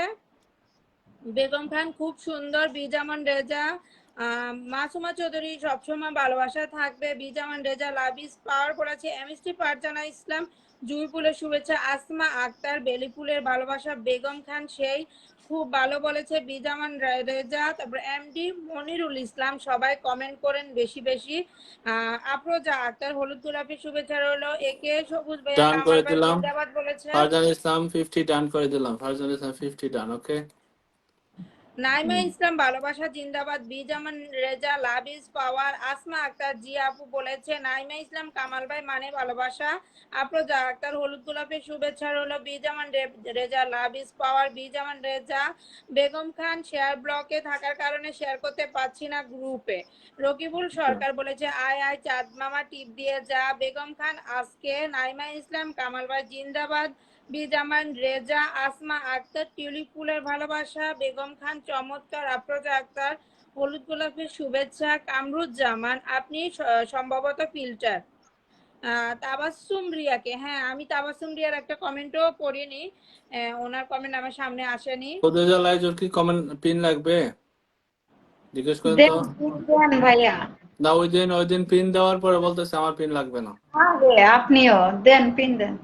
বেগম খান খুব সুন্দর। বিজামান রেজা মাসুমা চৌধুরী সবসময় ভালোবাসা থাকবে। বিজামান রেজা লাভিস পাওয়ার করেছে। এমএসটি ফারজানা ইসলাম জুই ফুলের শুভেচ্ছা। আসমা আক্তার বেলি ফুলের ভালোবাসা। বেগম খান সেই খুব ভালো বলেছে। বিজামান রেজা, তারপর এমডি মনিরুল ইসলাম, সবাই কমেন্ট করেন বেশি বেশি। আফরোজা আক্তার হলুদ গোলাপের শুভেচ্ছা রইল। একে সবুজ ভাইয়া ডান কামাল করে ভাই দিলাম। জিন্দাবাদ বলেছে। ফারজানা ইসলাম 50 ডান করে দিলাম, ফারজানা ইসলাম 50 ডান। ওকে। নাইমা ইসলাম ভালোবাসা জিন্দাবাদ। Bijaman Reza love is power. Asma Akter ji আপু বলেছে। নাইমা ইসলাম কামাল ভাই মানে ভালোবাসা। আফরোজা আক্তার হলুদ গোলাপের শুভেচ্ছা রইল। Bijaman Reza love is power. Bijaman Reza. Begum Khan share ব্লকে থাকার কারণে শেয়ার করতে পারছি না গ্রুপে। রকিবুল সরকার বলেছে আয় আয় চাঁদ মামা টিপ দিয়ে যা। বেগম খান আজকে। নাইমা ইসলাম কামাল ভাই জিন্দাবাদ। বিজামান রেজা আসমা আক্তার টিউলিপ ফুলের ভালোবাসা। বেগম খান চমৎকার। আফরোজা আক্তার হলুদ গোলাপের শুভেচ্ছা। কামরুজ্জামান আপনি সম্ভবত ফিল্টার। তাবাসসুম রিয়াকে, হ্যাঁ আমি তাবাসসুম রিয়ার একটা কমেন্টও পড়িনি, ওনার কমেন্ট আমার সামনে আসেনি। খোদেজা লাইজুর কি কমেন্ট পিন লাগবে জিজ্ঞেস করেন তো। দেন ভাইয়া। না, ওই দিন পিন দেওয়ার পরে বলতেছে আমার পিন লাগবে না। আরে আপনিও দেন, পিন দেন।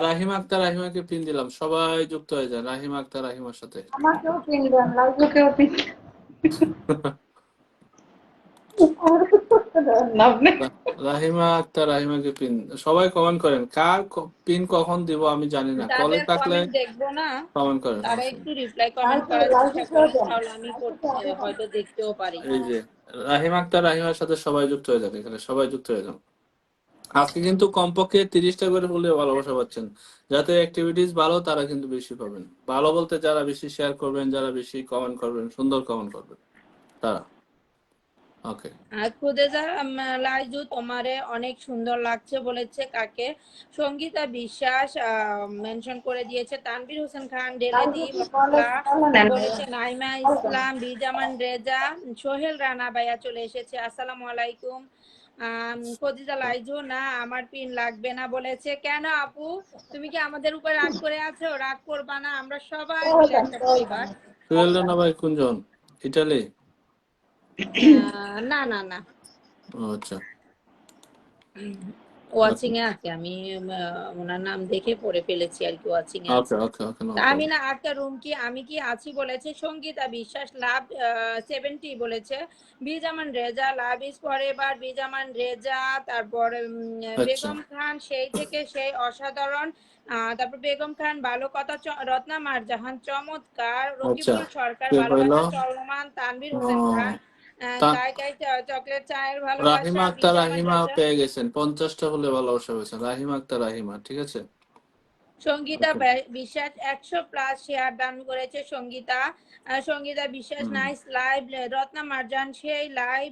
রাহিমা আক্তার রাহিমাকে পিন দিলাম, সবাই যুক্ত হয়ে যায় রাহিমা আক্তার রাহিমার সাথে। আমাকেও পিন দেন, লাইজুকেও পিন দেন। আপনি রাহিমা আক্তার রাহিমাকে পিন, সবাই কমেন্ট করেন। কার পিন কখন দিব আমি জানি না, কলে যাদের থাকলে কমেন্ট দেখবো না কমেন্ট করেন, তারা সমস্যা নেই। একটু রিপ্লাই কমেন্ট লাইজু করার চেষ্টা লাইজুকেও করেন, দেন। তাহলে আমি হয়তো দেখতেও পারি। এই যে রাহিমা আক্তার রাহিমার সাথে সবাই যুক্ত হয়ে যান, এখানে সবাই যুক্ত হয়ে যান। আজকে কিন্তু কমপক্ষে 30টা করে হলে ভালোবাসা পাচ্ছেন। যাতে অ্যাক্টিভিটিস ভালো তারা কিন্তু বেশি পাবেন। ভালো বলতে যারা বেশি শেয়ার করবেন, যারা বেশি কমেন্ট করবেন, সুন্দর কমেন্ট করবেন তারা। ওকে। আর খুদেজা লাইজু তোমারে অনেক সুন্দর লাগছে বলেছে। কাকে? সঙ্গীতা বিশ্বাস মেনশন করে দিয়েছে। তানভীর হোসেন খান ডেলেদি লাইজুকে মহল্লা নেন। বলেছে। নাইমা ইসলাম বিজামান রেজা। সোহেল রানা ভাইয়া চলে এসেছে, আসসালামু আলাইকুম। খদিজা লাইজু না আমার পিন লাগবে না বলেছে। কেন আপু, তুমি কি আমাদের উপর রাগ করে আছো? রাগ করবা না, আমরা সবাই মিলে একটা পরিবার। সুহেল রানা ভাই কোনজন? ইটালি? না না না। ও আচ্ছা। ওয়াচিং এ আছে, আমি ওনার নাম দেখে পড়ে ফেলেছি আর কি, ওয়াচিং এ আছে। Okay okay no Amina Akter room কি আমি কি আছি বলেছে, সঙ্গীতা বিশ্বাস লাভ 70 বলেছে, Bijaman Reza love is forever, Bijaman Reza, তারপর আচ্ছা বেগম খান সেই থেকে সেই অসাধারণ, তারপর বেগম খান ভালো কথা, রত্না মারজাহান চমৎকার, আচ্ছা রকিবুল সরকার কে ভালোবাসা কইলো চলমান, তানভীর হোসেন খান তা কাই কাই চকলেট চায়ের রাহিমা ভালোবাসা, আক্তার বিজামান রাহিমা রেজা, পেয়ে গেছেন, 50টা হলে ভালোবাসা হয়েছে। রাহিমা আক্তার রাহিমা, ঠিক আছে। সঙ্গীতা ওকে বিশ্বাস 100+ শেয়ার দান করেছে সঙ্গীতা, সঙ্গীতা বিশ্বাস নাইস লাইভ, রত্না মারজান সেই লাইভ,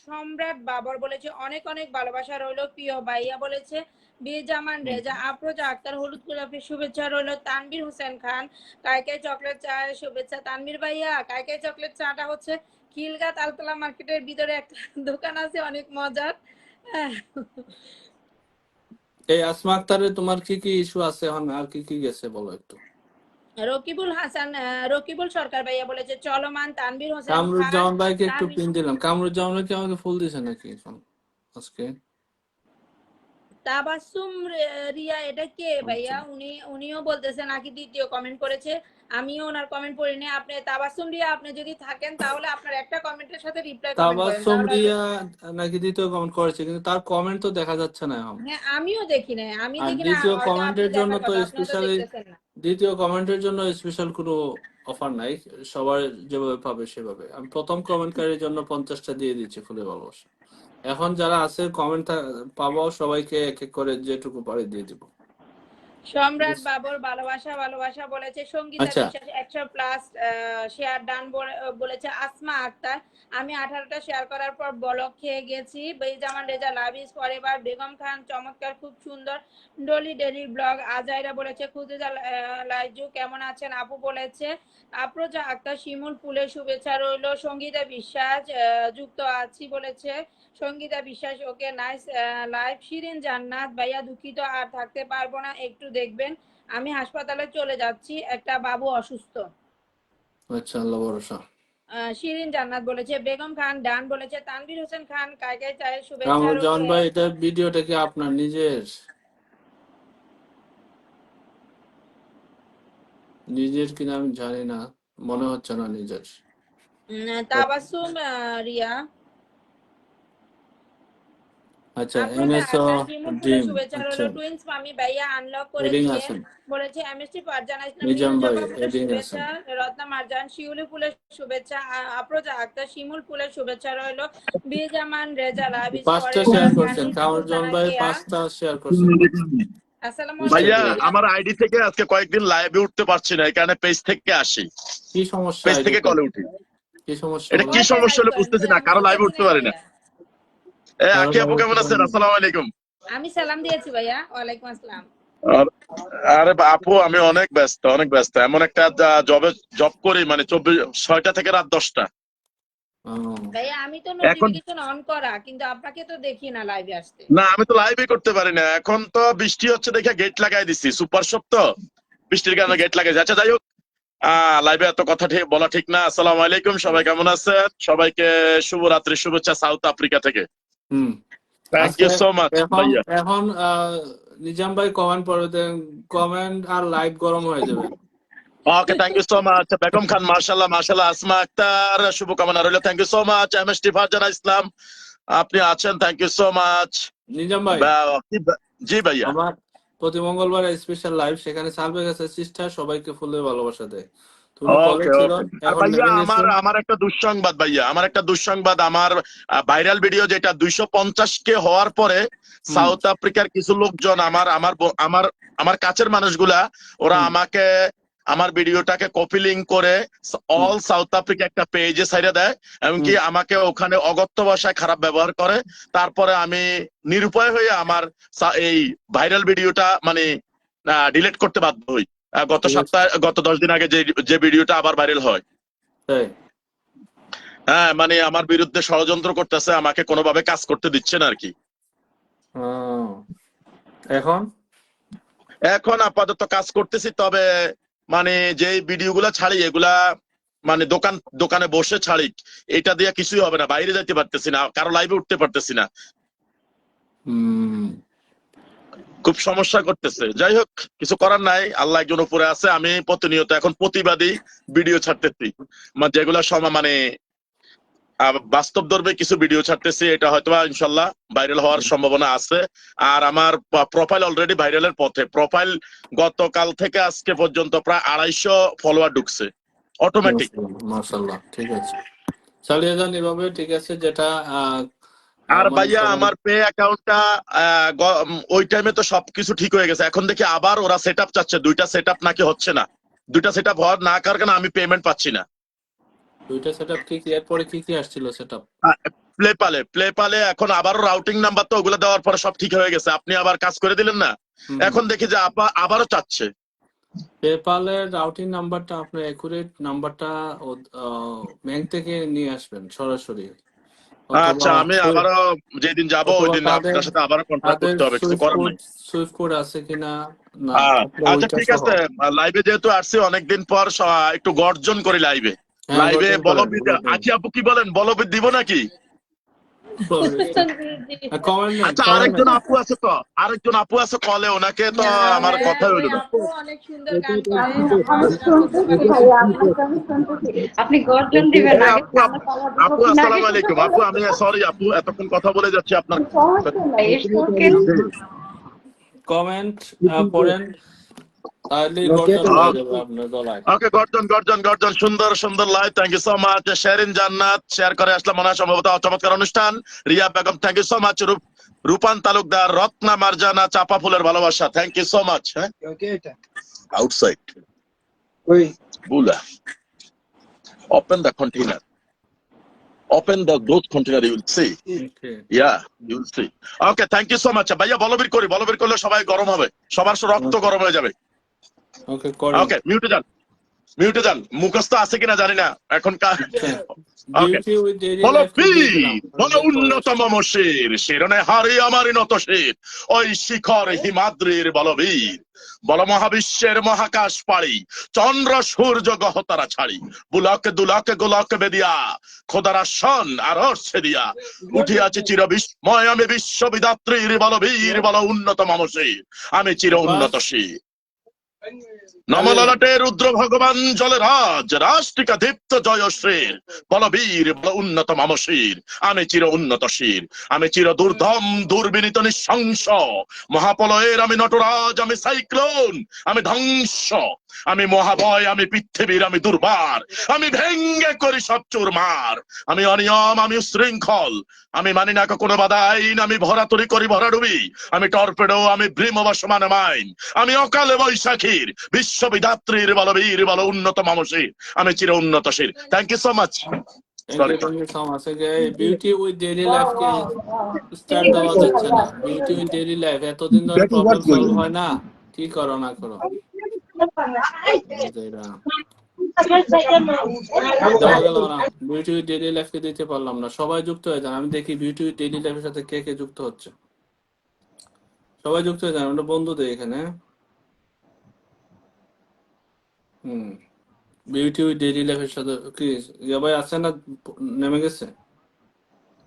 সম্রাট বাবর বলেছে অনেক অনেক ভালোবাসা রইলো প্রিয় ভাইয়া বলেছে, বিজামান রেজা, আফরোজা আক্তার হলুদ গোলাপের শুভেচ্ছা রইলো, তানভীর হোসেন খান কাইকাই চকলেট চায়ের শুভেচ্ছা, তানভীর ভাইয়া কাইকাই চকলেট চাটা হচ্ছে খিলগাঁও তালতলা মার্কেটের ভিতরে একটা দোকান আছে অনেক মজার। এই আসমা আক্তারের তোমার কি কি ইস্যু আছে এখন, আর কি কি গেছে বলো একটু। রকিবুল হাসান রকিবুল সরকার ভাইয়া বলেছে চলমান, তানভীর হোসেন খান কামরুজ্জামান ভাইকে একটু তানভীর পিন দিলাম। কামরুজ্জামান ভাই কি আমাকে ফুল দিছে নাকি এখন আজকে? তাবাসসুম রিয়া এটা কে ভাইয়া, উনিও বলতেছে নাকি দ্বিতীয় কমেন্ট করেছে, আমিও ওনার কমেন্ট পড়িনি। আপনি তাবাসসুম রিয়া আপনি যদি থাকেন তাহলে আপনার একটা কমেন্টের সাথে রিপ্লাই কমেন্ট করেন তাবাসসুম তাহলে রিয়া নাকি দ্বিতীয় কমেন্ট করেছে, কিন্তু তার কমেন্ট তো দেখা যাচ্ছে না এখন। হ্যাঁ আমিও দেখি না, আমি আর দেখি না, দ্বিতীয় হয়তো আপনি কমেন্টের জন্য দেখার তো কথা আপনি তো স্পেশালি দেখতেছেন না। দ্বিতীয় কমেন্টের জন্য স্পেশাল কোনো অফার নাই, সবার যেভাবে পাবে সেভাবে। আমি প্রথম কমেন্টকারীর জন্য 50টা দিয়ে দিচ্ছি ফুলে ভালোবাসা। এখন যারা আছে কমেন্ট পাবো সবাইকে এক এক করে যেটুকু পারে দিয়ে দিব। সম্রাট বাবর ভালোবাসা ভালোবাসা বলেছে, সঙ্গীতা আচ্ছা বিশ্বাস 100+ শেয়ার ডান বলেছে, আসমা আক্তার আমি 18টা শেয়ার করার পর ব্লক খেয়ে গেছি, Bejaman Reza love is forever, Begum Khan চমৎকার খুব সুন্দর, ডলি ডেলি ব্লগ, আজাইরা বলেছে খুদেজা লাইজু কেমন আছেন আপু বলেছে, আফরোজা আক্তার শিমুল ফুলের শুভেচ্ছা রইলো, সঙ্গীতা বিশ্বাস যুক্ত আছি বলেছে, সঙ্গীতা বিশ্বাস ওকে নাইস লাইভ, শিরিন জান্নাত ভাইয়া দুঃখিত আর থাকতে পারবো না, একটু দেখবেন আমি হাসপাতালে চলে যাচ্ছি, একটা বাবু অসুস্থ। আচ্ছা আল্লাহ ভরসা। শিরিন জান্নাত বলেছে, বেগম খান ডান বলেছে, তানভীর হোসেন খান কাইকাই চায়ের শুভেচ্ছা কামরুজ্জামান রইলো। ভাই এটা ভিডিওটা কি আপনার নিজের? নিজের কিনা আমি জানি না, মনে হচ্ছে না নিজের। তাবাসসুম রিয়া আচ্ছা আফরোজা এনএসও আক্তার শিমুল ফুলের ডিম, শুভেচ্ছা আচ্ছা রইলো, টুইন্স মামি ভাইয়া আনলক করে এডিং দিয়ে আছেন, বলেছে, এমএসটি ফারজানা ইসলাম নিজাম রিনুজা ভাই বাবুলের এডিং আছেন। শুভেচ্ছা, রত্না মারজান শিউলি ফুলের শুভেচ্ছা, আফরোজা আক্তার শিমুল ফুলের শুভেচ্ছা রইলো, বিজামান রেজা লাভ ইজ 5টা শেয়ার ফরএভার, করছেন তানিম কামরুজ্জামান ভাই, সানাহিয়া। 5টা শেয়ার করছেন। আসসালামু বুঝতে আলাইকুম ভাইয়া পেরেছি। ভাইয়া। আমার আইডি থেকে আজকে কয়েকদিন লাইভে উঠতে পারছি না, এই কারণে পেজ থেকে আসি, কি সমস্যা পেজ থেকে আইডিতে, কলে উঠি। কি সমস্যা এটা বলো? কি কয়টা সমস্যা লাইভ হলে করেন বুঝতেছি ভাইয়া, না, কারো আমিও লাইভে দেখি উঠতে নাই পারি না। ভাইয়া। আকি আপু কেমন আছেন? আসসালামু আলাইকুম। আমি সালাম দিয়েছি ভাইয়া, ওয়ালাইকুম আসসালাম। আর- আরে আপু আমি অনেক ব্যস্ত, অনেক ব্যস্ত। এমন একটা জব করি, মানে 6টা থেকে রাত 10টা। ভাইয়া আমি তো এখন নোটিফিকেশন অন করা, কিন্তু আপনাকে তো দেখি না লাইভে আসতে। না, আমি তো লাইভই করতে পারি না। এখন তো বৃষ্টি হচ্ছে দেখে গেট লাগাই দিছি, সুপার শপ তো, বৃষ্টির কারণে গেট লাগাইছি। আচ্ছা যাই হোক, লাইভে এত কথা ঠিক বলা ঠিক না। আসসালামু আলাইকুম, সবাই কেমন আছেন? সবাইকে শুভরাত্রি শুভেচ্ছা সাউথ আফ্রিকা থেকে। হুম থ্যাংক আজকে ইউ সো মাচ এখন ভাইয়া। এখন নিজাম ভাই কমেন্ট পড়ে দেন, কমেন্ট আর লাইভ গরম হয়ে যাবে। Okay, thank you so much. Begum Khan মাশাআল্লাহ মাশাআল্লাহ, আসমা আক্তার শুভকামনা রইল। Thank you so much. MST Farzana Islam আপনি আছেন, thank you so much. Nizam ভাই জি ভাইয়া। আমার প্রতি মঙ্গলবার স্পেশাল লাইভ, সেখানে সালবে গেছে সিস্টার সবাইকে ফুলের ভালোবাসা দেয়। তুমি কলে ওকে ছিল, ওকে। আর এখন ভাইয়া নেমে গেছে। আমার একটা দুঃসংবাদ ভাইয়া, আমার একটা দুঃসংবাদ। আমার ভাইরাল ভিডিও যেটা 250K হওয়ার পরে সাউথ আফ্রিকার কিছু লোকজন আমার আমার আমার আমার কাছের মানুষগুলা, ওরা আমাকে আমার ভিডিওটাকে কপি লিঙ্ক করে অল সাউথ আফ্রিকা একটা পেজে ছাইড়া দেয়, এমনকি আমাকে ওখানে অগত্য ভাষায় খারাপ ব্যবহার করে। তারপরে আমি নিরুপায় হয়ে আমার এই ভাইরাল ভিডিওটা মানে ডিলিট করতে বাধ্য হই। গত 10 দিন আগে যে ভিডিওটা আবার ভাইরাল হয়। হ্যাঁ, মানে আমার বিরুদ্ধে ষড়যন্ত্র করতেছে, আমাকে কোনোভাবে কাজ করতে দিচ্ছে না আর কি। এখন আপাতত কাজ করতেছি, তবে মানে যে ভিডিওগুলা ছাড়ি এগুলা মানে দোকানে বসে ছাড়ি, এটা দিয়ে কিছুই হবে না। বাইরে যাইতে পারতেছি না, কারো লাইভে উঠতে পারতেছি না। খুব সমস্যা করতেছে। যাই হোক, কিছু করার নাই, আল্লাহ একজন উপরে আছে। আমি প্রতিনিয়ত এখন প্রতিবাদী ভিডিও ছাড়তেছি, যেগুলা মানে বাস্তবধর্মী কিছু ভিডিও ছাড়তেছি। এটা হয়তো ইনশাল্লাহ ভাইরাল হওয়ার সম্ভাবনা আছে। আর আমার প্রোফাইল অলরেডি ভাইরালের পথে। প্রোফাইল গতকাল থেকে আজকে পর্যন্ত প্রায় 250 ফলোয়ার ঢুকছে অটোমেটিক। মাশাআল্লাহ, ঠিক আছে, চালিয়ে যান এভাবে, ঠিক আছে। যেটা আর মানে ভাইয়া সবাই আমার পে অ্যাকাউন্টটা ওই টাইমে তো সবকিছু ঠিক হয়ে গেছে। এখন দেখি আবার ওরা সেট আপ চাচ্ছে, 2টা সেট আপ নাকি হচ্ছে না। 2টা সেট আপ হওয়ার না কারণে আমি পেমেন্ট পাচ্ছি না। 2টা সেটআপ কি এরপরে কি আসছিল সেটআপ? প্লেপালে এখন আবারও রাউটিং নাম্বার, তো ওগুলো দেওয়ার পরে সব ঠিক হয়ে গেছে। আপনি আবার কাজ করে দিলেন না, এখন দেখি যে আবারও চাচ্ছে। পেপালের রাউটিং নাম্বারটা, আপনার একুরেট নাম্বারটা ব্যাংক থেকে নিয়ে আসবেন সরাসরি, অথবা আচ্ছা, আমি আবারও যেদিন যাবো ওই দিন তাদের আপনার সাথে আবারও কন্ট্যাক্ট তাদের করতে হবে, কিছু করার নাই। সুইফট কোড আছে কিনা না থাকলে আচ্ছা ওইটা ঠিক সহ। আছে, লাইভে যেহেতু আসছি অনেকদিন পর, একটু গর্জন করি লাইভে। হ্যাঁ, লাইভে গঠন করেন, বলবিদ আখি আপু কি বলেন, বলবিদ দিব নাকি? কমেন্ট নেই, আচ্ছা, কমেন্ট নেই। আরেকজন আপু আছে কলে, ওনাকে তো আমার হ্যাঁ, কথা ওই হইল না। আপু অনেক সুন্দর গান করে, আমি আপনার বলতে শুনতেছি পারি। ভাইয়া, আপনাকে আমি শুনতেছি। আপনি গর্জন দিবেন এই আগে, আপু আমরা তালা দিব আপু কিনা আগে আসসালামু সেটা আলাইকুম। বলেন। আপু আমি সরি আপু, এতক্ষণ কথা বলে যাচ্ছি আপনার। সমস্যা নাই, স্পোকেন। কমেন্ট পড়েন, তাহলেই গঠন হয়ে যাবে আপনার গলায়। ওকে, গর্জন গর্জন গর্জন, সুন্দর সুন্দর live, thank you so much. Sherin Jannat share করে আসলাম, মনে হয় সম্ভবত চমৎকার অনুষ্ঠান। Riya Begum, thank you so much. Rupan Talukdar, Ratna Marjana, চাপা ফুলের ভালোবাসা, থ্যাংক ইউ সো মাচ। হ্যাঁ, outside Bula, open the container, open the growth container, you will see. Okay. Yeah, you will see. Okay, thank you so much ভাইয়া। বলবির করলে সবাই গরম হবে, সবার রক্ত গরম হয়ে যাবে। ওকে, করেন। ওকে, মিউটে যান, মুখস্থ আছে কিনা জানি না এখন। ওকে, বিউটি উইথ ডেইলি বলো লাইফ কে দিয়ে দিলাম, বীর, বলো উন্নতম শির, শিরনে হারি আমারই নত শির, ওই শিখর হিমাদ্রির বলবীর। বল মহাবিশ্বের মহাকাশ পাড়ি, চন্দ্র সূর্য গহতারা ছাড়ি, বুলক দুলক গোলক বেদিয়া, খোদার আসন আর অর্ষে দিয়া, উঠিয়াছি চির বিস্ময় আমি বিশ্ববিদাত্রীর বলবীর, বল উন্নতম শির, আমি চির উন্নত শির। নমললাটে রুদ্র ভগবান জলরাজ, রাষ্ট্রিকা দীপ্ত জয়শ্রীর, বলবীর বল উন্নত মামশির, আমি চির উন্নত শির, আমি চির দুর্ধম দুর্বিনীত নিঃশংস, মহাপলয়ের আমি নটরাজ, আমি সাইক্লোন, আমি ধ্বংস, আমি মহাভয়, আমি পৃথিবীর, আমি দুর্বার, আমি ভেঙ্গে করি সব চুরমার, আমি অনিয়ম, আমি উশৃঙ্খল, আমি মানি না কোনো বাধা আইন, আমি ভরাতুরি করি ভরাডুবি, আমি টর্পেডো, আমি ভ্রীমবাসমান মাইন, আমি অকালে বৈশাখীর, বিশ্ববিদাত্রীর বলবীর, বল উন্নত মামশির, আমি চির উন্নত শির। Thank you so much. Thank you so much. Beauty with daily life কে স্টার দেওয়া যাচ্ছে না। বিউটি উইথ ডেইলি লাইফ এতদিন ধরে প্রবলেম সলভ হয় না, কি করো না করো দেওয়া গেল না। বিউটি উইথ ডেইলি লাইফ কে দিতে পারলাম না। সবাই যুক্ত হয়ে যান, আমি দেখি বিউটি উইথ ডেইলি লাইফের সাথে কে কে যুক্ত হচ্ছে। সবাই যুক্ত হয়ে যান, আমরা বন্ধুদের এখানে। বিউটি উইথ ডেইলি লাইফের সাথে কি ভাই আছে না, নেমে গেছে?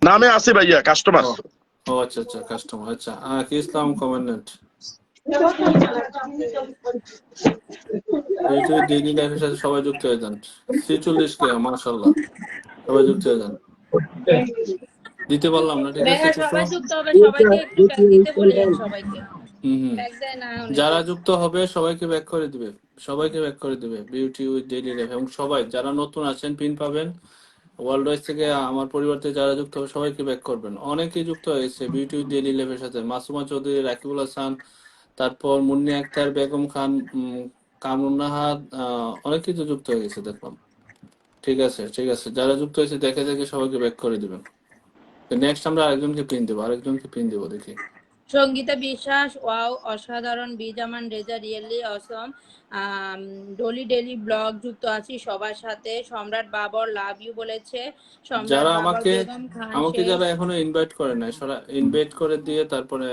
নামে আসি ভাইয়া, কাস্টমার। ও আচ্ছা আচ্ছা, কাস্টমার। আচ্ছা, কি ইসলাম কমেন্ট বিউটি উইথ ডেইলি লাইফের সাথে সবাই যুক্ত হয়ে যান। 46 কে, মাশাআল্লাহ, সবাই যুক্ত হয়ে যান। দিতে পারলাম না, ঠিক আছে। ভাইয়া সবাই যুক্ত হবে, সবাইকে একটু ব্যাক দিতে বললেন সবাইকে। ব্যাক দেয় না যারা অনেকে। যুক্ত হবে সবাইকে ব্যাক করে দিবে, সবাইকে ব্যাক করে দিবে বিউটি উইথ ডেইলি লাইফ। এবং সবাই যারা নতুন আছেন পিন পাবেন, ওয়ার্ল্ড ওয়াইজ থেকে আমার পরিবর্তে যারা যুক্ত হবে সবাইকে ব্যাক করবেন। অনেকেই যুক্ত হয়েছে বিউটি উইথ ডেইলি লাইফের সাথে। মাসুমা চৌধুরী, রাকিবুল হাসান, তারপর মুন্নি আক্তার, বেগম খান, কামরুন নাহার, অনেক কিছু যুক্ত হয়ে গেছে দেখলাম। ঠিক আছে ঠিক আছে, যারা যুক্ত হয়েছে দেখে দেখে সবাইকে ব্যাক করে দিবেন। নেক্সট আমরা আরেকজনকে পিন দেবো, দেখি। সঙ্গীতা বিশ্বাস, ওয়াও অসাধারণ। বিজামান রেজা, রিয়েলি অসম। ডলি ডেলি ব্লগ যুক্ত আছি সবার সাথে। সম্রাট বাবর লাভ ইউ বলেছে। সম্রাট যারা বাবর, আমাকে বেগম খান আমাকে শেষ। যারা এখনো ইনভাইট করে নাই, ইনভাইট করে দিয়ে তারপরে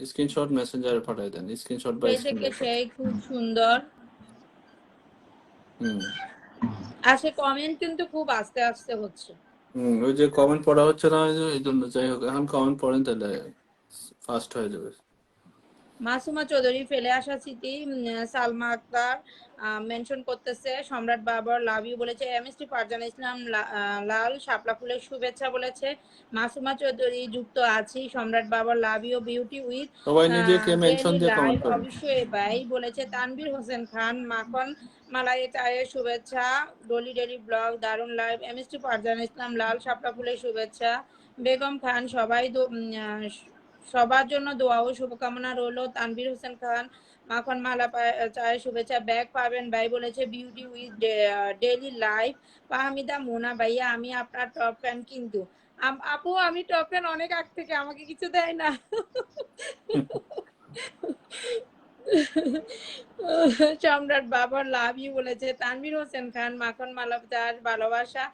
স্ক্রিনশট মেসেঞ্জারে পাঠিয়ে দেন, স্ক্রিনশট বা সেই স্ক্রিন থেকে রেকর্ড। সেই খুব সুন্দর। আসে কমেন্ট কিন্তু খুব আস্তে আস্তে হচ্ছে। ওই যে কমেন্ট পড়া হচ্ছে না, এই জন্য। যাই হোক, এখন কমেন্ট পড়েন তাহলে ফাস্ট হয়ে যাবে। মাসুমা চৌধুরী ফেলে আসা স্মৃতি, সালমা আক্তার মেনশন করতেছে, সম্রাট বাবর লাভ ইউ বলেছে, এমএসটি ফারজানা ইসলাম লাল শাপলা ফুলের শুভেচ্ছা বলেছে, মাসুমা চৌধুরী যুক্ত আছি, Samrat Babur love you beauty with সবাই নিজেকে মেনশন ডেইলি দিয়ে লাইভ কমেন্ট করুন। অবশ্যই ভাই বলেছে, তানভীর হোসেন খান মাখন মালাই চায়ের শুভেচ্ছা, ডলি ডেলি ব্লগ দারুন লাইভ, এমএসটি ফারজানা ইসলাম লাল শাপলা ফুলের শুভেচ্ছা, বেগম খান সবার জন্য দোয়া ও শুভকামনা রইল, তানভীর হোসেন খান মাখন মালা চায়ের শুভেচ্ছা, ব্যাগ পাবেন ভাই বলেছে, beauty with daily life, Fahmida Mona ভাইয়া আমি আপনার টপ ফ্যান কিন্তু। আপু আমি টপ ফ্যান অনেক আগ থেকে, আমাকে কিছু দেয় না। সম্রাট বাবর লাভ ইউ বলেছে, তানভীর হোসেন খান মাখন মালা চার ভালোবাসা,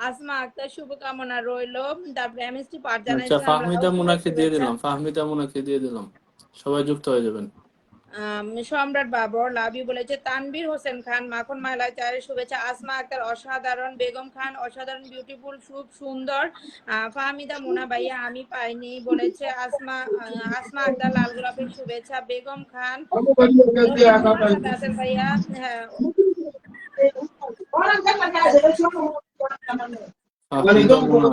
আসমা আক্তার শুভকামনা রইল, তারপরে এমএসটি ফারজানা আচ্ছা, ইসলাম ফাহমিদা লাল মুনাকে দিয়ে শুভেচ্ছা, দিলাম, ফাহমিদা মুনাকে দিয়ে দিলাম, সবাই যুক্ত হয়ে যাবেন। সম্রাট বাবর লাভ ইউ বলেছে, তানভীর হোসেন খান মাখন মালা চায়ের শুভেচ্ছা, আসমা আক্তার অসাধারণ, বেগম খান অসাধারণ বিউটিফুল খুব সুন্দর, ফাহমিদা মুনা ভাইয়া আমি পাইনি বলেছে, আসমা আক্তার লাল গোলাপের শুভেচ্ছা, বেগম খান রাসেল ভাইয়া, হ্যাঁ ফাহমিদা মুনা,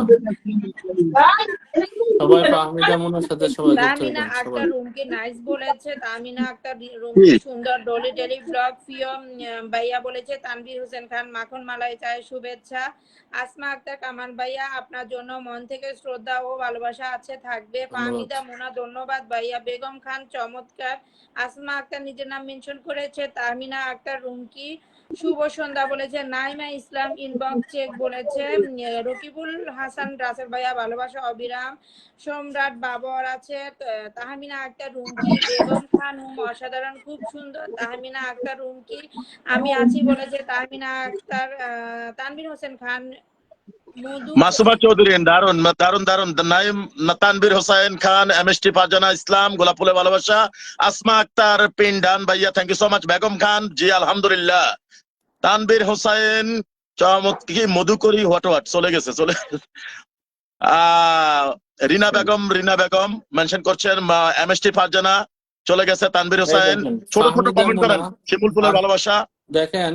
সবাই ফাহমিদা মুনার সাথে সবাই যুক্ত হয়ে তাহমিনা যান সবাই। আক্তার রুমকি নাইস বলেছে, তাহমিনা আক্তার রুমকি সুন্দর, ডলি ডেলি ব্লগ ফিও ভাইয়া বলেছে, তানভীর হোসেন খান মাখন মালাই চায় শুভেচ্ছা, আসমা আক্তার কামাল ভাইয়া আপনার জন্য মন থেকে শ্রদ্ধা ও ভালোবাসা আছে থাকবে, ধন্যবাদ। ফাহমিদা মোনা ধন্যবাদ ভাইয়া, বেগম খান চমৎকার, আসমা আক্তার নিজের নাম মেনশন করেছে, তাহমিনা আক্তার রুমকি শুভ সন্ধ্যা বলেছে, নাইমা ইসলাম ইনবক্স চেক বলেছে, রকিবুল হাসান রাসেল ভাইয়া ভালোবাসা অবিরাম, সম্রাট বাবর আছে, তাহমিনা আক্তার রুমকি, বেগম খান অসাধারণ খুব সুন্দর, তাহমিনা আক্তার রুমকি আমি আছি বলেছে, তাহমিনা আক্তার, তানভীর হোসেন খান মধু, মাসুমা চৌধুরী দারুন দারুন দারুন, নাইম তানভীর হোসেন খান, এমএসটি ফারজানা ইসলাম গোলাপ ফুলে ভালোবাসা, আসমা আক্তার পিন ডান ভাইয়া thank you so much, Begum Khan ji আলহামদুলিল্লাহ, তানভীর হোসেন চমৎকি মধুকরী হোয়াট চলে গেছে রিনা বেগম মেনশন করছেন, এমএসটি ফারজানা চলে গেছে, তানভীর হোসেন ছোট ছোট ফাহমিদা কমেন্ট করেন, মুনা, শিমুল ফুলের ভালোবাসা দেখেন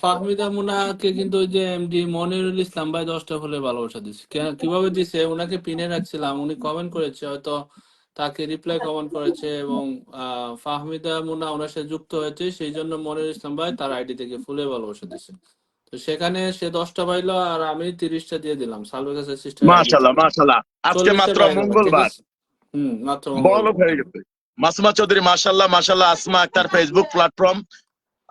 ফাহমিদা মুনাকে কিন্তু ওই যে এমডি মনিরুল ইসলাম ভাই 10টা হলে ভালোবাসা দিচ্ছে। কিভাবে দিছে, ওনাকে পিনে রাখছিলাম, উনি কমেন্ট করেছে, হয়তো তাকে রিপ্লাই কমেন্ট করেছে, এবং ফাহমিদা মুনা ওনার সাথে যুক্ত হয়েছে, সেই জন্য মনিরুল ইসলাম ভাই তার আইডি থেকে ফুলে ভালোবাসা দিচ্ছে। তো সেখানে সে 10টা পাইলো আর আমি 30টা দিয়ে দিলাম। সালুর কাছে সিস্টেম মাশাআল্লাহ আজকে 40টা মাত্র পেয়ে গেল, ঠিক মঙ্গলবার আছে? মাত্র বড় মঙ্গলবার। লোক হয়ে গেছে। মাসুমা চৌধুরী মাশাআল্লাহ, আসমা আক্তার ফেসবুক প্ল্যাটফর্ম,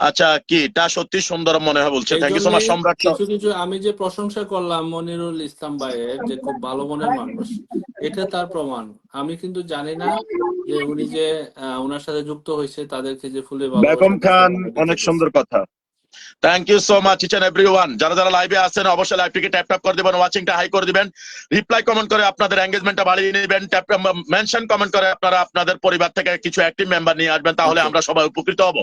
আচ্ছা কি এটা সত্যি সুন্দর মনে হয় বলছে, এই থ্যাংক ইউ সো মাচ জন্যই সম্রাট। কিছু কিছু আমি যে প্রশংসা করলাম মনিরুল ইসলাম ভাইয়ের, যে খুব ভালো মনের মানুষ, এটা তার প্রমাণ। আমি কিন্তু জানি না যে উনি যে ওনার সাথে যুক্ত হয়েছে তাদেরকে যে ফুলে ভালোবাসা বেগম দিচ্ছে খান এবং এটা অনেক চেপেছে। সুন্দর কথা, thank you so much each and everyone. যারা যারা লাইভে আছেন অবশ্যই লাইভটিকে ট্যাপ ট্যাপ করে দিবেন, ওয়াচিংটা হাই করে দিবেন, রিপ্লাই কমেন্ট করে আপনাদের এঙ্গেজমেন্টটা বাড়িয়ে নেবেন, ট্যাপ মেনশন কমেন্ট করে আপনারা আপনাদের পরিবার থেকে কিছু অ্যাক্টিভ মেম্বার নিয়ে আসবেন, তাহলে আচ্ছা, আমরা সবাই উপকৃত হব।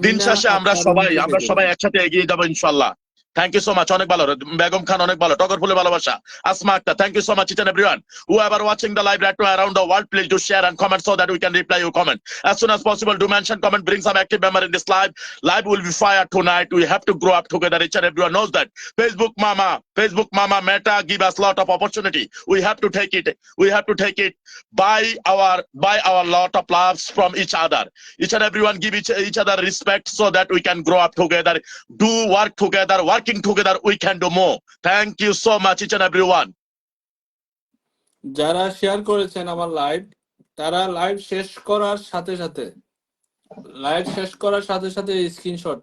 দিন তাহমিনা শেষে আমরা আক্তার সবাই রুমকি দিয়ে দিলাম। একসাথে এগিয়ে যাবো ইনশাআল্লাহ। থ্যাংক ইউ সো মাচ, অনেক ভালো। বেগম খান অনেক ভালো, টগর ফুলে ভালোবাসা, Asma Akhtar thank you so much each and everyone. Whoever watching the live right now around the world, please do share and comment so that we can reply your comment as soon as possible. Do mention, comment, bring some active member in this live. Live will be fire tonight. We have to grow up together. Each and everyone knows that. Facebook Mama Meta give us lot of opportunity. We have to take it by our lot of loves from each other. Each and everyone give each other respect so that we can grow up together, do work together, working together we can do more. Thank you so much each and everyone. যারা share করেছেন আমার live, তারা live শেষ করার সাথে screenshot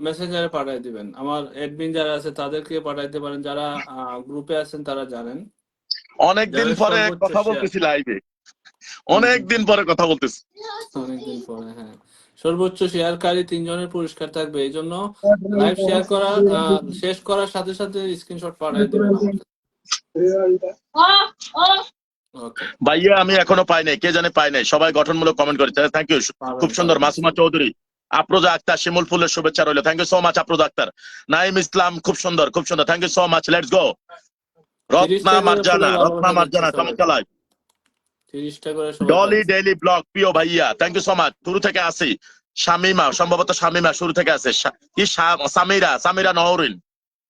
মেসেঞ্জারে পাঠিয়ে দিবেন। আমার অ্যাডমিন যারা আছে তাদেরকে পাঠাইতে পারেন, যারা গ্রুপে আছেন তারা জানেন। অনেকদিন যাদের পরে সর্বোচ্চ কথা শেয়ার, বলতেছি লাইভে, অনেকদিন পরে কথা বলতেছি। অনেকদিন পরে, হ্যাঁ, সর্বোচ্চ শেয়ারকারী 3 জনের পুরস্কার থাকবে। এই জন্য লাইভ শেয়ার শেষ করার সাথে স্ক্রিনশট পাঠিয়ে দিবেন আমার কাছে। ওকে, ভাইয়া আমি এখনো পাই নাই, কে জানে পাই নাই, সবাই গঠনমূলক কমেন্ট করেছে, থ্যাংক ইউ। খুব সুন্দর। মাসুমা চৌধুরী, আফরোজা আক্তার, শিমুল ফুলের শুভেচ্ছা রইল, thank you so much Afroza Akter. Naim Islam খুব সুন্দর, thank you so much. Let's go. Ratna Marjana চমৎকার লাইভ। 30টা করে সবাই ডলি পাচ্ছে। ডেইলি ব্লগ প্রিয় ভাইয়া, থ্যাংক ইউ সো মাচ। শুরু থেকে আসি শামিমা, সম্ভবত শামিমা শুরু থেকে আছে, সামিরা নহরিন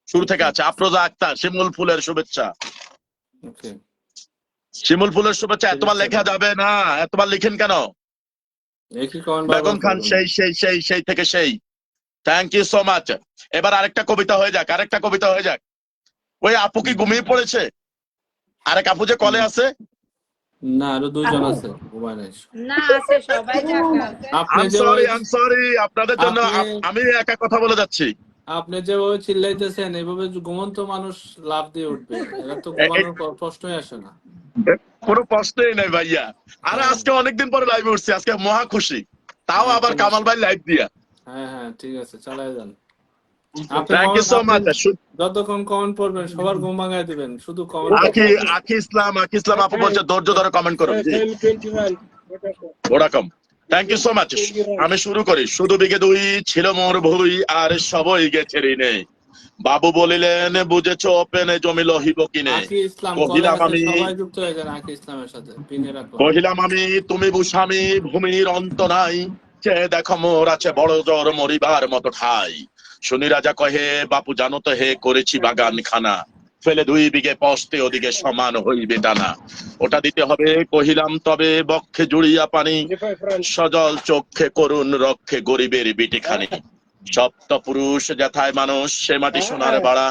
শুরু থেকে ওকে আছে, আফরোজা আক্তার, শিমুল ফুলের শুভেচ্ছা। ওকে শিমুল ফুলের শুভেচ্ছা এতবার 30টা লেখা যাবে না, এতবার লিখেন কেন? একই কমেন্ট বেগম বারবার খান করবেন। সেই থেকে সেই, থ্যাংক ইউ সো মাচ। এবার আরেকটা কবিতা হয়ে যাক, আরেকটা কবিতা হয়ে যাক। ওই আপু কি ঘুমিয়ে পড়েছে? আরেক আপু যে কলে আছে? না, আরো 2 জন আছে, ঘুমায় নাই। না, আছে, সবাই জাগা আছে। আপনি যে আই এম সরি আপনাদের জন্য আপনি আমি একা কথা বলে যাচ্ছি। আপনি যেভাবে চিল্লাইতেছেন এভাবে ঘুমন্ত মানুষ লাফ দিয়ে উঠবে, এরা তো এ- এ- ঘুমানোর প্রশ্নই আসে না। কোনো প্রশ্নই নাই ভাইয়া। আরে হ্যাঁ আজকে অনেকদিন পরে লাইভে উঠছি, আজকে মহা খুশি, তাও হ্যাঁ আবার কামাল ভাই লাইভ দিয়া। হ্যাঁ হ্যাঁ ঠিক আছে, চালাই যান। আপনি থ্যাংক ইউ সো আপনি মাচ। যতক্ষণ কমেন্ট পড়বেন সবার ঘুম ভাঙায় দিবেন, শুধু কমেন্ট আখি পড়বেন। আখি ইসলাম আপু বলছে ধৈর্য ধরে কমেন্ট করো। জি ওরকম, থ্যাংক ইউ সো মাচ। আমি শুরু করি। শুধু বিঘে দুই ছিল মোর ভুই, আর সবই গেছে ঋণে। বাবু বলিলেন বুঝেছ ওপেনে জমি লহিব কিনে। আকি ইসলাম কলে কহিলাম আছে, আমি সবাই যুক্ত হয়ে যান আকি ইসলামের সাথে, পিনে রাখুন। কহিলাম আমি তুমি বুঝামি ভূমির অন্ত নাই। যে দেখো মোর আছে বড় জ্বর মরিবার মতো ঠাই। শুনি রাজা কহে বাপু জানো তো হে করেছি বাগান খানা। ফেলে 2 বিঘে পস্তে ওদিকে সমান হইবে টানা। ওটা দিতে হবে কহিলাম তবে বক্ষে জুড়িয়া পানি। সজল চক্ষে করুণ রক্ষে গরিবের বিটিখানি। সপ্ত পুরুষ যথায় মানুষ সে মাটি সোনার বাড়া।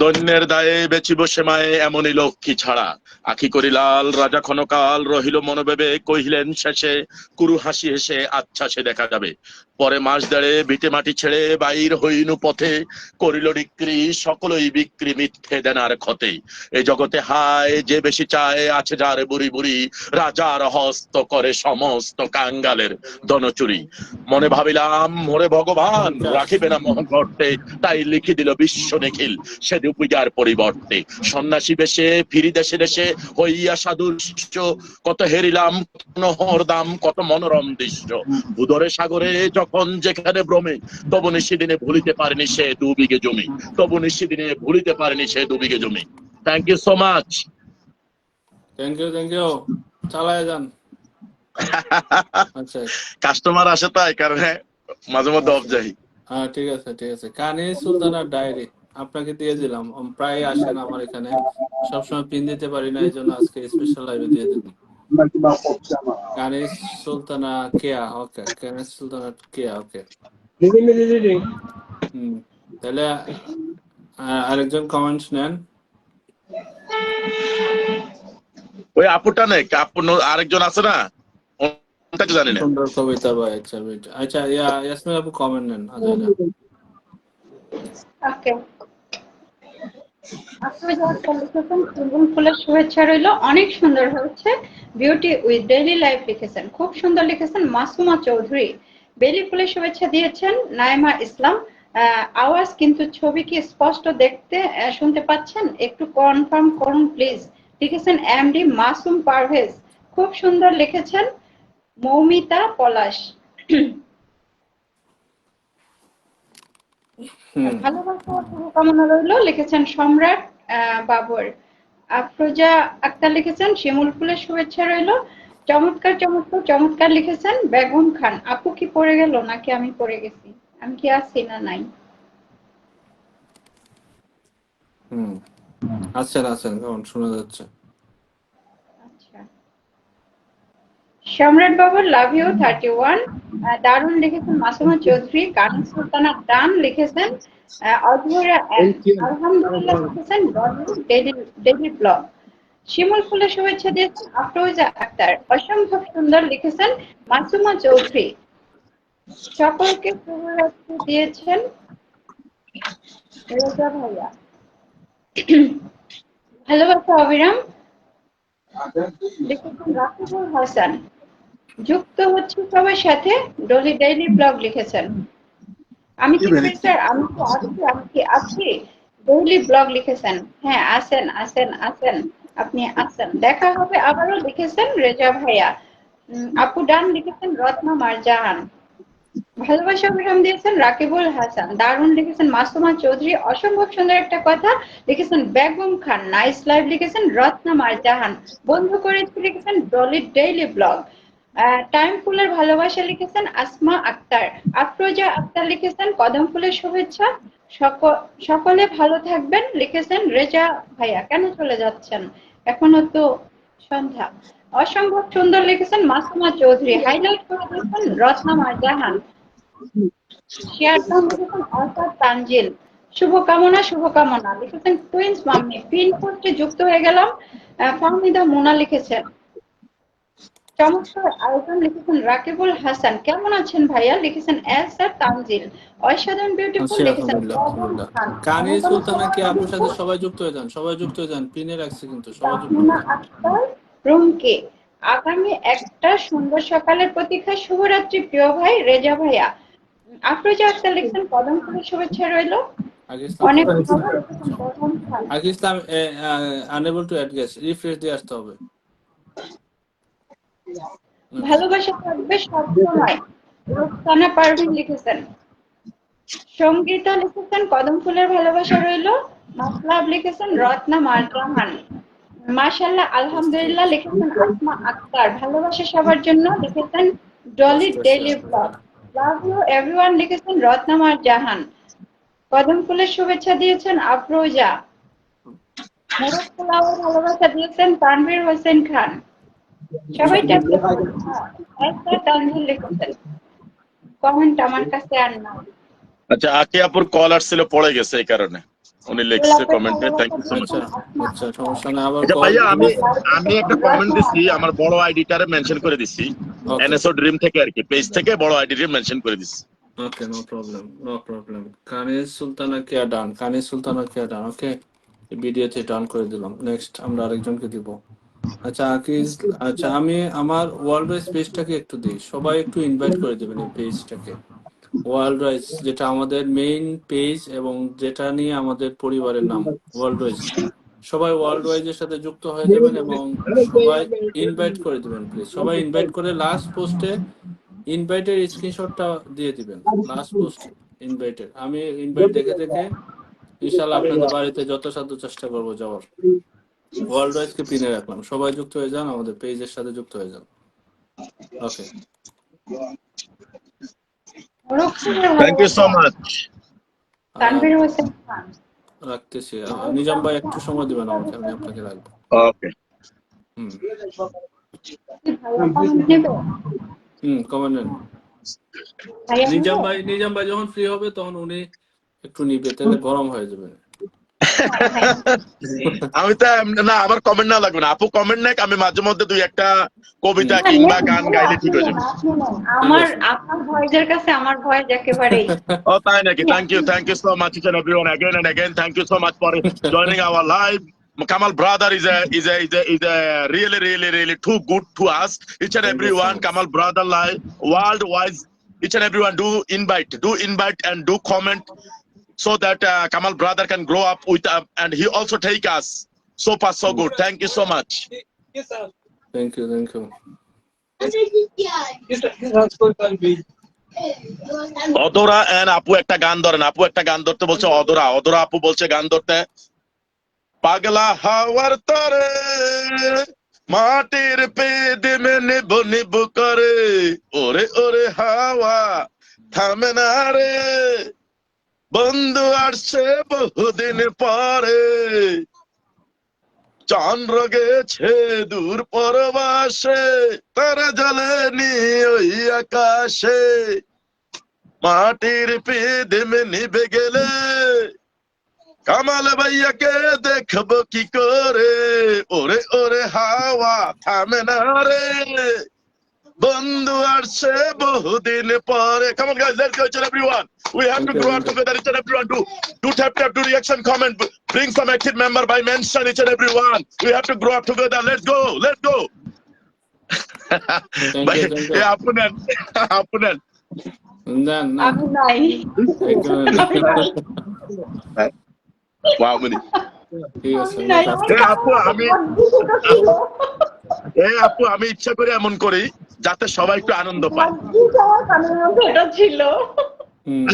দৈন্যের দায়ে বেচিব সেমায়ে এমনই লক্ষ্মী ছাড়া। আখি করি লাল রাজা ক্ষণকাল রহিল মনোবেবে, কহিলেন শেষে কুরু হাসি হেসে আচ্ছা সে দেখা যাবে। পরে মাস দেড়ে ভিটে মাটি ছেড়ে বাইর হইনু পথে। করিল বিক্রি সকলই বিক্রি মিথ্যে দেনার ক্ষতে। এই জগতে হায় যে বেশি চায় আছে যার বুড়ি বুড়ি। রাজার হস্ত করে সমস্ত কাঙ্গালের দনচুরি। মনে ভাবিলাম মোরে ভগবান রাখিবে না মোহ গর্তে। তাই লিখি দিল বিশ্ব নিখিল সে দুপিজার পরিবর্তে। সন্ন্যাসী বেশে ফিরি দেশে দেশে হইয়া সাধুর শিষ্য। কত হেরিলাম নহর দাম কত মনোরম দৃশ্য। ভূধরে সাগরে যখন যেখানে ভ্রমে। তবু নিশিদিনে ভুলিতে পারেনি সে 2 বিঘে জমি। তবু নিশিদিনে ভুলিতে পারেনি সে 2 বিঘে জমি। Thank you so much. Thank you, চালায় যান। আচ্ছা কাস্টমার আসে তাই কারণে মাঝে মধ্যে অফ আচ্ছা যাই। হ্যাঁ ঠিক আছে। কানে সুলতানার ডায়েরি আপনাকে দিয়ে দিলাম, প্রায় আসেন আমার এখানে, সবসময় পিন দিতে পারি না, এই জন্য আজকে স্পেশাল লাইভে দিয়ে দিলাম। কানিস সুলতানা কেয়া, ওকে, কানিস সুলতানা কেয়া, ওকে। তাহলে আরেকজন কমেন্টস নেন। ওই আপুটা নেই, আপু আরেকজন আছে না, ওটাকে জানি না। সুন্দর কবিতা ভাই, আচ্ছা wait. আচ্ছা ইয়াসমিন আপু কমেন্ট নেন। আচ্ছা ওকে, আপনি যা লিখেছেন সুন্দর ফুলের শুভেচ্ছা রইল, অনেক সুন্দর হয়েছে। বিউটি উইথ ডেইলি লাইফ লিখেছেন, খুব সুন্দর লিখেছেন। মাসুমা চৌধুরী বেলি ফুলের শুভেচ্ছা দিয়েছেন। নাইমা ইসলাম আওয়াজ কিন্তু ছবি কি স্পষ্ট দেখতে শুনতে পাচ্ছেন? একটু কনফার্ম করুন প্লিজ লিখেছেন এমডি মাসুম পারভেজ, খুব সুন্দর লিখেছেন। মৌমিতা পলাশ ভালোবাসা ও শুভকামনা রইল লিখেছেন সম্রাট বাবর। আফরোজা আক্তার লিখেছেন শিমুল ফুলের শুভেচ্ছা রইল। চমৎকার লিখেছেন বেগম খান। আপু কি পড়ে গেল নাকি আমি পড়ে গেছি? আমি কি আছি না নাই? আছেন কেমন শোনা যাচ্ছে? আচ্ছা, সম্রাট বাবুর লাভ ইউ 31 দারুণ লিখেছেন মাসুমা চৌধুরী। কানু সুলতানা ডান লিখেছেন। অধরা এম আলহামদুলিল্লাহ লিখেছেন ডেইলি ব্লগ। শিমুল ফুলের শুভেচ্ছা দিয়েছেন আফরোজা আক্তার। অসম্ভব সুন্দর লিখেছেন মাসুমা চৌধুরী। সকলকে শুভরাত্রি দিয়েছেন রেজা ভাইয়া। ভালোবাসা অবিরাম লিখেছেন রাকিবুল হাসান। যুক্ত হচ্ছে সবার সাথে ডলি ডেইলি ব্লগ লিখেছেন। আমি কি ফিল্টার, আমি কি আছি ডেইলি ব্লগ লিখেছেন। হ্যাঁ আছেন, আপনি আছেন। দেখা হবে আবারও লিখেছেন রেজা ভাইয়া। আপু ডান লিখেছেন রত্না মারজাহান। ভালোবাসা অবিরাম দিয়েছেন রাকিবুল হাসান, দারুণ লিখেছেন মাসুমা চৌধুরী, অসম্ভব সুন্দর একটা কথা লিখেছেন বেগম খান, নাইস লাইভ লিখেছেন রত্না মারজাহান, বন্ধু করেছি লিখেছেন ডলি ডেইলি ব্লগ, টাইম ফুলের ভালোবাসা লিখেছেন আসমা আক্তার, আফরোজা আক্তার লিখেছেন কদম ফুলের শুভেচ্ছা, সকলে ভালো থাকবেন লিখেছেন রেজা ভাইয়া। কেন চলে যাচ্ছেন, এখনো তো সন্ধ্যা। অসম্ভব সুন্দর লিখেছেন মাসুমা চৌধুরী, হাইলাইট করে দিয়েছেন রত্না মারজাহান, শেয়ার ডাউন লিখেছেন অর্থাৎ তানজিল, শুভকামনা লিখেছেন টুইন্স মাম্মি, পিন পোস্টে যুক্ত হয়ে গেলাম, ফাহমিদা মোনা লিখেছেন চমৎকার আয়োজন লিখেছেন রাকিবুল হাসান, কেমন আছেন ভাইয়া লিখেছেন এস আর তানজিল, অসাধারণ বিউটিফুল আছি লিখেছেন আলহামদুলিল্লাহ বেগম আলহামদুলিল্লাহ। খান, কানিজ অনুপম সুলতানা কি আপুর সাথে কুমার, সবাই যুক্ত হয়ে যান, সবাই যুক্ত হয়ে যান, পিনে রাখছি কিন্তু সবাই যুক্ত তাহমিনা হয়ে যান। আক্তার, রুমকি। আগামী একটা সুন্দর সকালের প্রতীক্ষা, শুভরাত্রি প্রিয় ভাই রেজা ভাইয়া। আফরোজা আক্তার লিখছেন কদম ফুলের শুভেচ্ছা রইল, আগে ইসলাম অনেক কোথায়? ভালো লিখেছেন বেগম খান। আগে Islam unable to add guest, refresh দিয়ে আসতে হবে। ভালোবাসা থাকবে সবসময়, রুকসানা পারভিন লিখেছেন, সঙ্গীতা লিখেছেন কদম ফুলের ভালোবাসা রইল, মাসলাব লিখেছেন রত্না মারজাহান, মাশাআল্লাহ আলহামদুলিল্লাহ লিখেছেন আসমা আক্তার, ভালোবাসা সবার জন্য লিখেছেন Dolly daily blog, love you everyone লিখেছেন রত্না মারজাহান, কদম ফুলের শুভেচ্ছা দিয়েছেন আফরোজা, মোরগ পোলাওয়ের ভালোবাসা দিয়েছেন তানভীর হোসেন খান, সবাই ট্যাপ তানভীর লিখেছেন, কমেন্ট আমার কাছে আর নাই। আচ্ছা, আকি আপুর কল আসছিল, পড়ে গেছে এই কারণে উনি লিখছে কমেন্টে। Thank you so much. আচ্ছা আচ্ছা, সমস্যা নেই, আবার আচ্ছা কল ভাইয়া, আমি দিবেন। একটা কমেন্ট দিছি, আমার বড় আইডিটারে মেনশন করে দিছি, ওকে এনএসও ড্রিম থেকে আর কি, পেজ থেকে বড় আইডিটা মেনশন করে দিছি। ওকে, নো প্রবলেম নো প্রবলেম। কানিজ সুলতানা কে ডান, কানিজ সুলতানা কে ডান। ওকে, ভিডিওতে ডান করে দিলাম। নেক্সট আমরা আরেকজনকে দিব। আচ্ছা আকিজ, আচ্ছা আমি আমার ওয়ার্ল্ড ওয়াইজ পেজটাকে একটু দিই, সবাই একটু ইনভাইট করে দেবেন এই পেজটাকে। ওয়ার্ল্ড ওয়াইজ যেটা আমাদের মেইন পেজ এবং যেটা নিয়ে আমাদের পরিবারের নাম ওয়ার্ল্ড ওয়াইজ, সবাই ওয়ার্ল্ড ওয়াইজ এর সাথে যুক্ত হয়ে যাবেন এবং সবাই ইনভাইট করে দিবেন প্লিজ। সবাই ইনভাইট করে লাস্ট পোস্টে ইনভাইটের স্ক্রিনশটটা দিয়ে দিবেন। লাস্ট পোস্টে ইনভাইটের, আমি ইনভাইট দেখে দেখে ইনশাআল্লাহ আপনাদের বাড়িতে যথাসাধ্য চেষ্টা করবো যাওয়ার। ওয়ার্ল্ড ওয়াইজ কে পিনে রাখলাম, সবাই যুক্ত হয়ে যান, আমাদের পেজের সাথে যুক্ত হয়ে যান। Okay, thank you so much. Tanvir Hossain Khan, রাখতেছি। নিজাম ভাই একটু সময় দিবেন আমাকে, আমি আপনাকে রাখবো। ওকে। হুম ভাইয়া কমেন্ট নেবে, কমেন্ট নেন। ভাইয়া নেবে? নিজাম ভাই যখন ফ্রি হবে তখন উনি একটু নিবে, তাহলে গরম হয়ে যাবে। আমি তো না, আমার কমেন্ট না লাগবে না, আপু কমেন্ট নেক, আমি মাঝে মধ্যে দুই একটা কবিতা না, কিংবা নেন, গান ভাইয়া, গাইলে ঠিক আপনি হয়ে নেন, যাবে। আপনি নেন। আমার আপনার ভয়েসের কাছে আমার ভয়েস একেবারেই। ও তাই নাকি? Thank you so much each and everyone again and again. Thank you so much for joining our live. Kamal brother is a really too good to us. Each and Thank you so everyone, much. Kamal brother live worldwide. Each and everyone do invite and do comment so that Kamal brother can grow up with and he also take us so far so good. Thank you so much. Thank you Adra and আপু একটা গান ধরেন, আপু একটা গান ধরতে বলছে, অদরা আপু বলছে গান ধরতে। পাগলা হাওয়ার তরে মাটির পেদে নিব করে, ওরে ওরে হাওয়া থামে না রে, বন্ধু আসছে বহুদিন পরে, চন্দ্র গেছে দূর পরবাসে, তারা জ্বলেনি ওই আকাশে, মাটির পেদে নিবে গেলে কামাল ভাইয়াকে দেখবো কি করে, ওরে ওরে হাওয়া থামে না রে, বন্ধু আসছে বহুদিন পরে। Come on guys, let's go each and everyone. We have to grow up together, each and everyone. Do tap do reaction, comment, bring some active member by mention each and everyone. We have to grow up together. Let's go. আপু নেন। আমি নাই। Wow, many. ঠিক আছে। আমি নাই, আমার আপু আমি ইচ্ছা করে এমন করি যাতে সবাই একটু আনন্দ পায়। কি যাওয়ার কারণের মধ্যে এটা ছিল। হুম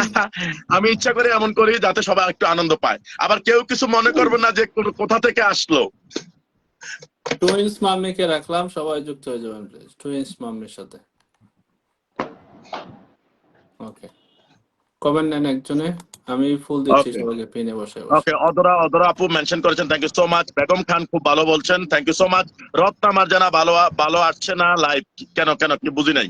আমি ইচ্ছা করে এমন করি যাতে সবাই একটু আনন্দ পায়, আবার কেউ কিছু মনে করবে না যে কোথা থেকে আসলো। টুইন্স মাম্মিকে রাখলাম, সবাই যুক্ত হয়ে যাবেন প্লিজ টুইন্স মাম্মির সাথে। ওকে, কমেন্ট নেন একজনে, আমি ফুল দিচ্ছি ওকে সবাইকে পিনে বসে বসে। ওকে, অদরা অদরা আপু মেনশন করেছেন, thank you so much. Begum Khan খুব ভালো বলছেন, thank you so much. Ratna Marjana ভালো ভালো আসছে না লাইভ, কেন কেন কি বুঝি নাই।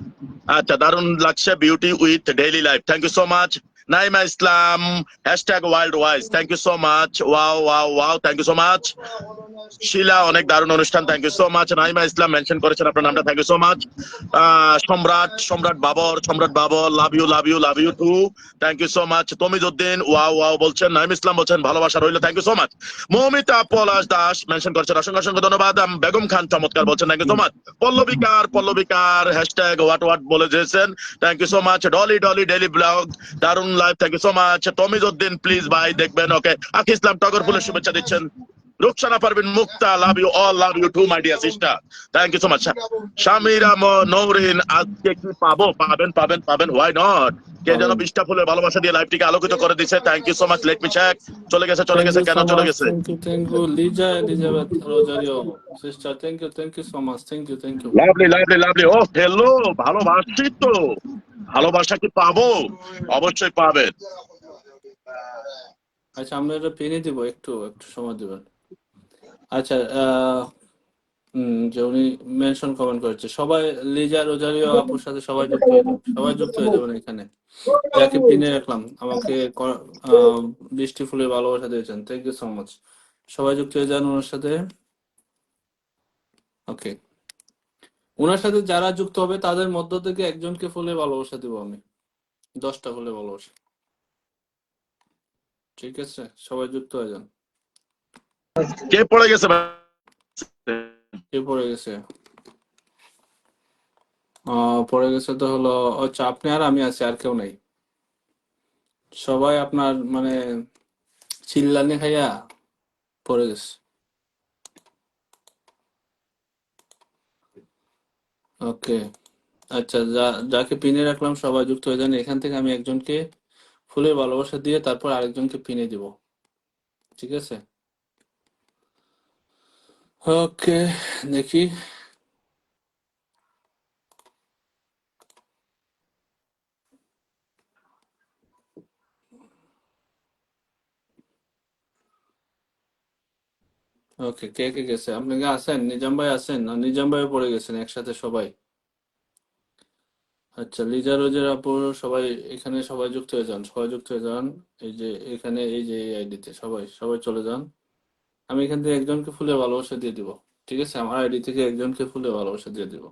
আচ্ছা, দারুণ লাগছে, beauty with daily life, thank you so much. Naima Islam hashtag wild wise, thank you so much. Wow wow wow, thank you so much. Shila অনেক দারুণ অনুষ্ঠান, thank you so much. Naima Islam mention করেছেন আপনার নামটা, thank you so much. Samrat Samrat Babur love you love you love you too, thank you so much. Tamizuddin wow wow বলছেন, নাইম ইসলাম বলছেন ভালোবাসা রইল, thank you so much. Moumita Palash Das mention করছেন, অসংখ্য অসংখ্য ধন্যবাদ। বেগম খান চমৎকার বলছেন, থ্যাংক ইউ সো মাচ। পল্লবিকার হ্যাশট্যাগ হোয়াট হোয়াট বলে দিয়েছেন, thank you so much. Dolly Dolly daily blog দারুণ live, thank you so much. Tamizuddin please ভাই দেখবেন, ওকে। আকি ইসলাম টগর ফুলের শুভেচ্ছা দিচ্ছেন। Ruksana Parvin Mukta love you all, love you too my dear sister, thank you so much. Shamira Nowrin আজকে কি পাবো? পাবেন পাবেন পাবেন, হোয়াই নট। কে যেন 20টা ফুলের ভালোবাসা দিয়ে লাইভটিকে আলোকিত করে দিচ্ছে, thank you so much. Let me check. চলে গেছে থ্যাংক ইউ কেন সো চলে মাচ, গেছে? Thank you Liza Elizabeth Rozario sister, thank you so much, thank you. Lovely lovely lovely, ও হ্যালো, ভালোবাসছি তো। ভালোবাসা কি পাবো? অবশ্যই পাবেন। আচ্ছা, আমরা এটা পিনে দিব, একটু একটু সময় দিবেন। আচ্ছা, যে উনি মেনশন কমেন্ট করেছে, সবাই লিজা রোজারিও আপুর সাথে সবাই যুক্ত হয়ে যাবেন, সবাই যুক্ত হয়ে যাবেন এখানে। যাকে পিনে রাখলাম, আমাকে 20টি ফুলের ভালোবাসা দিয়েছেন, থ্যাংক ইউ সো মাচ। সবাই যুক্ত হয়ে যান ওনার সাথে। ওকে, ওনার সাথে যারা যুক্ত হবে তাদের মধ্য থেকে একজনকে ফুলের ভালোবাসা দিব আমি, 10টা ফুলের ভালোবাসা। ঠিক আছে, সবাই যুক্ত হয়ে যান। কে পড়ে গেছে? কে পড়ে গেছে? পড়ে গেছে তো হলো, আচ্ছা আপনি আর আমি আছি, আর কেউ নাই। সবাই আপনার মানে চিল্লানি খাইয়া পড়ে গেছে। ওকে, আচ্ছা, যাকে পিনে রাখলাম সবাই যুক্ত হয়ে যান। এখান থেকে আমি একজনকে ফুলের ভালোবাসা দিয়ে তারপর আরেকজনকে পিনে দিব, ঠিক আছে? ওকে, দেখি। ওকে, কে কে গেছে? আপনি কি আছেন? নিজাম ভাই আছেন? না নিজাম ভাই পড়ে গেছেন একসাথে সবাই? আচ্ছা, লিজা রোজের আপু সবাই এখানে, সবাই যুক্ত হয়ে যান, সবাই যুক্ত হয়ে যান। এই যে এখানে, এই যে এই আইডিতে সবাই সবাই চলে যান। আমি এখান থেকে একজনকে ফুলের ভালোবাসা দিয়ে দিব, ঠিক আছে? আমার আইডি থেকে একজনকে ফুলের ভালোবাসা দিয়ে দিব।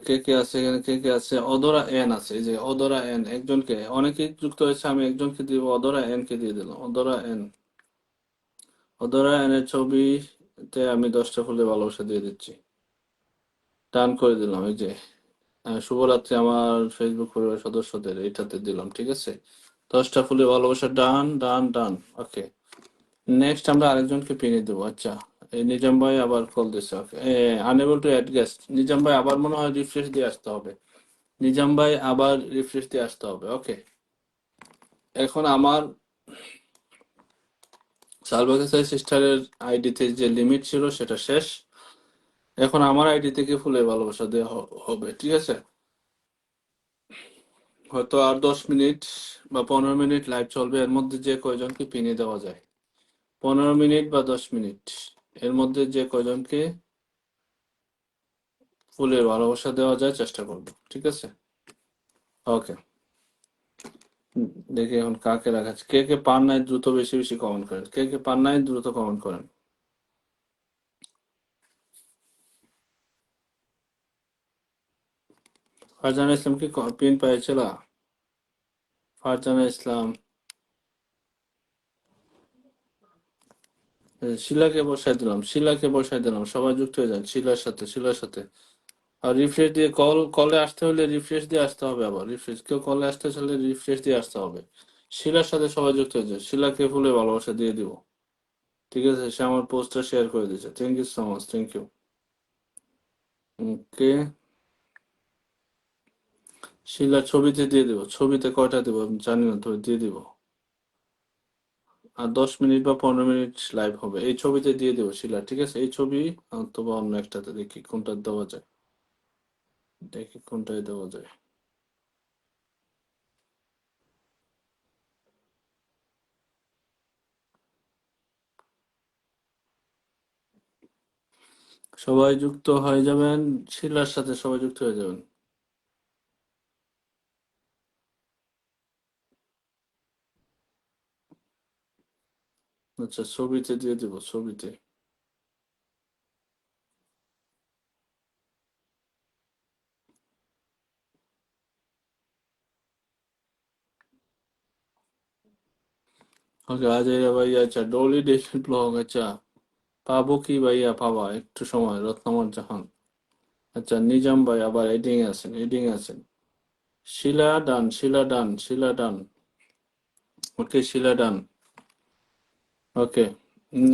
কে কে আছে এখানে? কে কে আছে? অদরা এন আছে, এই যে অদরা এন, একজনকে, অনেকেই যুক্ত হয়েছে, আমি একজনকে দিব, অদরা এন কে দিয়ে দিলাম। অদরা এন এর ছবিতে আমি 10টা ফুলের ভালোবাসা দিয়ে দিচ্ছি, ডান করে দিলাম। এই যে শুভরাত্রি আমার ফেসবুক পরিবার সদস্যদের, এইটাতে দিলাম, ঠিক আছে? 10টা ফুলের ভালোবাসা, ডান ডান ডান। ওকে, নেক্সট আমরা আরেকজনকে পিনে দেবো। আচ্ছা, এই নিজাম ভাই আবার কল দিচ্ছে। Okay, unable to add guest. Nizam ভাই আবার মনে হয় রিফ্রেশ দিয়ে আসতে হবে। নিজাম ভাই আবার রিফ্রেশ দিয়ে আসতে হবে। ওকে, এখন আমার সালবাকাসাই সিস্টারের আইডিতে যে লিমিট ছিল সেটা শেষ। এখন আমার আইডি থেকে ফুলের ভালোবাসা দেওয়া হবে, ঠিক আছে? হয়তো আর 10 মিনিট বা 15 মিনিট লাইভ চলবে, এর মধ্যে যে কয়জনকে পিনে দেওয়া যায়, 15 মিনিট বা 10 মিনিট এর মধ্যে যে কয়জনকে ফুলের ভালোবাসা দেওয়া যায় চেষ্টা করবো, ঠিক আছে? ওকে, দেখি এখন কাকে রাখাচ্ছে। কে কে পান নাই দ্রুত বেশি বেশি কমেন্ট করেন, কে কে পান নাই দ্রুত কমেন্ট করেন। ফারজানা ইসলাম কি পিন পেয়েছিল? ফারজানা ইসলাম, শিলাকে বসাই দিলাম, সবাই যুক্ত হয়ে যান শিলার সাথে। আর রিফ্রেশ দিয়ে কলে আসতে হলে রিফ্রেশ দিয়ে আসতে হবে, আবার রিফ্রেশ, কেউ কলে আসতে চাইলে রিফ্রেশ দিয়ে আসতে হবে। শিলার সাথে সবাই যুক্ত হয়ে যায়, শিলাকে ফুলে ভালোবাসা দিয়ে দিব, ঠিক আছে? সে আমার পোস্টটা শেয়ার করে দিয়েছে, thank you so much, thank you. Okay, Shila ছবিতে দিয়ে দিব। ছবিতে কয়টা দিব আমি জানি না, তো দিয়ে দিব। আর 10 মিনিট বা 15 মিনিট লাইভ হবে, এই ছবিতে দিয়ে দেবো শিলা, ঠিক আছে? এই ছবি অথবা অন্য একটাতে, দেখি কোনটা দেওয়া যায়, দেখি কোনটায় দেওয়া যায়। সবাই যুক্ত হয়ে যাবেন, শিলার সাথে সবাই যুক্ত হয়ে যাবেন। আচ্ছা, ছবিতে দিয়ে দেব, ছবিতে। ওকে, আজেরা ভাইয়া, আচ্ছা ডলি ডেইলি ব্লগ, আচ্ছা পাবো কি ভাইয়া? পাবা একটু সময়, রত্নামর জাহান। আচ্ছা, নিজাম ভাই আবার এডিং আছেন, এডিং আছেন। শিলা ডান, শিলা ডান, শিলা ডান। ওকে, শিলা ডান। ওকে,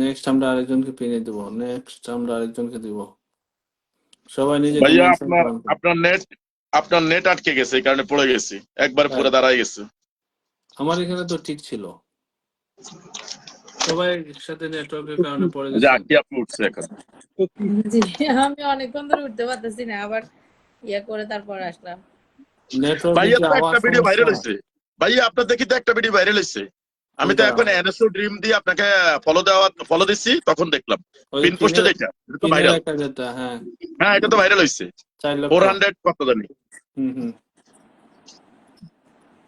নেক্সট আমরা আরেকজনকে পিনে দেবো, নেক্সট আমরা আরেকজনকে দিব। সবাই নিজেকে ভাইয়া মেনশন করেন। আপনার নেট আটকে গেছে, এই কারণে পড়ে গেছি, একবার হ্যাঁ, পুরো দাঁড়ায় গেছে। আমার এখানে তো ঠিক ছিল, সবাই একসাথে নেটওয়ার্কের কারণে পড়ে যে গেছেন। আটকে আপনি উঠছে এখন। জি, আমি অনেকক্ষণ ধরে উঠতে পারতেছি না, আবার ইয়ে করে তারপর আসলাম। নেটওয়ার্কে ভাইয়া কি তো আওয়াজ একটা ভিডিও সমস্যা? ভাইরাল হয়েছে, ভাইয়া আপনার দেখি তো একটা ভিডিও ভাইরাল হয়েছে। আমি তো কোনটা? এখন এনএসও ড্রিম দিয়ে আপনাকে ফলো দিচ্ছি, তখন দেখলাম ওই পিন পোস্টে, পিনের, যেটা এটা তো পিনের ভাইরাল। একটা যেটা, হ্যাঁ, হ্যাঁ, এটা তো ভাইরাল হয়েছে। 4 লক্ষ। 400 কত জানি। হুম হুম।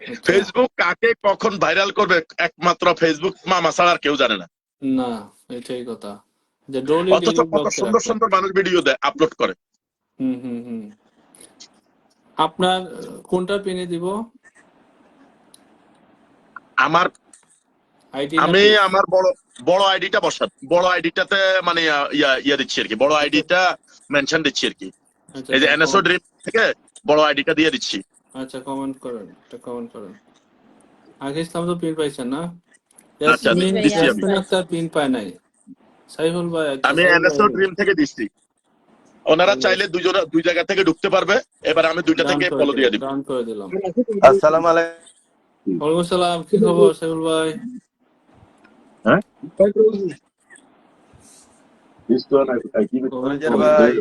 আচ্ছা, ফেসবুক কাকে কখন ভাইরাল করবে একমাত্র ফেসবুক মামা ছাড়া আর কেউ জানে না। না, এটাই কথা, যে ডলি অথচ ডেইলি কত ব্লগসে সুন্দর রাখো। সুন্দর মানুষ ভিডিও দেয়, আপলোড করে। হুম হুম হুম। আপনার কোনটা পিনে দিব? আমার আইডি না আমি পেজ? আমার বড় বড় আইডিটা বড় আইডিটাতে মানে ইয়া দিচ্ছি আর কি, বড় আচ্ছা আইডিটা মেনশন দিচ্ছি আর কি। আচ্ছা এই যে আচ্ছা, এনএসও ড্রিম থেকে বড় আইডিটা দিয়ে দিচ্ছি। আচ্ছা কমেন্ট করেন, একটা কমেন্ট করেন। আগে ইসলাম তো পিন পাইছেন না? আচ্ছা, জি ইয়াসমিন, ভাইয়া, দিচ্ছি আমি আমি। ইয়াসমিন পাইছি। আক্তার পিন পায় নাই। সাইফুল ভাই, আচ্ছা আমি সাইফুল ভাই এনএসও ড্রিম থেকে দিচ্ছি। ওনারা চাইলে অলওয়েজ দুই জায়গা থেকে ঢুকতে পারবে। এবার আমি দুইটা ডান থেকে করে ফলো দিয়ে দিলাম, দিব। ডান করে দিলাম। আসসালামু আলাইকুম। ওয়ালাইকুম আসসালাম, কি খবর সাইফুল ভাই? হ্যাঁ, কমেন্ট ম্যানেজার করেন। ভাই,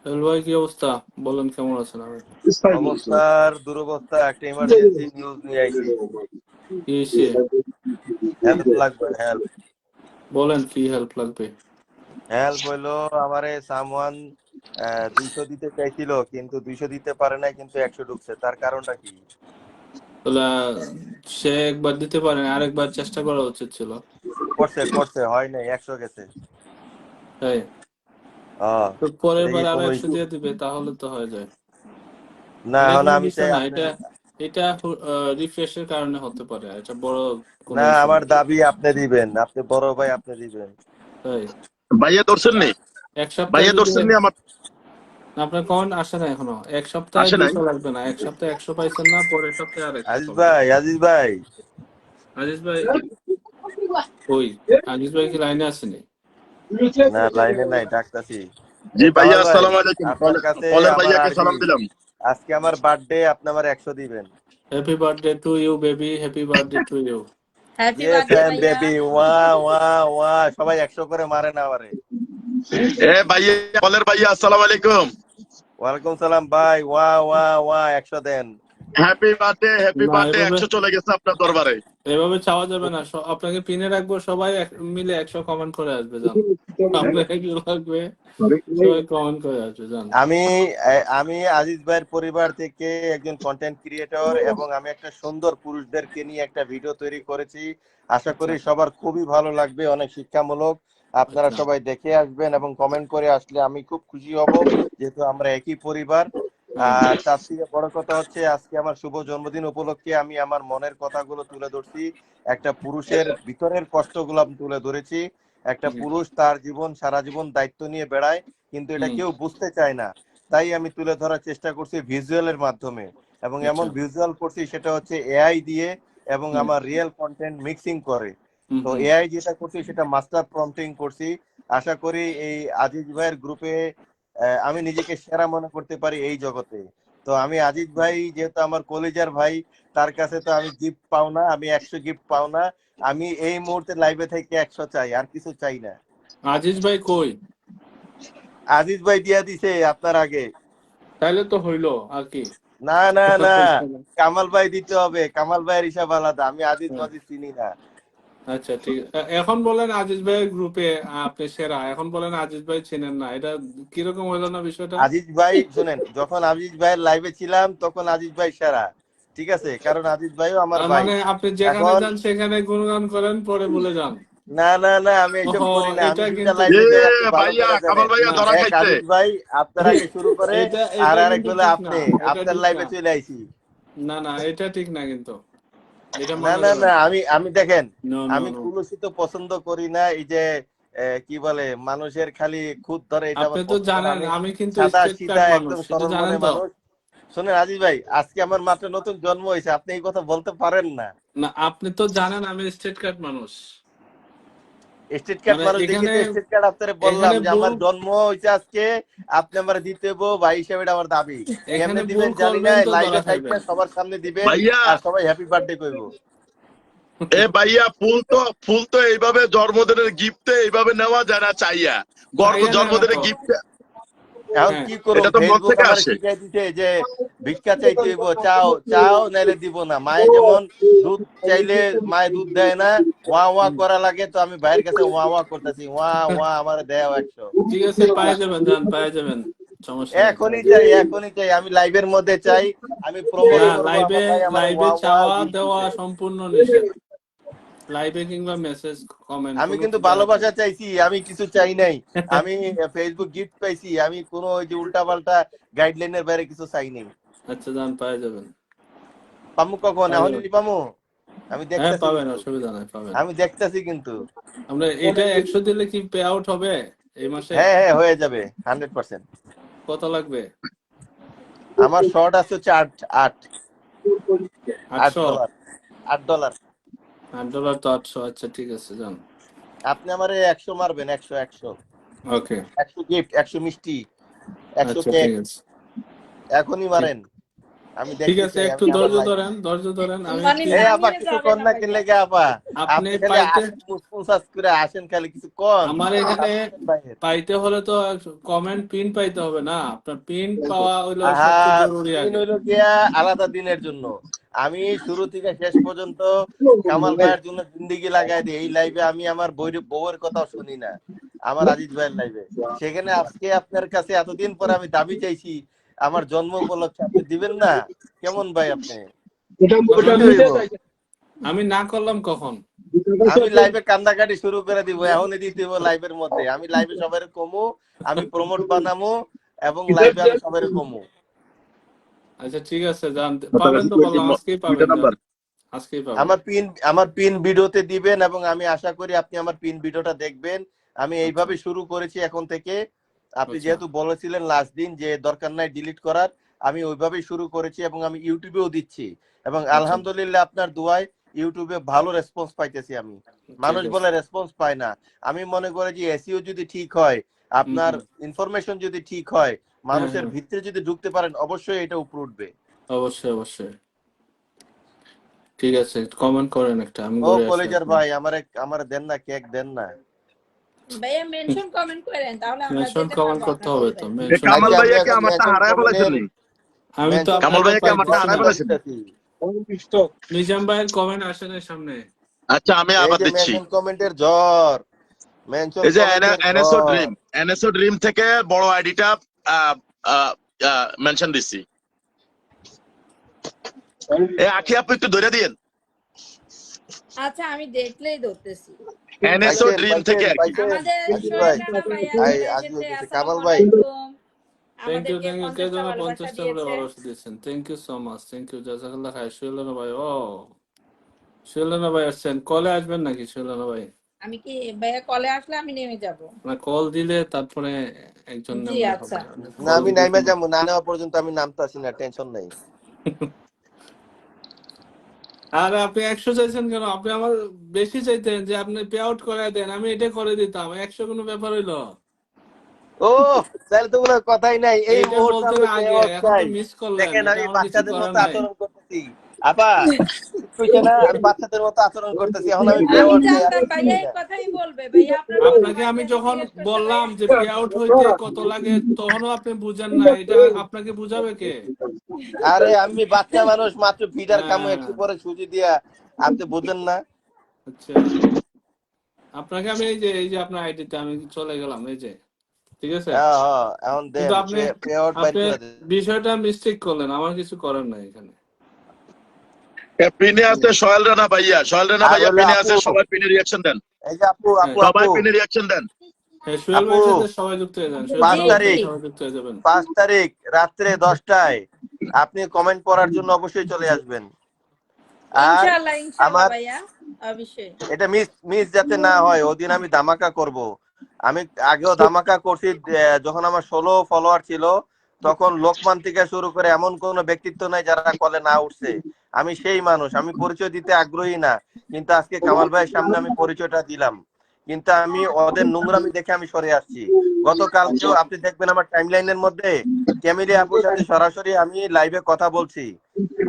সাইফুল ভাই কি অবস্থা, বলেন কেমন আছেন? আমি অবস্থার দুরবস্থা, একটা ইমার্জেন্সি নিউজ নিয়ে আইছি। কি হয়েছে? হেল্প লাগবে, হেল্প। বলেন কি হেল্প লাগবে? হেল্প হইলো, আমারে সামওয়ান 200 দিতে চাইছিল, কিন্তু 200 দিতে পারে নাই, কিন্তু 100 ঢুকছে। তার কারণটা কি? তাহলে সে একবার দিতে পারেন, আরেকবার চেষ্টা করা উচিত ছিল। করছে হয় নাই, 100 গেছে। তাই তো পরের এটা কি বার আরো কোনো 100 ইস্যু? দিয়ে দিবে, তাহলে তো হয়ে যায়। না, এটা এখন কোনো আমি বিষয় চাই না, আপনি। এটা এটা রিফ্রেশের কারণে হতে পারে, এটা বড় কোনো না, ইস্যু না। আমার দাবি আপনি দিবেন, আপনি বড় ভাই, আপনি দিবেন। তাই ভাইয়া ধরছেন নি? এক সপ্তাহে ভাইয়া যদি ধরছেন নি আমার? আপনার কমেন্ট আসে না এখনো, এক সপ্তাহে আসে নাই। 200 লাগবে না, এক সপ্তাহে 100 পাইছেন না, পরের সপ্তাহে আর 100 আজিজ পাবেন। ভাই, আজিজ ভাই। আজিজ ভাই কই? আজিজ ভাই কি লাইনে আসেনি? না, লাইনে নাই, ডাকতাছি। জি ভাইয়া, কামাল ভাই, আসসালামু আলাইকুম। আপনার কাছে কলের আমার ভাইয়াকে আরজি, সালাম দিলাম। আজকে আমার বার্থডে, আপনি আমার 100 দিবেন। Happy birthday to you baby, happy birthday to you. Happy yes birthday I am ভাইয়া। বেবি, ওয়া ওয়া ওয়া, সবাই 100 করে মারে না আমারে। ভাইয়া, কলের ভাইয়া, আসসালামু আলাইকুম। ওয়ালাইকুম সালাম ভাই, ওয়া ওয়া ওয়া, 100 দেন। হ্যাপি বার্থডে, হ্যাপি না, বার্থডে। এভাবে 100 চলে গেছে আপনার দরবারে। এভাবে চাওয়া যাবে না। আপনাকে পিনে রাখবো, সবাই মিলে 100 কমেন্ট করে আসবে, জান। আপনাকে কি লাগবে, সবাই কমেন্ট করে আসবে, জান। আমি আমি আজিজ ভাইয়ের পরিবার থেকে একজন কন্টেন্ট ক্রিয়েটর, এবং আমি একটা সুন্দর পুরুষদেরকে নিয়ে একটা ভিডিও তৈরি করেছি। আশা আচ্ছা করি সবার খুবই ভালো লাগবে, অনেক শিক্ষামূলক। আপনারা আচ্ছা। সবাই দেখে আসবেন এবং কমেন্ট করে আসলে আমি খুব খুশি হব, যেহেতু আমরা একই পরিবার। হুম আর তার থেকে বড় কথা হচ্ছে, আজকে আমার শুভ জন্মদিন উপলক্ষে আমি আমার মনের কথাগুলো তুলে ধরছি। একটা পুরুষের ভিতরের কষ্টগুলো আমি তুলে ধরেছি। একটা হুম পুরুষ তার জীবন, সারা জীবন দায়িত্ব নিয়ে বেড়ায়, কিন্তু এটা হুম, কেউ বুঝতে চায় না। তাই আমি তুলে ধরার চেষ্টা করছি ভিজুয়ালের মাধ্যমে, এবং এমন আচ্ছা। ভিজুয়াল করছি সেটা হচ্ছে এআই দিয়ে, এবং হুম আমার রিয়েল কন্টেন্ট মিক্সিং করে। হুম তো হুম এআই যেটা করছি সেটা মাস্টার প্রম্পটিং করছি। আশা করি এই আজিজ ভাইয়ের গ্রুপে আমি নিজেকে সেরা মনে করতে পারি এই জগতে। তো আমি আজিজ ভাই যেহেতু আমার কলিজার ভাই, তার কাছে তো আমি গিফট পাও না, আমি 100 গিফট পাও না। আমি এই মুহূর্তে লাইভে থেকে 100 চাই, আর কিছু চাই না। আজিজ ভাই কই? আজিজ ভাই দিয়া দিছে আপনার আগে। তাইলে তো হইলো আর কি। না না না, কামাল ভাই দিতে হবে, কামাল ভাইয়ের হিসাব আলাদা, আমি আজিজ মাজিজ চিনি না। আচ্ছা ঠিক এখন বলেন আজিজ ভাইয়ের গ্রুপে আপনি সেরা, এখন বলেন আজিজ ভাই চেনেন না, এটা কিরকম হইলো না বিষয়টা? আজিজ ভাই শুনেন, যখন আজিজ ভাইয়ের লাইভে ছিলাম তখন আজিজ ভাই সেরা, ঠিক আছে, কারণ আজিজ ভাইও আমার তার ভাই। মানে আপনি যেখানে এখন যান সেখানে গুণগান করেন, পরে ভুলে যান। না না না, আমি এসব ওহো, করি না, আমি এটা দুইটা কিন্তু লাইভে যাই, আপনি ভালো ভাইয়া করে কামাল জানেন। ভাইয়া না, ধরা এক খাইছে। আজিজ ভাই আপনার আগে শুরু করে, এটা আর এটা আরেক কিন্তু হলো ঠিক না, আপনি, এটা আপনার ঠিক লাইভে না। চলে আইছি। না না, এটা ঠিক না কিন্তু, এটা না মানা না যাবে না, না। আমি দেখেন, নো নো আমি নো, কুলুষিত পছন্দ করি না, এই যে কি বলে মানুষের খালি খুদ ধরে, এটা আপনি আমার তো পছন্দ না। জানেন আমি আমি কিন্তু সাদা স্ট্রেট সিধা কাট মানুষ, একদম এটা সরল জানেন মনের তো। মানুষ। শুনেন আজিজ ভাই, আজকে আমার মাত্র নতুন জন্ম হয়েছে, আপনি এই কথা বলতে পারেন না। না আপনি তো জানেন আমি স্ট্রেট কাট মানুষ। স্টেট কার্ড মানে মানুষ দেখি এখানে তো স্টেট কার্ড আপনারে বললাম এখানে যে ভুল আমার জন্ম হয়েছে আজকে, আপনি আমার দিতে হবো ভাই হিসেবে, এটা আমার দাবি। এখানে কেমনে ভুল দিবেন জানি না, করবেন তো লাইভে ধরা থাকবে খাইবেন। সবার সামনে দিবেন, ভাইয়া আর সবাই হ্যাপি বার্থডে কইবো। এ ভাইয়া ফুল তো এইভাবে জন্মদিনের গিফটে এইভাবে নেওয়া যায় না চাইয়া। চাইয়া নেন না জন্মদিনের তো। গিফট এখন হ্যাঁ কি করুম, এটা তো মন ফেসবুক থেকে আমার আসে। শিখাই দিতে যে ভিক্ষা চাইতে হইব, চাও চাও নাইলে দিব না। মায়ে যেমন দুধ চাইলে মায়ে দুধ দেয় না, ওয়া ওয়া করা লাগে, তো আমি ভাইয়ের কাছে ওয়া ওয়া করতেছি, ওয়া ওয়া আমার দেও 100। ঠিক আছে, পাই যাবেন, যান পাই যাবেন, সমস্যা নেই, পাই এখনই যাবেন। চাই, এখনই চাই, আমি লাইভের মধ্যে চাই, আমি প্রমোট না, করবো লাইভে আমার ভাই আমার লাইভে ওয়া ওয়া চাওয়া গিফট দেওয়া দিতে। সম্পূর্ণ নিষেধ। লাইভে কিংবা মেসেজ কমেন্ট আমি কোনো কিন্তু কিছু দেখা ভালোবাসা যাবে চাইছি, আমি কিছু চাই নাই। আমি ফেসবুক গিফট পাইছি, আমি কোনো ওই যে উল্টা পাল্টা গাইডলাইনের বাইরে কিছু চাই নাই। আচ্ছা যান, পাই যাবেন, পামু কখন, পাই যাবেন। এখনই পামু? আমি হ্যাঁ দেখতেছি পাবেন, কিন্তু, অসুবিধা নাই, পাবেন। আমি দেখতেছি কিন্তু। আমরা এটা 100 দিলে কি পে আউট হবে এই মাসে? হ্যাঁ হ্যাঁ, হয়ে যাবে 100%। কত লাগবে? আমার শর্ট আছে হচ্ছে 8 8 800? $8 $8। $8 তো 800, আচ্ছা ঠিক আছে, যান। আপনি আমারে 100 মারবেন, 100 100 ওকে, 100 গিফট, 100 মিষ্টি, 100 আচ্ছা কেক, ঠিক আছে, এখনই ঠিক মারেন। আমি ঠিক দেখতে আছে, চাই, একটু আমি আমার ধৈর্য লাইফ। ধরেন, ধৈর্য ধরেন, আমি মানে এই না আপা নিলে কিছু যাবে কর না না ভাইয়া। কিনলে গে আপা, আপনি আপনি খালি পাইতে, আসেন মুসফুসাস করে আসেন, খালি কিছু কন। আমার এখানে বাইরের। পাইতে হলে তো কমেন্ট পিন পাইতে হবে না, আপনার পিন পাওয়া হইলো আহা, সবচেয়ে জরুরি দিন আগে। হইলো গিয়া আলাদা দিনের জন্য। আমি শুরু থেকে শেষ পর্যন্ত কামাল ভাইয়ের জন্য জিন্দেগি লাগাই দিই। এই লাইভে আমি আমার বউয়ের কথাও শুনি না, আমার আজিজ ভাইয়ের লাইভে। সেখানে আজকে আপনার কাছে এতদিন পর আমি দাবি চাইছি, আমার জন্ম উপলক্ষে আপনি দিবেন না? কেমন ভাই আপনি? দিতে হইব। আমি না করলাম কখন? আমি লাইভে কান্দাকাটি শুরু করে দিব, এখনই দিতে হইব লাইভের মধ্যে। আমি লাইভে সবাই কমু, আমি প্রমোট বানামু, এবং লাইভে আমি সবাই কমু। আচ্ছা ঠিক আছে, যান, পাবেন তো বললাম, আজকেই পাবেন, যান, আজকেই পাবেন। আমার পিন ভিডিওতে দিবেন, এবং আমি আশা করি আপনি আমার পিন ভিডিওটা দেখবেন। আমি এইভাবে শুরু করেছি এখন থেকে। আপনি আচ্ছা যেহেতু বলেছিলেন লাস্ট দিন যে দরকার নাই ডিলিট করার, আমি ওইভাবেই শুরু করেছি, এবং আমি ইউটিউবেও দিচ্ছি, এবং আচ্ছা, আলহামদুলিল্লাহ আপনার দোয়ায় ইউটিউবে ভালো রেসপন্স পাইতেছি আমি। ঠিক মানুষ আছে। বলে রেসপন্স পায় না, আমি মনে করি যে এসইও যদি ঠিক হয়, আপনার ইনফরমেশন যদি ঠিক হয়, হ্যাঁ মানুষের হ্যাঁ, ভিতরে যদি ঢুকতে পারেন, অবশ্যই এটা উপরে উঠবে। অবশ্যই অবশ্যই, ঠিক আছে, কমেন্ট করেন একটা, আমি ও ঘুরে আসি কলেজের এখন। ভাই, আমারে দেন না, কেক দেন না। ভাইয়া মেনশন কমেন্ট করেন, তাহলে আমরা মেনশন যেতে কমেন্ট পারবো করতে আপনার হবে তো, লাইভে। মেনশন কামাল আচ্ছা, আমি ভাইয়া কি এখন আমারটা মেনশন হারায় ফেলাইছেন কমেন্টের নি? আমি তো মেনশন কামাল আপনারটা ভাইয়া কি আমারটা পাইতেছি হারায় না। ফেলাইছেন? নিজাম ভাইয়ের কমেন্ট আসে না সামনে। আচ্ছা আমি এই আবার যে দিচ্ছি। মেনশন কমেন্টের ঝড়, মেনশন এই যে কমেন্টের এনএসও ঝড়। ড্রিম, এনএসও ড্রিম থেকে বড় আইডিটা মেনশন দিচ্ছি। আখি আপু একটু ধরে দিন। আচ্ছা আমি দেখলেই ধরতেছি। এনএসও পাইছেন ড্রিম থেকে পাইছেন আর কি। পাইছেন আমাদের আজিজ সোহেল ভাই, রানা ভাইয়া চলে আজি এসেছে, হইতেছে আসসালামু কামাল ভাই। আলাইকুম। থ্যাংক ইউ, আমাদেরকে কে 50টা যেন ভালোবাসা 50টা করে দিয়েছে। ভালোবাসা দিয়েছেন, thank you so much, thank you, জাজাকাল্লাহ খাই। সুহেলানা ভাই, ও সুহেলানা ভাই আসছেন, কলে আসবেন নাকি সুহেলানা ভাই? আমি কি ভাইয়া কলে আসলে আমি নেমে যাব? না, কল দিলে তারপরে একজন জি নামলে আচ্ছা। হবে, না, কল আমি দিলে নাইমা যাবো, না নেওয়া পর্যন্ত আমি নামতাছি না, টেনশন নাই। আরে আপনি 100 চাইছেন কেন? আপনি আমার বেশি চাইতেন যে আপনি পে আউট করে দেন, আমি এটা করে দিতাম, 100 কোনো ব্যাপার হইলো? ও তাহলে তো কোনো কথাই নাই, এই এইটা মুহূর্তে বলতেন আমি আগে, পেওয়ার এখন তো চাই। মিস করলেন, দেখেন এটা আমি আমার কিছু বাচ্চাদের করার মতো নাই। আচরণ করতেছি, আপা কইছে না আমি বাচ্চাদের মতো আচরণ করতেছি, এখন আমি আমি পেওয়ার চাই, জানতাম আমি ভাইয়া শুনি এই না। কথাই বলবে। ভাইয়া আপনার বড় আপনাকে আমি ভাইকে যখন জিজ্ঞেস করছে বললাম ভাইয়া। যে পে আউট হইতে কত লাগে, তখনও আপনি বুঝেন না, এটা আপনাকে বুঝাবে কে? আরে আমি বাচ্চা মানুষ, মাত্র ফিডার খামো হ্যাঁ, একটু পরে সুজি দিয়া, আপনি বুঝেন না। আচ্ছা, আপনাকে আমি এই যে আপনার আইডিতে আমি চলে গেলাম, এই যে, ঠিক আছে। হ্যাঁ হ্যাঁ, এখন কিন্তু দেন আপনি পেওয়ার বাইর আপনি করে দেন। বিষয়টা মিস্টেক করলেন, আমার কিছু করার নাই এখানে। পিনে আছে সোহেল রানা ভাইয়া, সোহেল রানা আর ভাইয়া হলো পিনে আপু, আছে, সবাই পিনে রিয়াকশন দেন, এই যে আপু হ্যাঁ, আপু সবাই আপু পিনে রিয়াকশন দেন। হ্যাঁ, সোহেল আপু, ভাইয়ের সাথে সবাই যুক্ত হয়ে যান, সোহেল 5 ভাইয়ের জি সাথে তারিখ জি সবাই যুক্ত হয়ে যাবেন। 5 তারিখ রাত্রে 10টায় আপনি কমেন্ট পড়ার জন্য অবশ্যই চলে আসবেন। আর ইনশাআল্লাহ ইনশাআল্লাহ আমার ভাইয়া, অবশ্যই। এটা মিস মিস যাতে না হয়, ওদিন আমি ধামাকা করব। আমি আগেও ধামাকা করছি, যখন আমার 16 ফলোয়ার ছিল, তখন লোকমান থেকে শুরু করে এমন কোনো ব্যক্তিত্ব নাই যারা কলে না উঠছে। আমি সেই মানুষ, আমি পরিচয় দিতে আগ্রহী না, কিন্তু আজকে কামাল ভাইয়ের সামনে আমি পরিচয়টা দিলাম। কিন্তু আমি ওদের নোংরামি দেখে আমি সরে আসছি। গতকালকেও আপনি দেখবেন আমার টাইমলাইনের মধ্যে ক্যামিলি আপুর সাথে সরাসরি আমি লাইভে কথা বলছি।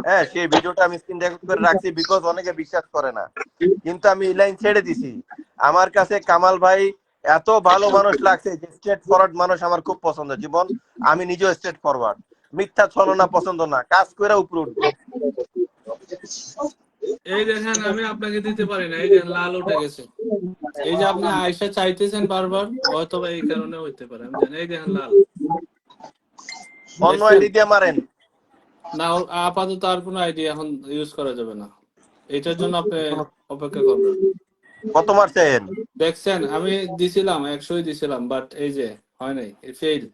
হ্যাঁ, সেই ভিডিওটা আমি স্ক্রিন রেকর্ড করে রাখছি, বিকজ অনেকে বিশ্বাস করে না, কিন্তু আমি এই লাইন ছেড়ে দিছি। আমার কাছে কামাল ভাই এত ভালো মানুষ লাগছে যে স্ট্রেট ফরওয়ার্ড মানুষ আমার খুব পছন্দ। জীবন আমি নিজেও স্ট্রেট ফরওয়ার্ড, মিথ্যা ছলনা পছন্দ না, কাজ করে উপরে উঠবো। এই দেখেন, আমি আপনাকে দিতে পারি না, এই যে লাল উঠে গেছে। এই যে আপনি আয়সা চাইতেছেন বারবার, হয়তো বা এই কারণে হইতে পারে, আমি জানি। এই দেখেন লাল, অন্য দেখছেন? আইডি দিয়ে মারেন। না, আপাতত আর কোনো আইডিয়া এখন ইউজ করা যাবে না, এটার জন্য আপনি অপেক্ষা করবেন। কত মারছেন? দেখছেন, আমি দিছিলাম 100ই দিছিলাম, বাট এই যে হয় নাই, ফেল।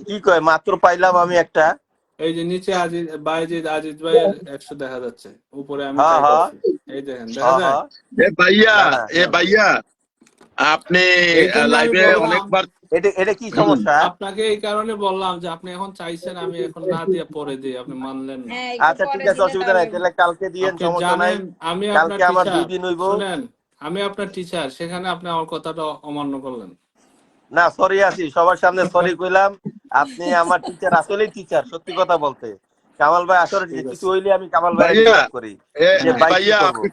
কি কয়, মাত্র পাইলাম আমি একটা। এই যে নিচে আজিজ ভাইয়ের 100 দেখা যাচ্ছে, উপরে আমি হ্যাঁ ট্রাই হ্যাঁ করছি, এই দেখেন দেখা হ্যাঁ যায়। হ্যাঁ। এ ভাইয়া, না না, এ ভাইয়া, আপনি এই জন্য আমি লাইভে বললাম, অনেকবার এটা কি সমস্যা? আপনাকে এই কারণে বললাম যে আপনি এখন চাইছেন, আমি এখন না দিয়ে পরে দিই, আপনি মানলেন না। হ্যাঁ একটু আচ্ছা ঠিক পরে আছে, দিলে অসুবিধা নাই, তাহলে। তাহলে কালকে দিয়েন, আপনি সমস্যা নাই। জানেন আমি আপনার কালকে আমার 2 টিচার, দিন হইব। শুনেন, আমি আপনার টিচার, সেখানে আপনি আমার কথাটা অমান্য করলেন। না সরি আছি, সবার সামনে সরি কইলাম। আপনি আমার টিচার, আসলেই টিচার, সত্যি কথা বলতে। কামাল ভাই আসলে ঠিক কিছু আছে, হইলে আমি কামাল ভাইরে ভাইয়া, ডিস্টার্ব করি, যে হ্যাঁ, ভাই কি ভাইয়া করব। আপনি,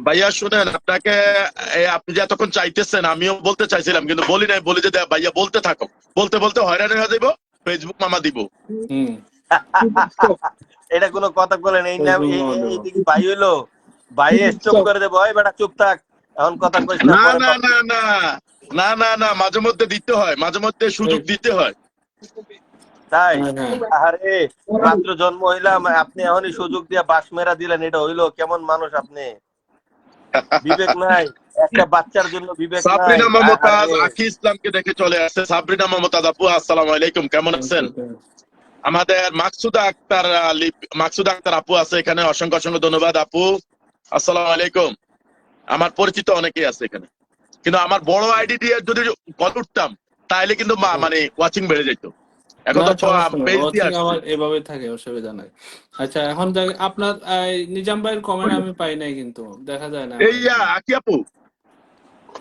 ভাইয়া শুনেন, আপনাকে আপনি যে এতক্ষণ চাইতেছেন, আমিও বলতে চাইছিলাম কিন্তু বলি নাই, বলি যে ভাইয়া বলতে থাকো, বলতে বলতে হয়রানি হয়ে যাবো, ফেসবুক মামা দিব। হুম, এটা কোনো কথা বলেন? এই নাম ফেসবুক এই দেবো। দিকে ভাই হইলো, ভাই স্টপ করে দেবো, ওই বেটা চুপ থাক, এখন কথা কইস না, না পরে না পাবি। না না না না না, মাঝে মধ্যে দিতে হয়, মাঝে মধ্যে সুযোগ দিতে হয়। তাই? হ্যাঁ, হ্যাঁ, আরে মাত্র জন্ম হইলাম, আপনি এখনই সুযোগ দিয়ে বাস মেরা দিলেন, এটা হইলো কেমন মানুষ আপনি? বিবেক নাই, একটা বাচ্চার জন্য বিবেক নাই। সাবরিনা মমতাজ আরে আখি ইসলামকে দেখে চলে আসছে। সাবরিনা মমতাজ আপু, আসসালামু আলাইকুম, কেমন thank আছেন? you, thank you. আমাদের মাকসুদা আক্তার মাকসুদা আক্তার আপু আছে এখানে, অসংখ্য অসংখ্য ধন্যবাদ আপু, আসসালামু আলাইকুম। আমার পরিচিত অনেকেই আছে এখানে, কিন্তু আমার বড় আইডি দিয়ে যদি কল উঠতাম, তাহলে কিন্তু মানে ওয়াচিং বেড়ে যেত। এখন না, তো সমস্যা নেই, পেজ দিয়ে ওয়াচিং আসছি। আমার এভাবে থাকে, অসুবিধা নাই। আচ্ছা, এখন আপনার নিজাম ভাইয়ের কমেন্ট আমি পাই নাই, কিন্তু দেখা যায় না আমার এইয়া এখানে। আকি আপু,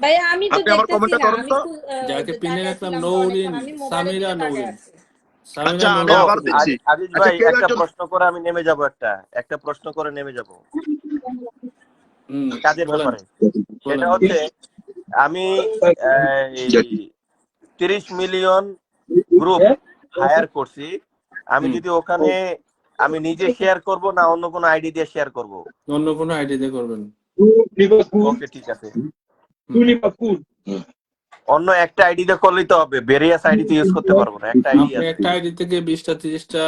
ভাইয়া আমি তো আপনি আমার দেখতেছি কমেন্টটা না, করেন আমি তো। একটু যাকে পিনে তাকায় রাখলাম, ছিলাম তো নৌরিন, অনেকক্ষণ, আমি মোবাইলের সামিরা দিকে তাকায় নৌরিন, আছি। আচ্ছা আমি ও আবার দিচ্ছি। আজিজ আচ্ছা ভাই, কেউ একটা একজন, প্রশ্ন করে আমি নেমে যাব, একটা প্রশ্ন করে নেমে যাব হুম, কাজের বলেন, ব্যাপারে। সেটা বলেন, বলেন। হচ্ছে, আমি এই 30 মিলিয়ন গ্রুপ হায়ার করছি। আমি হুম, যদি ওখানে আমি নিজে শেয়ার করব না অন্য কোনো আইডি দিয়ে শেয়ার করব? অন্য কোনো আইডি দিয়ে করবেন। ওকে ঠিক আছে, হুম। অন্য একটা আইডি দিয়ে করলেই তো হবে, ভেরিয়াস আইডি তো ইউজ করতে পারবো না, একটা আইডি আপনি আছে। একটা আইডি থেকে 20টা 30টা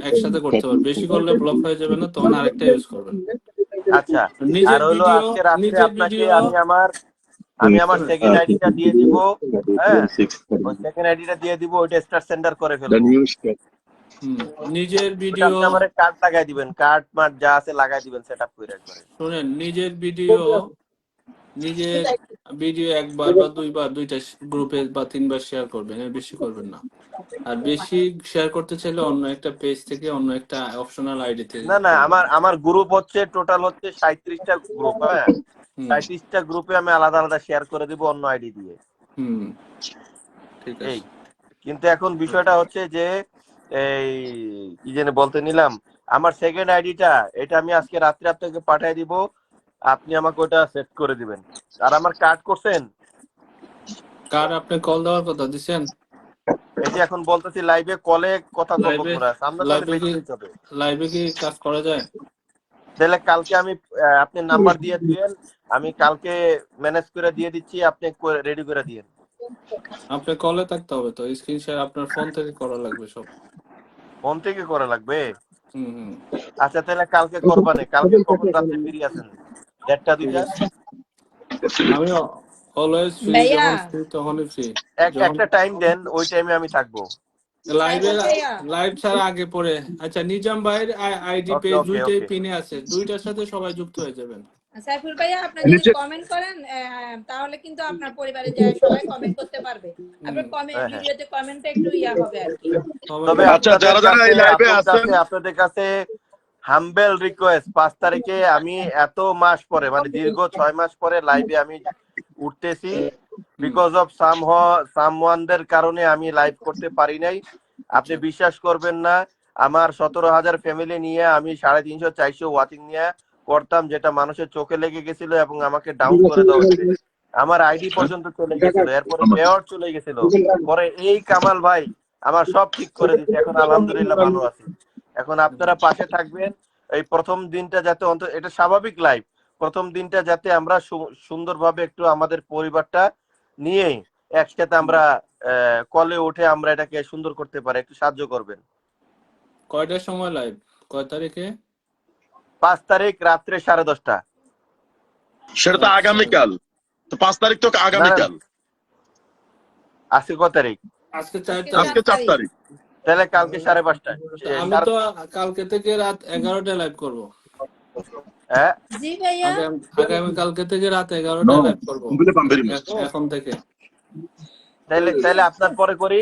একসাথে করতে পারবেন, বেশি করলে ব্লক হয়ে যাবে না, তখন আরেকটা ইউজ করবেন। আচ্ছা, আর নিজের হইলো ভিডিও, আজকে রাত্রে নিজের আপনাকে ভিডিও, আমি আমার সেকেন্ড আইডিটা দিয়ে দিব। হ্যাঁ, ওই সেকেন্ড আইডিটা দিয়ে দিব, ওইটা স্টার সেন্ডার করে ফেলবো। নিজের ওইটা ভিডিও, আপনি আমার কার্ড লাগাই দিবেন, কার্ড মার্ড যা আছে লাগাই দিবেন, সেটআপ করে একবারে। শুনেন, নিজের ভিডিও একবার বা দুইবার, দুইটা গ্রুপে বা 3বার শেয়ার করবেন, এর বেশি করবেন না। আর বেশি শেয়ার করতে চাইলে অন্য একটা পেজ থেকে, অন্য একটা অপশনাল আইডি থেকে না না, করবেন। আমার গ্রুপ হচ্ছে টোটাল হচ্ছে 37টা গ্রুপ। হ্যাঁ, হুম, 37টা গ্রুপে আমি আলাদা আলাদা শেয়ার করে দিব অন্য আইডি দিয়ে। হুম, ঠিক এই আছে। কিন্তু এখন বিষয়টা হচ্ছে যে এই কি যেন বলতে নিলাম, আমার সেকেন্ড আইডিটা এটা আমি আজকে রাত্রে আপনাকে পাঠিয়ে দিব, আপনি আমাকে ওটা সেট করে দিবেন। আর আমার কার্ড করছেন, কার আপনি কল দেওয়ার কথা দিছেন? এই যে এখন বলতেছি লাইভে কলে কথা বলবো, লাইভে তোমরা সামনাসামনি লাইভে কি বেশি হবে। লাইভে কি কাজ করা যায়? তাহলে কালকে আমি আপনি নাম্বার দিয়ে দিয়েন, আমি কালকে ম্যানেজ করে দিয়ে দিচ্ছি, আপনি রেডি করে দিয়েন। আপনি কলে থাকতে হবে তো, স্ক্রিন শেয়ার আপনার ফোন থেকে করা লাগবে সব। ফোন থেকে করা লাগবে? হুম। আচ্ছা তাহলে কালকে করবানে, কালকে কখন রাত্রে ফ্রি আছেন? 1টা ঠিক 2টা? আছে, আমি অলওয়েজ ফ্রি, ভাইয়া যখন ফ্রি তখনই ফ্রি। যখন একটা টাইম দেন, ওই টাইমে আমি থাকবো। লাইভে, সাইফুল ভাইয়া লাইভ ছাড়া আগে পরে। আচ্ছা, নিজাম ভাইয়ের আইডি ওকে পেজ ওকে দুইটাই ওকে পিনে আছে, দুইটার সাথে সবাই যুক্ত হয়ে যাবেন। সাইফুল ভাইয়া আপনি যদি কমেন্ট করেন তাহলে কিন্তু আপনার পরিবারে যায় সবাই কমেন্ট করতে পারবে। আপনার কমেন্ট হ্যাঁ হ্যাঁ। ভিডিওতে কমেন্টটা একটু ইয়া হবে আর কি। সবাই তবে আচ্ছা, যারা যারা এই লাইভে আছেন, আপনাদের কাছে হাম্বেল রিকোয়েস্ট, 5 তারিখে আমি এত মাস পরে, মানে দীর্ঘ 6 মাস পরে লাইভে আমি উঠতেছি। বিকজ অফ সামওয়ানদের কারণে আমি লাইভ করতে পারি নাই। আপনি বিশ্বাস করবেন না, আমার 17,000 ফ্যামিলি নিয়ে আমি 350 400 ওয়াচিং নিয়ে করতাম, যেটা মানুষের চোখে লেগে গেছিল এবং আমাকে ডাউন করে দেওয়া হয়েছে। আমার আইডি পর্যন্ত চলে গেছিল, এরপরে পেয়ার চলে গেছিল। পরে এই কামাল ভাই আমার সব ঠিক করে দিচ্ছে, এখন আলহামদুলিল্লাহ ভালো আছি। এখন আপনারা পাশে থাকবেন, এই প্রথম দিনটা যাতে অন্তত, এটা স্বাভাবিক লাইফ, প্রথম দিনটা যাতে আমরা সুন্দরভাবে একটু আমাদের পরিবারটা নিয়ে একসাথে আমরা কলে উঠে আমরা এটাকে সুন্দর করতে পারি, একটু সাহায্য করবেন। কয়টার সময় লাইভ? কয় তারিখে? 5 তারিখ রাত্রে 10:30। সেটা তো আগামীকাল, তো 5 তারিখ তো আগামীকাল, আজকে কত তারিখ? আজকে 4 আজকে 4 তারিখ। তাহলে কালকে 5:30টায়। আমি তো কালকে থেকে রাত 11টায় লাইভ করব। হ্যাঁ জি ভাইয়া আগামী কালকে থেকে রাত 11টায় লাইভ করব এখন থেকে। তাহলে আপনার পরে করি।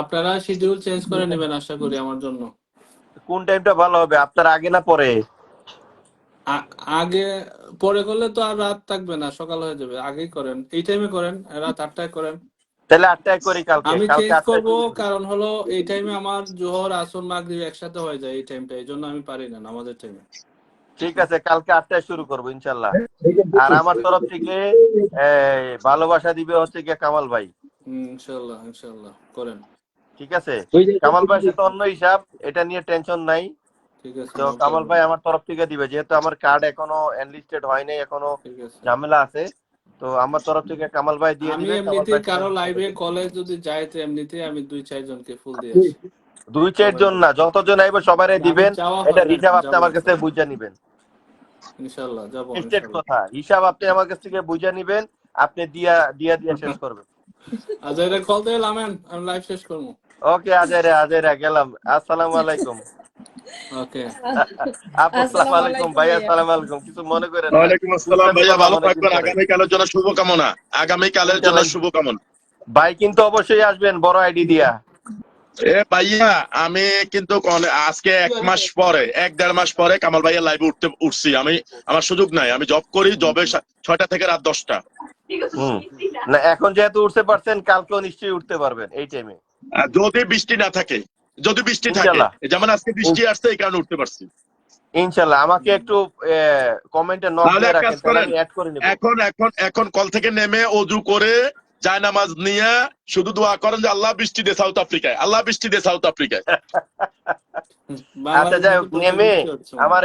আপনারা শিডিউল চেঞ্জ করে নেবেন আশা করি আমার জন্য। কোন টাইমটা ভালো হবে, আপনার আগে না পরে? আগে পরে করলে তো আর রাত থাকবে না, সকাল হয়ে যাবে। আগেই করেন, এই টাইমে করেন, রাত 8টায় করেন। তাহলে 8টায় করি কালকে। আমি কালকে চেঞ্জ 8টায় করব, কারণ হলো এই টাইমে আমার জোহর আসর মাগরিব একসাথে হয়ে যায় এই টাইমটা, এই জন্য আমি পারি না আমাদের টাইমে। ঠিক আছে, কালকে 8টায় শুরু করবো ইনশাল্লাহ। আর আমার তরফ থেকে ভালোবাসা দিবে হচ্ছে গিয়ে কামাল ভাই। ইনশাআল্লাহ ইনশাআল্লাহ করেন। ঠিক আছে, কামাল ভাইয়ের সাথে অন্য হিসাব, এটা নিয়ে টেনশন নাই। ঠিক আছে, তো কামাল ভাই আমার তরফ থেকে দিবে, যেহেতু আমার কার্ড এখনো এনলিস্টেড হয় নাই, এখনো ঠিক আছে। ঝামেলা আছে, তো আমার তরফ থেকে কামাল ভাই দিয়ে আমি দিবে। কামাল এমনিতেই ভাই কারো লাইভে কলে যদি যাই তো এমনিতেই আমি 2-4 জনকে ফুল দিয়ে আসি। 2-4 জন না, যতজন আইবে সবারে দিবেন। এটা হিসাব আপনি আমার কাছে বুঝে নিবেন। ইনশাআল্লাহ যাব স্টেট কথা, হিসাব আপনি আমার কাছ থেকে বুঝে নিবেন, আপনি দিয়া শেষ করবেন। আচ্ছা, এটা কল দিয়ে লামেন, আমি লাইভ শেষ করব। ওকে আজেরা গেলাম। আসসালামু আলাইকুম। ওকে, আসসালামু আলাইকুম ভাই, আসসালামু আলাইকুম। কিছু মনে করেন না। ওয়ালাইকুম আসসালাম ভাইয়া, ভালো থাকবেন। আগামীকালের জন্য শুভকামনা, আগামীকালের জন্য শুভকামনা। ভাই কিন্তু অবশ্যই আসবেন বড় আইডি দিয়া। ভাইয়া আমি কিন্তু আজকে 1-1.5 মাস পরে কামাল ভাইয়া লাইভে উঠছি। আমি, আমার সুযোগ নাই, আমি জব করি, জবে 6টা থেকে রাত 10টা। না এখন যেহেতু উঠতে পারছেন, কালকেও নিশ্চয়ই উঠতে পারবেন এই টাইমে, যদি বৃষ্টি না থাকে। যদি বৃষ্টি থাকে, ইনশাআল্লাহ। যেমন আজকে বৃষ্টি আসছে, এই কারণে উঠতে পারছি। ইনশাআল্লাহ। আমাকে একটু কমেন্টে নক তাহলে দিয়ে এক কাজ রাখেন, তাহলে করেন, আমি অ্যাড করে নেব। এখন কল থেকে নেমে অজু করে জায়নামাজ নিয়ে শুধু দোয়া করেন যে আল্লাহ বৃষ্টি দে সাউথ আফ্রিকায়, আল্লাহ বৃষ্টি দে সাউথ আফ্রিকায়। আচ্ছা যাই হোক, নেমে আমার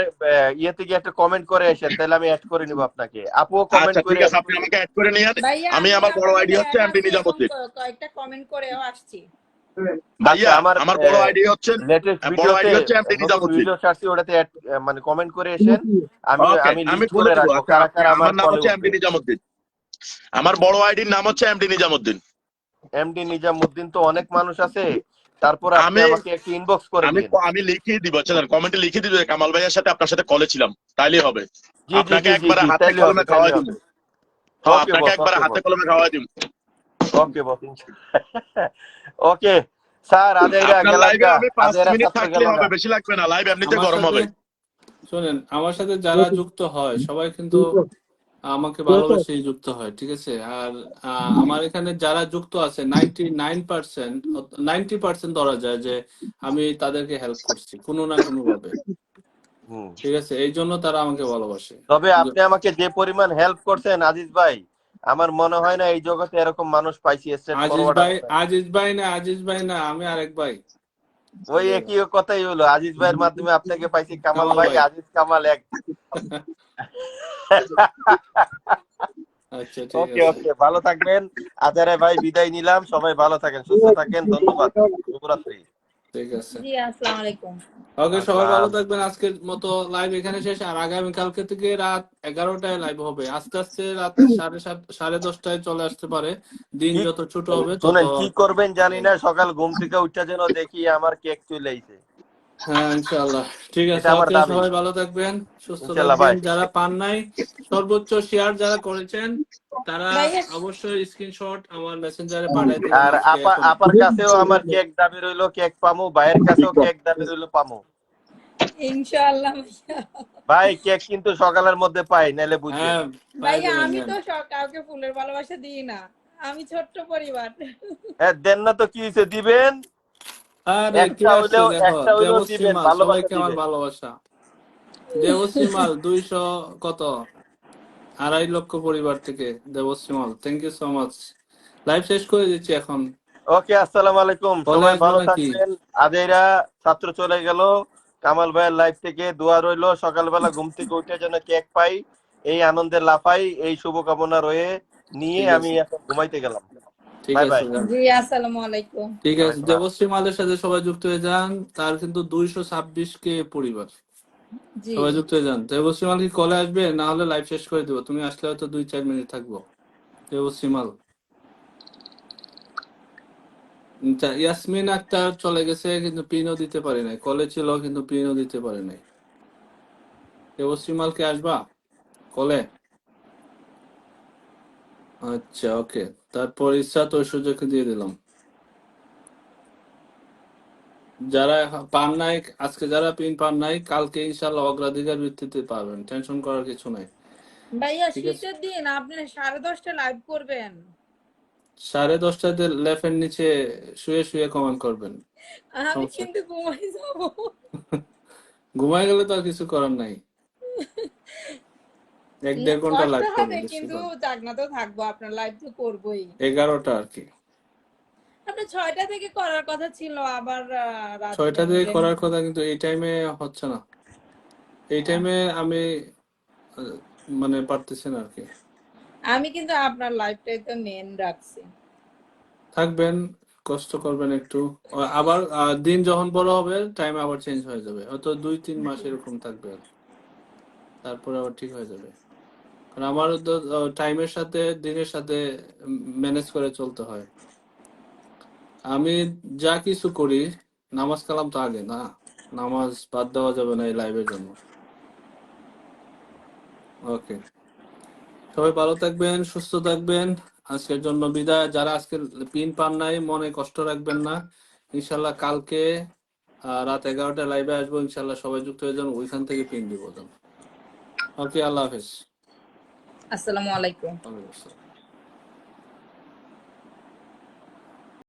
ইয়ে থেকে একটা কমেন্ট করে আসেন, তাহলে আমি অ্যাড করে নিব আপনাকে। আপুও কমেন্ট আচ্ছা করে ঠিক আছে, আপনি আমাকে অ্যাড করে নিয়ে। ভাইয়া আমি আমার বড় আইডি হচ্ছে এমডি নিজামুদ্দিন। কয়েকটা কমেন্ট করেও আসছি ভাইয়া আচ্ছা, আমার বড় আইডি হচ্ছে লেটেস্ট বড় আইডি হচ্ছে ভিডিওতে এমডি নিজামুদ্দিন। ভিডিও ছাড়ছি, ওটাতে মানে কমেন্ট করে এসেন। আমি আমি লিস্ট বলে করে দেবো। রাখবো কারা কারা আমার নাম কলে হচ্ছে উঠবে। এমডি নিজামুদ্দিন, আমার বড় আইডির নাম হচ্ছে এমডি নিজামুদ্দিন। এমডি নিজামুদ্দিন তো অনেক মানুষ আছে, তারপর আপনি আমাকে একটু ইনবক্স করে দিন। আমি লিখে দিব, কমেন্টে লিখে দিব কামাল ভাইয়ের সাথে আপনার সাথে কলে ছিলাম, তাইলেই হবে। জি আপনাকে জি একবারে জি, হাতে তাইলে কলমে হবে, খাওয়াই তাইলে দিব। হবে। ওকে আপনাকে বস, একবারে ওকে হাতে বস, কলমে খাওয়াই দিব। ওকে বস। ওকে স্যার, আজেরা আপনার গেলাম লাইভে গা, আমি 5 আজেরা মিনিট ছাত্র থাকলে গেল হবে, গা। বেশি লাগবে না, লাইভ এমনিতে আমার গরম সাথে হবে। শুনেন, আমার সাথে যারা যুক্ত হয় সবাই কিন্তু আমাকে ভালোবেসেই যুক্ত হয়, ঠিক আছে? আর আমার এখানে যারা যুক্ত আছে 99%, 90% ধরা যায় যে আমি তাদেরকে হেল্প করছি কোনো না কোনো ভাবে, হুম। ঠিক আছে? এই জন্য তারা আমাকে ভালোবাসে। তবে আপনি আমাকে যে পরিমাণ হেল্প করছেন আজিজ ভাই, আমার মনে হয় না এই জগতে এরকম মানুষ পাইছি স্ট্রেট ফরওয়ার্ড। আজিজ ভাই না, আমি আরেক ভাই। ওই একই কথাই হলো, আজিজ ভাইয়ের মাধ্যমে আপনাকে পাইছি কামাল কামাল ভাই, ভাই। আজিজ কামাল এক। আচ্ছা, ঠিক ওকে আছে। ওকে, ভালো থাকবেন। আজারে ভাই বিদায় নিলাম, সবাই ভালো থাকেন, সুস্থ থাকেন, ধন্যবাদ, শুভরাত্রি। ঠিক আছে, জি, আসসালামু আলাইকুম। ওকে, সবাই ভালো আসসালাম। থাকবেন। আজকের মতো লাইভ এখানে শেষ। আর আগামী কালকে থেকে রাত 11টায় লাইভ হবে। আস্তে আস্তে রাত 7:30 চলে আসতে পারে। দিন কি যত ছোট হবে তত। শুনেন, কি করবেন জানি না, সকাল ঘুম থেকে উঠে যেন দেখি আমার কেক চলে আইছে। হ্যাঁ, ইনশাআল্লাহ। ঠিক আছে, এটা আমার ওকে, দাবি। সবাই ভালো থাকবেন, সুস্থ ইনশাল্লাহ থাকবেন। ভাই। যারা পান নাই, সর্বোচ্চ শেয়ার যারা করেছেন তারা ভাইয়া অবশ্যই স্ক্রিনশট আমার মেসেঞ্জারে পাঠিয়ে দিবেন আর আজকে এখন। আপার কাছেও আমার কেক দাবি রইলো, কেক পামু। ভাইয়ের কাছেও কেক দাবি রইলো, পামু। ইনশাআল্লাহ ভাইয়া। ভাই কেক কিন্তু সকালের মধ্যে পাই, নাহলে বুঝবেন। হ্যাঁ, পাঠিয়ে ভাইয়া দেবেন, আমি নেন। তো কাউকে ফুলের ভালোবাসা দিই না, আমি ছোট্ট পরিবার। হ্যাঁ দেন না তো, কি হয়েছে, দিবেন। আরে কে আসছে দেখো, একটা হইলেও দেবশ্রী দিবেন, মাল, ভালোবাসা সবাইকে আমার দিবেন। ভালোবাসা। দেবশ্রী মাল 200 কত 2.5 লক্ষ পরিবার থেকে Debashree Mal, thank you so much. Live শেষ করে দিচ্ছি এখন। ওকে, আসসালামু আলাইকুম, কলে সবাই আসবো ভালো নাকি? থাকবেন। আজেরা ছাত্র চলে গেল, কামাল ভাইয়ের লাইফ থেকে দোয়া রইলো, সকালবেলা ঘুম থেকে উঠে যেন কেক পাই, এই আনন্দে লাফাই, এই শুভকামনা রয়ে নিয়ে ঠিক আমি আছে, এখন ঘুমাইতে গেলাম। ঠিক বাই আছে, বাই। যান। জি, আসসালামু আলাইকুম। ঠিক আছে, ওয়ালাইকুম আসসালাম। দেবশ্রী মালের সাথে সবাই যুক্ত হয়ে যান। তার কিন্তু 226K পরিবার। জি, সবাই যুক্ত হয়ে যান। দেবশ্রী মাল কি কলে আসবে? না হলে লাইভ শেষ করে দেবো। তুমি আসলে হয়তো 2-4 মিনিট থাকবো। দেবশ্রী মাল। ইয়াসমিন আক্তার চলে গেছে, কিন্তু পিনও দিতে পারি নাই। কলে ছিল কিন্তু পিনও দিতে পারি নাই। দেবশ্রী মালকে আসবা কলে? আচ্ছা, ওকে। তারপর ইসরাত ঐশ্বর্যকে দিয়ে দিলাম। যারা পান নাই আজকে, যারা পিন পান নাই, কালকে ইনশাল্লাহ অগ্রাধিকার ভিত্তিতে পাবেন, টেনশন করার কিছু নাই। ভাইয়া ঠিক আছে, শীতের দিন আপনি 10:30 লাইভ করবেন। 10:30টাতে লেফের নিচে শুয়ে শুয়ে কমেন্ট করবেন, আমি সমস্যা। কিন্তু ঘুমাই যাব। ঘুমায় গেলে তো আর কিছু করার নাই। 1-1.5 ঘন্টা কষ্ট লাইভ করবো, হবে বেশি কিন্তু করবো। জাগনাতেও থাকবো, আপনার লাইভ তো করবোই। 11টা আর কি। আপনার 6টা থেকে করার কথা ছিল, আবার রাত 6টা দিয়ে ভাঙলেন। করার কথা, কিন্তু এই টাইমে হচ্ছে না। এই টাইমে আমি আহ, মানে পারতেছি না আর কি। আমি কিন্তু আপনার লাইভটাই তো মেন রাখছি। থাকবেন, কষ্ট করবেন একটু। আবার দিন যখন বড় হবে টাইম আবার চেঞ্জ হয়ে যাবে, হয়তো 2-3 মাস এরকম থাকবে আর কি। তারপরে আবার ঠিক হয়ে যাবে। কারণ আমার তো টাইমের সাথে দিনের সাথে ম্যানেজ করে চলতে হয়। আমি যা কিছু করি, নামাজ কালাম তো আগে না, নামাজ বাদ দেওয়া যাবে না এই লাইভের জন্য। ওকে, সবাই ভালো থাকবেন, সুস্থ থাকবেন। আজকের জন্য বিদায়। যারা আজকে পিন পান নাই, মনে কষ্ট রাখবেন না। ইনশাল্লাহ কালকে রাত 11টায় লাইভে আসবো। ইনশাল্লাহ সবাই যুক্ত হয়ে যান, ওইখান থেকে পিন দিব। ওকে, আল্লাহ হাফেজ। আসসালামু আলাইকুম। ওয়ালাইকুম আসসালাম।